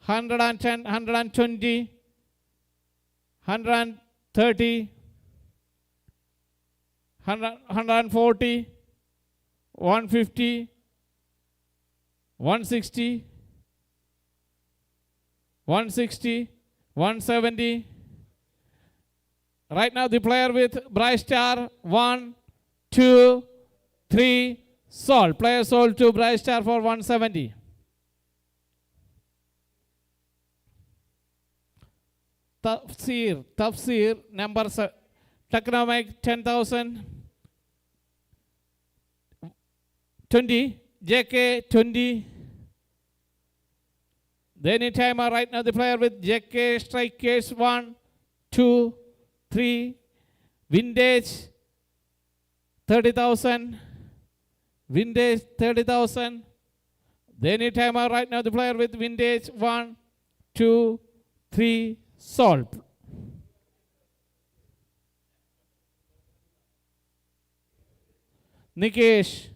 110, 120, 130, 140, 150, 160, 160, 170. Right now the player with Bright Star 1, 2, 3 sold. Player sold to Bright Star for 170. Tafsir number Technomic 10,000, 20, JK 20, The any timer right now, the player with JK strikers 1, 2, 3. Vintage 30,000. Vintage 30,000. The any timer right now, the player with vintage 1, 2, 3. Sold. Nikesh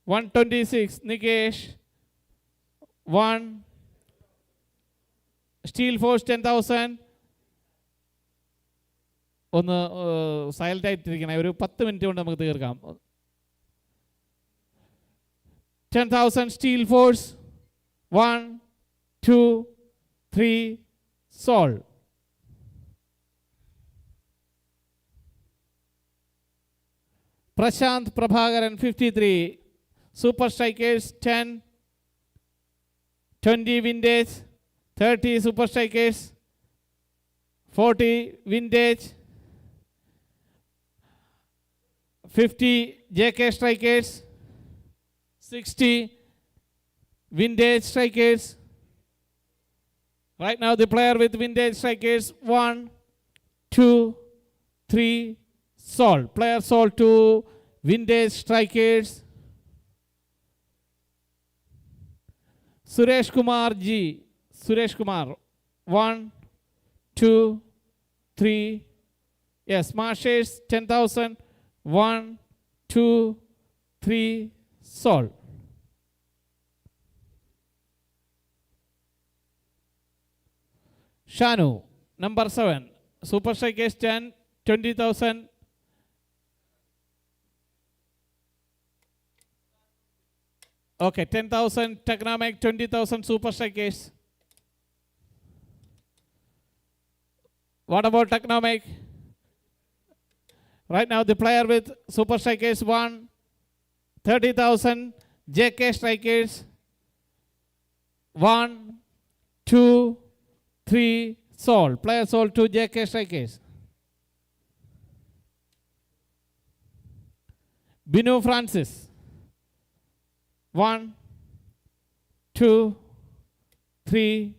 126. Nikesh 1. Steel Force 10,000. ഒന്ന് silent ആയിട്ടിരിക്കണേ, ഒരു 10 minute കൊണ്ട് നമുക്ക് തീർക്കാം. 10,000 Steel Force 1, 2, 3. Sold. Prashant Prabhakaran 53. Super Strikers 10, 20 Vintage, 30 Super Strikers, 40 Vintage, 50 JK Strikers, 60 Vintage Strikers. Right now the player with Vintage Strikers 1, 2, 3. Sold. Player sold to Vintage Strikers. Suresh Kumar G. Suresh Kumar 1, 2, 3. Yes, Marshes 10,000. 1, 2, 3. Sold. Shanu number 7. Super Strikers 10, 20,000. Okay, 10,000 Technomic, 20,000 Super Strikers. What about Technomic? Right now the player with Super Strikers 1, 30,000 JK Strikers. 1, 2, 3. Sold. Player sold to JK Strikers. Binu Francis 1, 2, 3.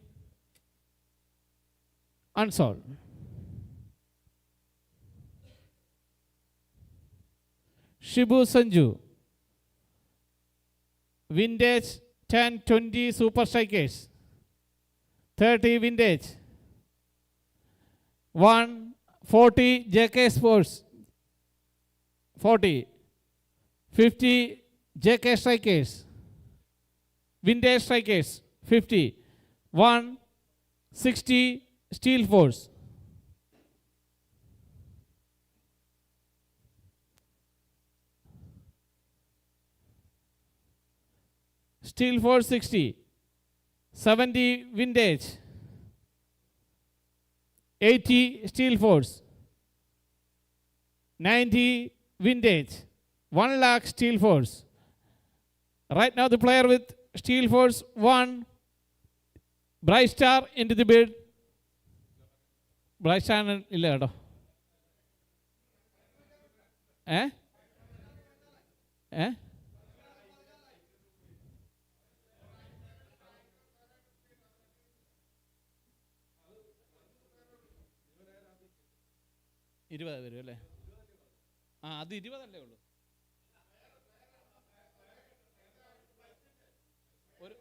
Unsold. Shibu Sanju Vintage 10, 20 Super Strikers, 30 Vintage, 1, 40 JK Sports, 40, 50 JK Strikers, Vintage Strikers 50, 1, 60 Steel Force. Steel Force 60, 70 Vintage, 80 Steel Force, 90 Vintage, 1 lakh Steel Force. Right now the player with Steel Force 1, Bright Star into the bid. Bright Star illa kedo. Eh? 20 വരും അല്ലേ? അത് 20 അല്ലേ ഉള്ളൂ.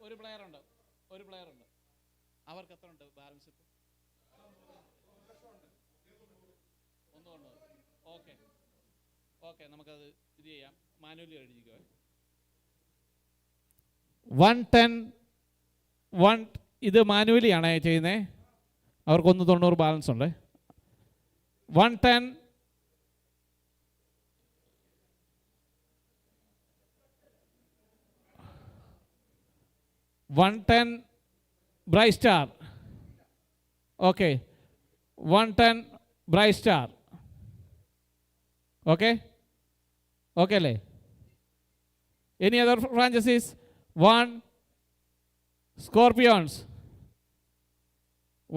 ഒരു player ഉണ്ട്, അവർക്ക് എത്ര ഉണ്ട് ബാലൻസ് ഇപ്പോൾ? ഒന്നുണ്ട്. ഓക്കെ നമുക്കത് ഇത് ചെയ്യാം, മാനുവലി എഴുതിക്കോ. 110 ഇത് മാനുവലിയാണ് ചെയ്യുന്നത്. അവർക്ക് 190 ബാലൻസ് ഉണ്ട്. 110 Bright Star. Okay, 110 Bright Star. Okay അല്ലേ? Any other franchises? 1 Scorpions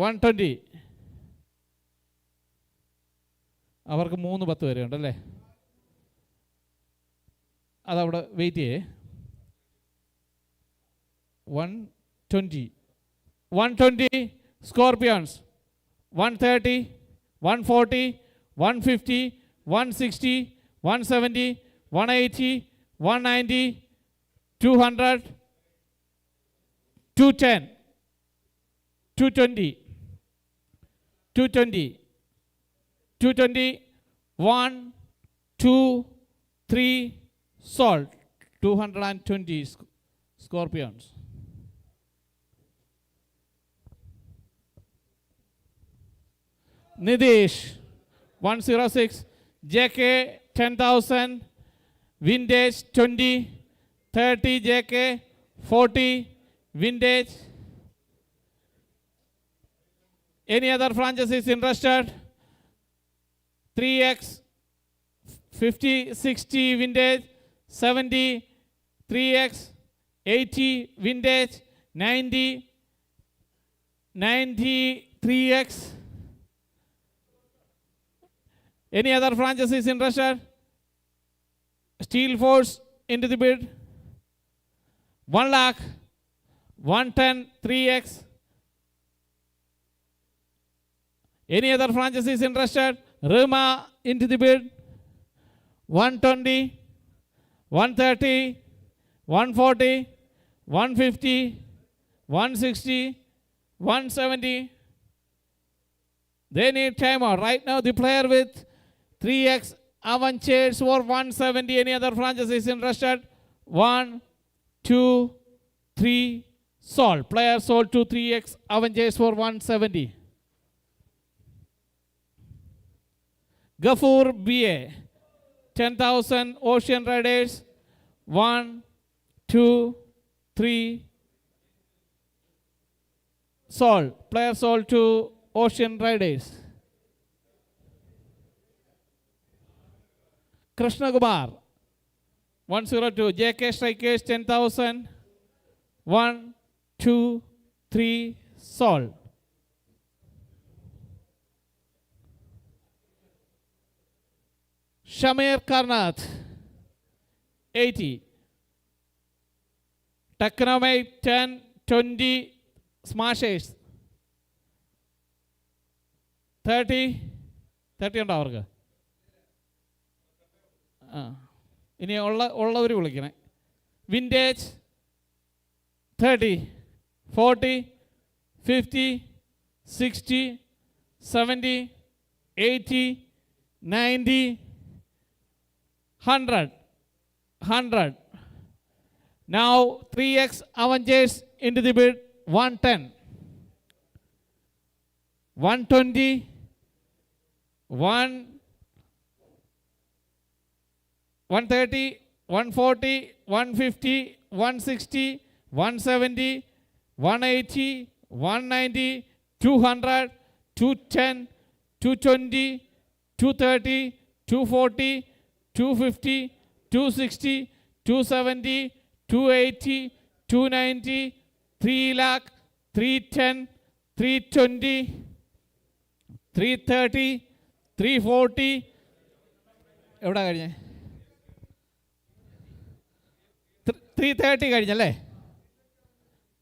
120. അവർക്ക് 3-10 വരെ ഉണ്ടല്ലേ? അതവിടെ വെയിറ്റ് ചെയ്യേ. 120 120 Scorpions, 130, 140, 150, 160, 170, 180, 190, 200, 210, 220, 220, 220, 1, 2, 3, sold. 220 Scorpions. Nidish, 106, JK 10,000, Vintage 20, 30 JK, 40 Vintage. Any other franchises interested? 3X, 50, 60 Vintage, 70, 3X, 80 Vintage, 90, 3X. Any other franchises interested? Steel Force into the bid. 1 lakh, 110, 3X. Any other franchises interested? Rima into the bid. 120, 130, 140, 150, 160, 170. They need timer. Right now the player with 3X Avengers for 170. Any other franchises interested? 1, 2, 3, sold. Player sold to 3X Avengers for 170. Gafoor BA, 10,000 Ocean Riders, 1, 2, 3, sold. Player sold to Ocean Riders. Krishna Kumar, 102, JK Strikers 10,000, 1, 2, 3, sold. Shamir Karnath, 80. Technomate 10, 20 Smashers. 30 ഉണ്ടോ അവർക്ക്? ഇനി ഉള്ളവർ വിളിക്കണേ. Vintage 30, 40, 50, 60, 70, 80, 90, 100. Now 3X Avengers into the bid. 110, 120, 130, 140, 150, 160, 170, 180, 190, 200, 210, 220, 230, 240, 250, 260, 270, 280, 290, 3 lakh, 310, 320, 330, 340. എവിടെ കഴിഞ്ഞേ? 330 കഴിഞ്ഞല്ലേ?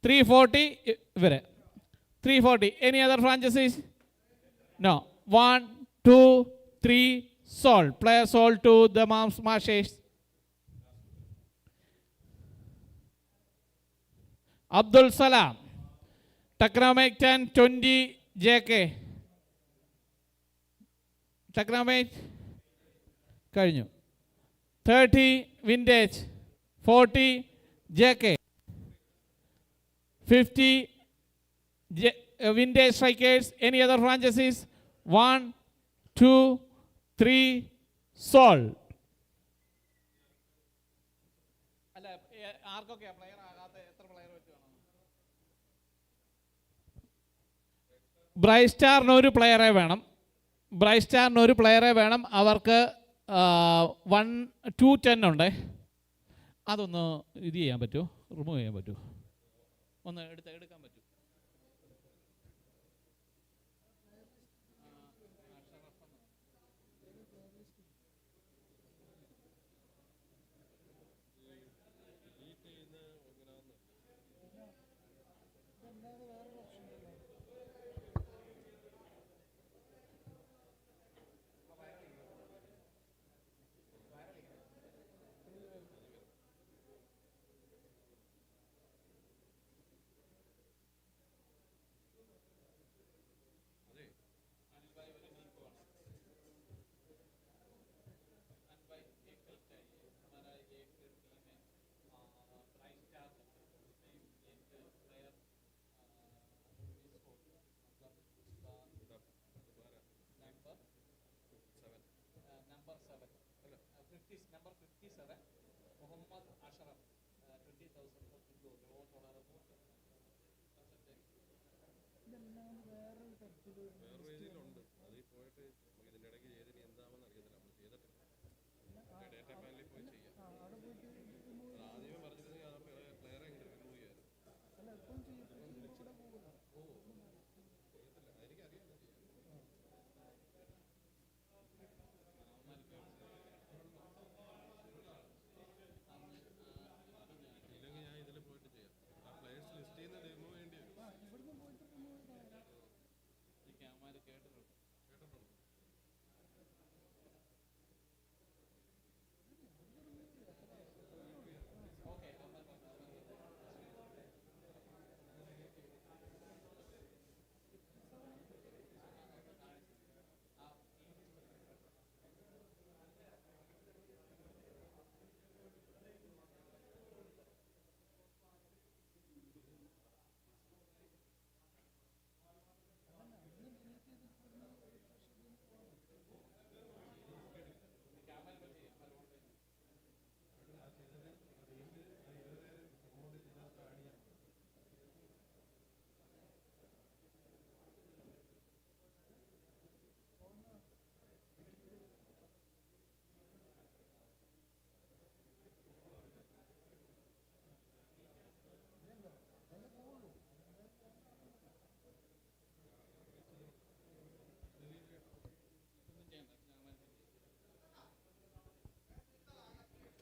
340 ഇവരെ. 340. Any other franchises? No. 1, 2, 3, sold. Player sold to the Smashers. Abdul Salam, Technomate 10, 20 JK. Technomate കഴിഞ്ഞു. 30 Vintage, 40 JK, 50 Vintage Strikers. Any other franchises? 1, 2, 3, sold. അല്ല ആർക്കൊക്കെയാ player ആകാത്ത? എത്ര player വെച്ചാണ്? Bright സ്റ്റാറിന് ഒരു പ്ലെയറെ വേണം. അവർക്ക് 210 ഉണ്ട്. അതൊന്ന് ഇത് ചെയ്യാൻ പറ്റുമോ? റിമൂവ് ചെയ്യാൻ പറ്റുമോ? ഒന്ന് എടുക്കാൻ പറ്റുമോ?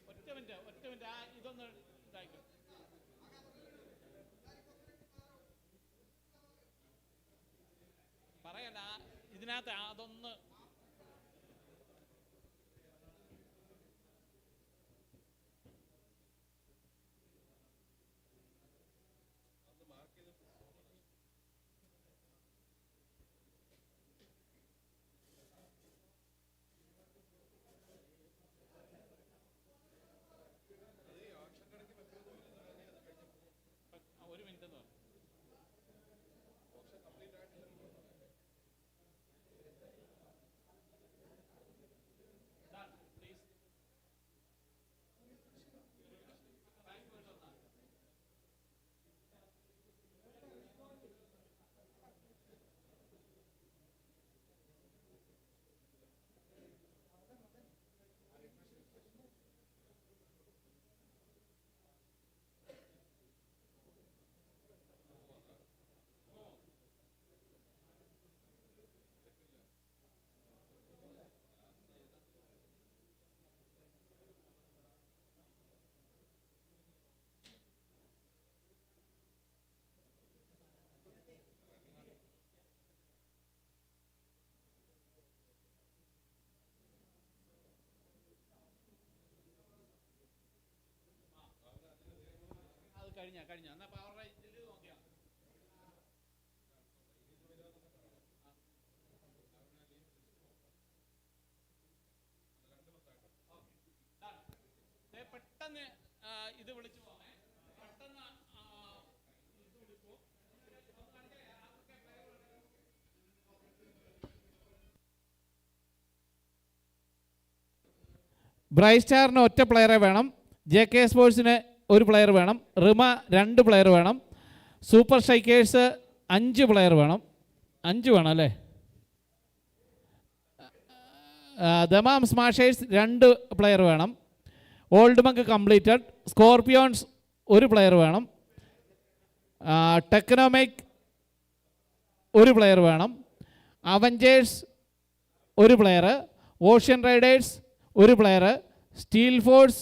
ഒറ്റ മിനിറ്റ് ആ ഇതൊന്ന് ഇതാക്കും. പറയല്ല ഇതിനകത്ത് അതൊന്ന് ഒരു മിനിറ്റ് എന്ന് പറഞ്ഞു. കഴിഞ്ഞ എന്നാ പവർ ഇതിൽ നോക്കിയാ പെട്ടെന്ന് ഇത് വിളിച്ചു പോണേ. പെട്ടെന്ന് ഇത് വിളിച്ചു. ബ്രൈറ്റ് സ്റ്റാറിന് ഒറ്റ പ്ലെയറെ വേണം. JK സ്പോർട്സിന് ഒരു പ്ലെയർ വേണം. റിമ 2 പ്ലെയർ വേണം. സൂപ്പർ സ്ട്രൈക്കേഴ്സ് 5 പ്ലെയർ വേണം. 5 വേണം അല്ലേ? ദമാം സ്മാഷേഴ്സ് 2 പ്ലെയർ വേണം. Old Monk completed. Scorpions 1 player വേണം. ടെക്നോമിക് 1 പ്ലെയർ വേണം. Avengers 1 player. Ocean Riders 1 player. Steel Force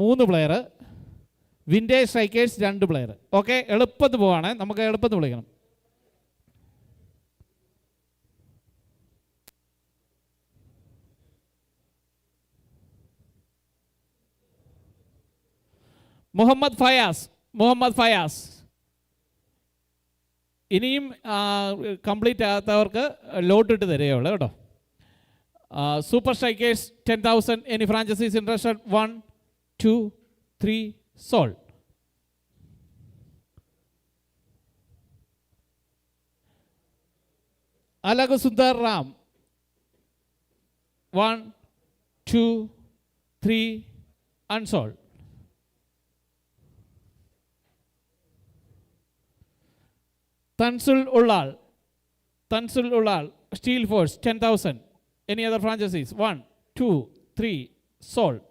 3 player. Vintage Strikers 2 player. Okay, എളുപ്പത്തിൽ പോവാണ്. നമുക്ക് എളുപ്പത്തിൽ വിളിക്കണം. മുഹമ്മദ് ഫയാസ് ഇനിയും കംപ്ലീറ്റ് ആകാത്തവർക്ക് ലോട്ട് ഇട്ട് തരികയുള്ളൂ കേട്ടോ. Super Strikers 10,000. Any franchisees interested? 1 2 3 sold. Alag Sundar Ram 1, 2, 3, unsold. Tansul Ullal, Steel Force, 10,000. Any other franchises? 1, 2, 3, sold.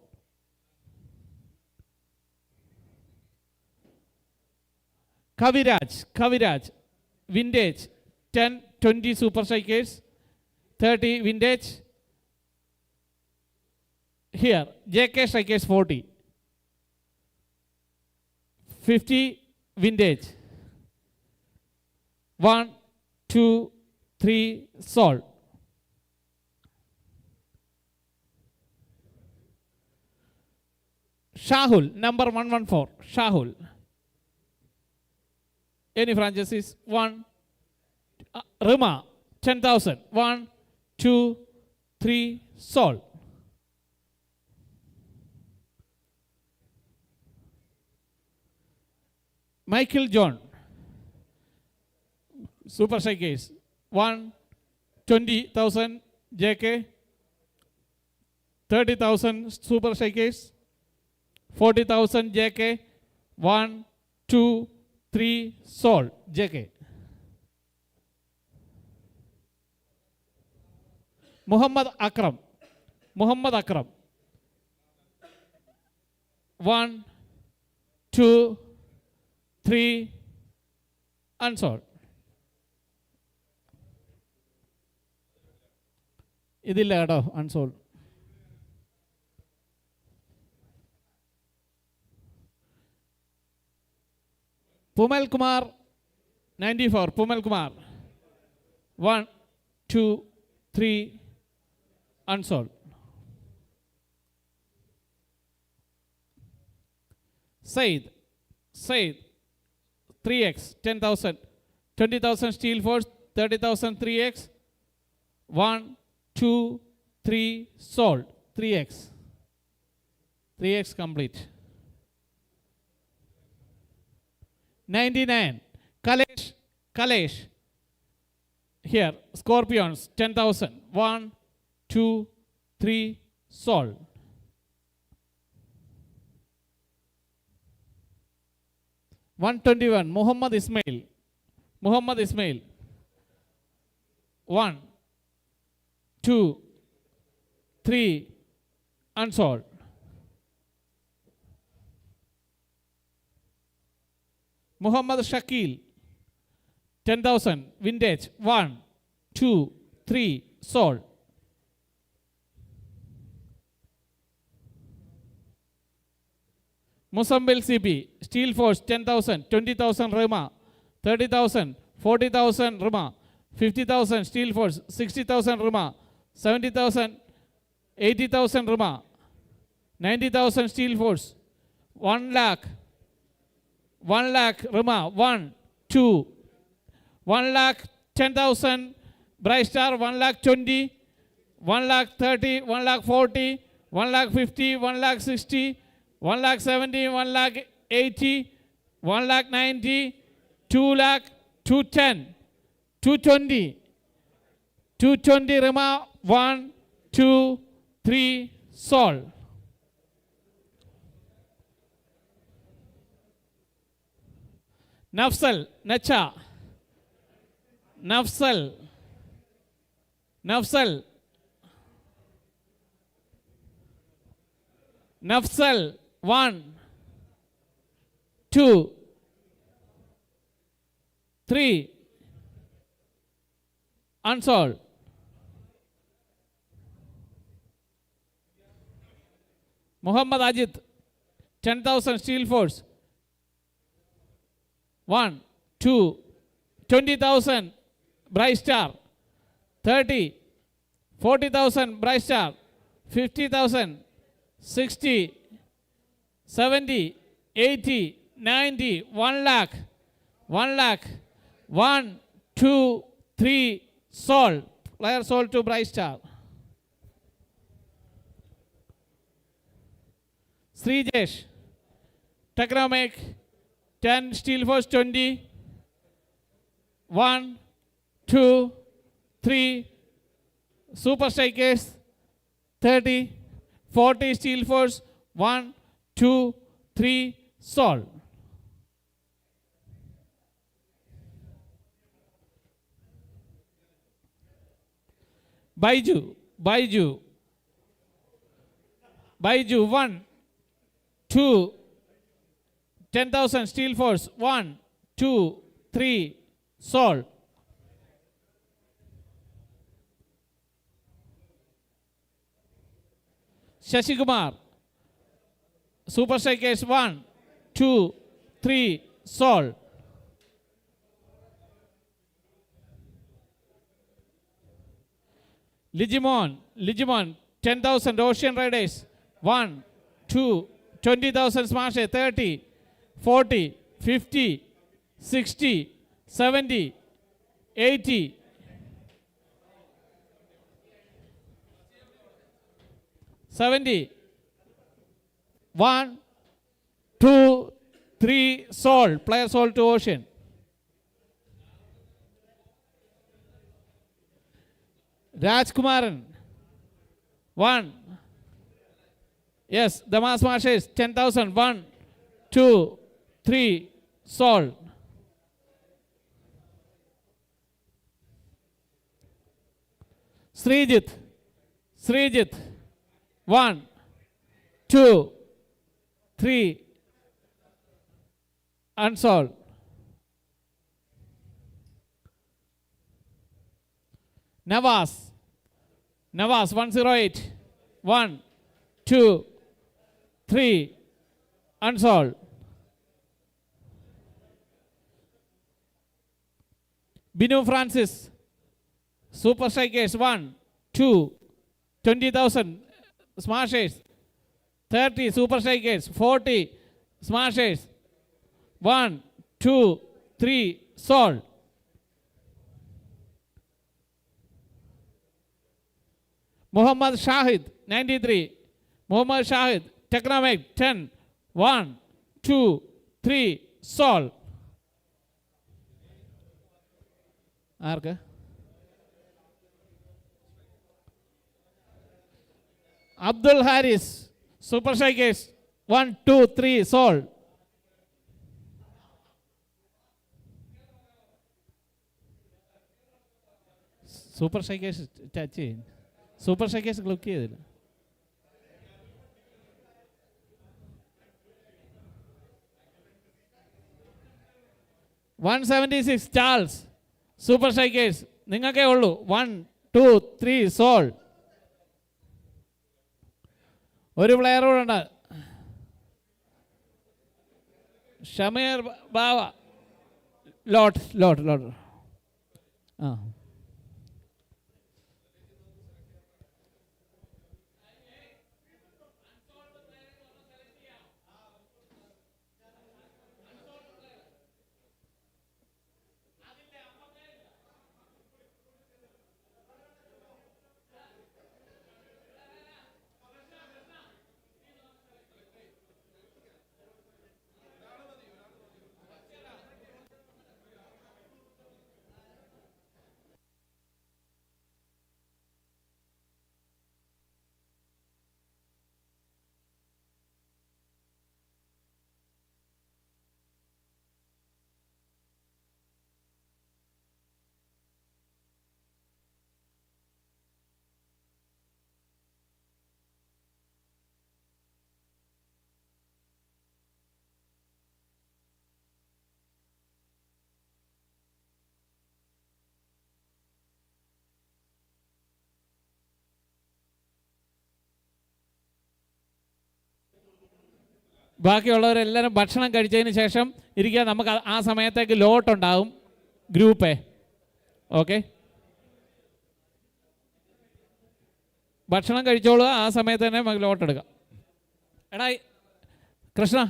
Kaviraj, vintage, 10, 20 super strikers, 30 vintage. Here, JK strikers 40, 50 vintage. 1, 2, 3, sold. Shahul, number 114, Shahul. Any franchises? 1, Rima, 10,000. 1, 2, 3, sold. Michael John, super strikers, 1, 20,000 JK, 30,000 super strikers, 40,000 JK, 1, 2, 3, sold, JK. Muhammad Akram, 1, 2, 3, unsold. ഇതില്ല കേട്ടോ, unsold. Pumal Kumar, 94, Pumal Kumar. 1, 2, 3, unsold. Said, 3x, 10,000. 20,000 Steel Force, 30,000 3x. 1, 2, 3, sold. 3x. 3x complete. 99. Kalesh. Here, Scorpions, 10,000. 1, 2, 3, sold. $121, Muhammad Ismail. 1, 2, 3, unsold. Muhammad Shakil, 10,000, vintage, 1, 2, 3, sold. Musambil CP, Steel Force, 10,000, 20,000 Rima, 30,000, 40,000 Rima, 50,000 Steel Force, 60,000 Rima, 70,000, 80,000 Rima, 90,000 Steel Force, 1 lakh Rima, 1, 2, 1 lakh 10,000 Bright Star, 1 lakh 20, 1 lakh 30, 1 lakh 40, 1 lakh 50, 1 lakh 60, 1 lakh 70, 1 lakh 80, 1 lakh 90, 2 lakh 210, 220 Rima, 1, 2, 3, sold. Nafsal, Nacha. Nafsal. 1, 2, 3, unsold. Muhammad Ajit, 10,000 Steel Force. 1, 2, 20,000 Bright Star, 30, 40,000 Bright Star, 50,000, 60, 70, 80, 90, 1 lakh, 1, 2, 3, sold. Player sold to Bright Star. Srijesh, Technomic, 10 Steel Force 20, 1, 2, 3, Super Strikers, 30, 40 steel force. 1, 2, 3, solve. Baiju, 1, 2, 10,000 steel force. 1, 2, 3, solve. Shashikumar, Super Strikers. 1, 2, 3, solve. Ligimon, 10,000 Ocean Riders. 1, 2, 20,000 Smash. 30, 40, 50, 60, 70, 80. 70. 1, 2, 3, sold. Player sold to Ocean. Rajkumaran. 1. Yes, the mass marches 10,000. 1, 2, 3, sold. Srijit. 1, 2, 3, unsolved. Navas, 108. 1, 2, 3, unsolved. Binu Francis, Super Strikers. 1, 2, 20,000 Smashers. 30 Super Strikers. 40 Smashers. 1, 2, 3, sold. Muhammad Shahid, 93. Muhammad Shahid, Technomag. 10. 1, 2, 3, sold. Arc? Abdul Haris, Super Strikers. 1, 2, 3, sold. Super Strikers touch ചെയ്യും. Super Strikers click ചെയ്തില്ല. $176 Charles, Super Strikers. നിങ്ങൾക്കേ ഉള്ളൂ. 1, 2, 3, sold. ഒരു player കൂടെ ഉണ്ട്. ഷമീർ ബാവ. ലോട്ട്. ആ, ബാക്കിയുള്ളവരെല്ലാവരും ഭക്ഷണം കഴിച്ചതിന് ശേഷം ഇരിക്കുക. നമുക്ക് ആ സമയത്തേക്ക് ലോട്ടുണ്ടാകും. ഗ്രൂപ്പേ ഓക്കെ, ഭക്ഷണം കഴിച്ചോളുക. ആ സമയത്ത് തന്നെ നമുക്ക് ലോട്ട് എടുക്കാം. എടാ കൃഷ്ണ,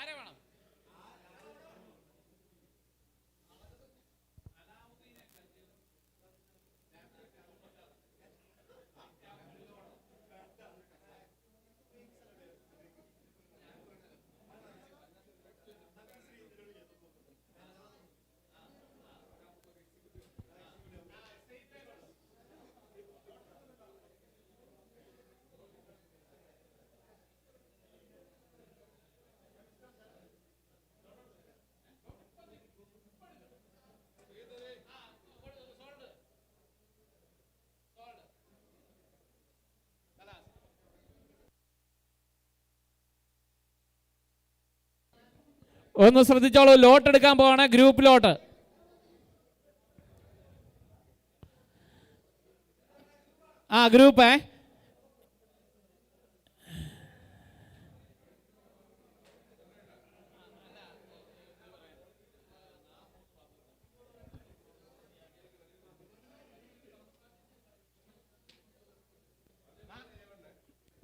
ആരെ വേണം? ഒന്ന് ശ്രദ്ധിച്ചോളൂ, ലോട്ട് എടുക്കാൻ പോവാണ്, ഗ്രൂപ്പ് ലോട്ട്. ഗ്രൂപ്പ്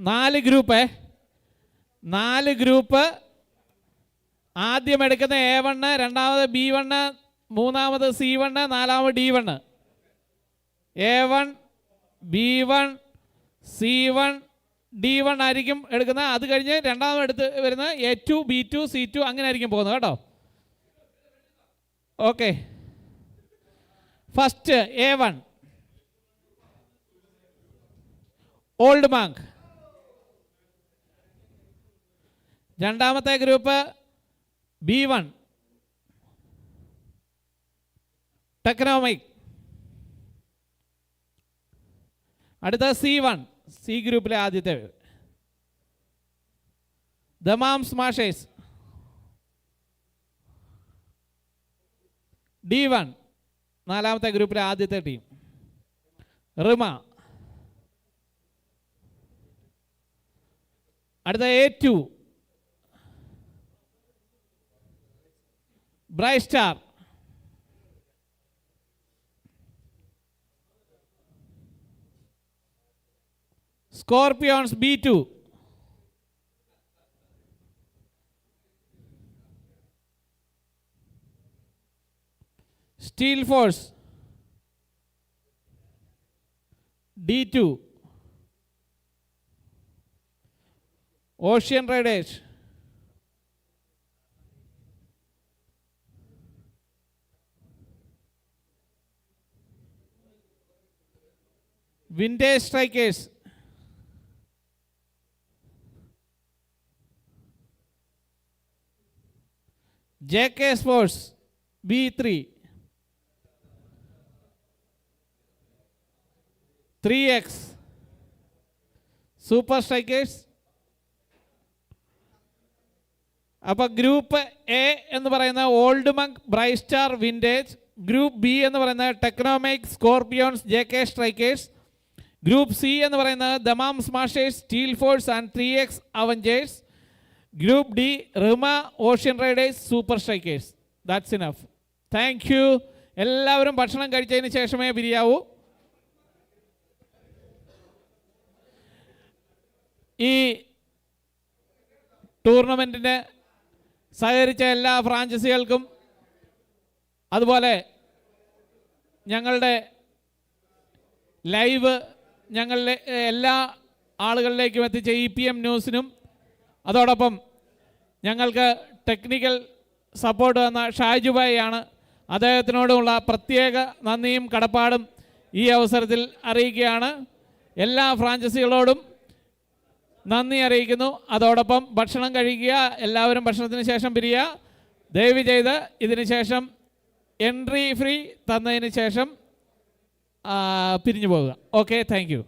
നാല് ഗ്രൂപ്പ്. ആദ്യം എടുക്കുന്ന A1, രണ്ടാമത് B1, മൂന്നാമത് C1, നാലാമത് D1. A1, B1, C1, D1 ആയിരിക്കും എടുക്കുന്നത്. അത് കഴിഞ്ഞ് രണ്ടാമത് എടുത്ത് വരുന്നത് A2, B2, C2 അങ്ങനെ ആയിരിക്കും പോകുന്നത് കേട്ടോ. Okay, first A1 old മാങ്ക്. രണ്ടാമത്തെ ഗ്രൂപ്പ് B1 ടെക്നോമിക്. അടുത്ത C1, സി ഗ്രൂപ്പിലെ ആദ്യത്തെ ദമാം സ്മാഷേഴ്സ്. D1 നാലാമത്തെ ഗ്രൂപ്പിലെ ആദ്യത്തെ ടീം റിമ. അടുത്ത A2 Bright Star. Scorpions B2. Steel Force D2. Ocean Riders Vintage Strikers JK Sports B3. 3X Super Strikers. അപ്പോൾ ഗ്രൂപ്പ് എ എന്ന് പറയുന്ന Old Monk, Bright Star, Vintage. Group B എന്ന് പറയുന്നത് Technomic, Scorpions, JK Strikers. Group C എന്ന് പറയുന്നത് Dammam Smashers, Steel Force and 3X Avengers. Group D റിമ, Ocean Riders, Super Strikers. That's enough. Thank you. എല്ലാവരും ഭക്ഷണം കഴിച്ചതിന് ശേഷമേ പിരിയാവൂ. ഈ ടൂർണമെൻറ്റിന് സഹകരിച്ച എല്ലാ ഫ്രാഞ്ചൈസികൾക്കും അതുപോലെ ഞങ്ങളുടെ ലൈവ് ഞങ്ങളുടെ എല്ലാ ആളുകളിലേക്കും എത്തിച്ച EPM ന്യൂസിനും അതോടൊപ്പം ഞങ്ങൾക്ക് ടെക്നിക്കൽ സപ്പോർട്ട് തന്ന ഷാജുബായി ആണ്. അദ്ദേഹത്തിനോടുമുള്ള പ്രത്യേക നന്ദിയും കടപ്പാടും ഈ അവസരത്തിൽ അറിയിക്കുകയാണ്. എല്ലാ ഫ്രാഞ്ചൈസികളോടും നന്ദി അറിയിക്കുന്നു. അതോടൊപ്പം ഭക്ഷണം കഴിക്കുക, എല്ലാവരും ഭക്ഷണത്തിന് ശേഷം പിരിയുക. ദയവ് ചെയ്ത് ഇതിന് ശേഷം എൻട്രി ഫ്രീ തന്നതിന് ശേഷം പിരിഞ്ഞു പോകുക. Okay, thank you.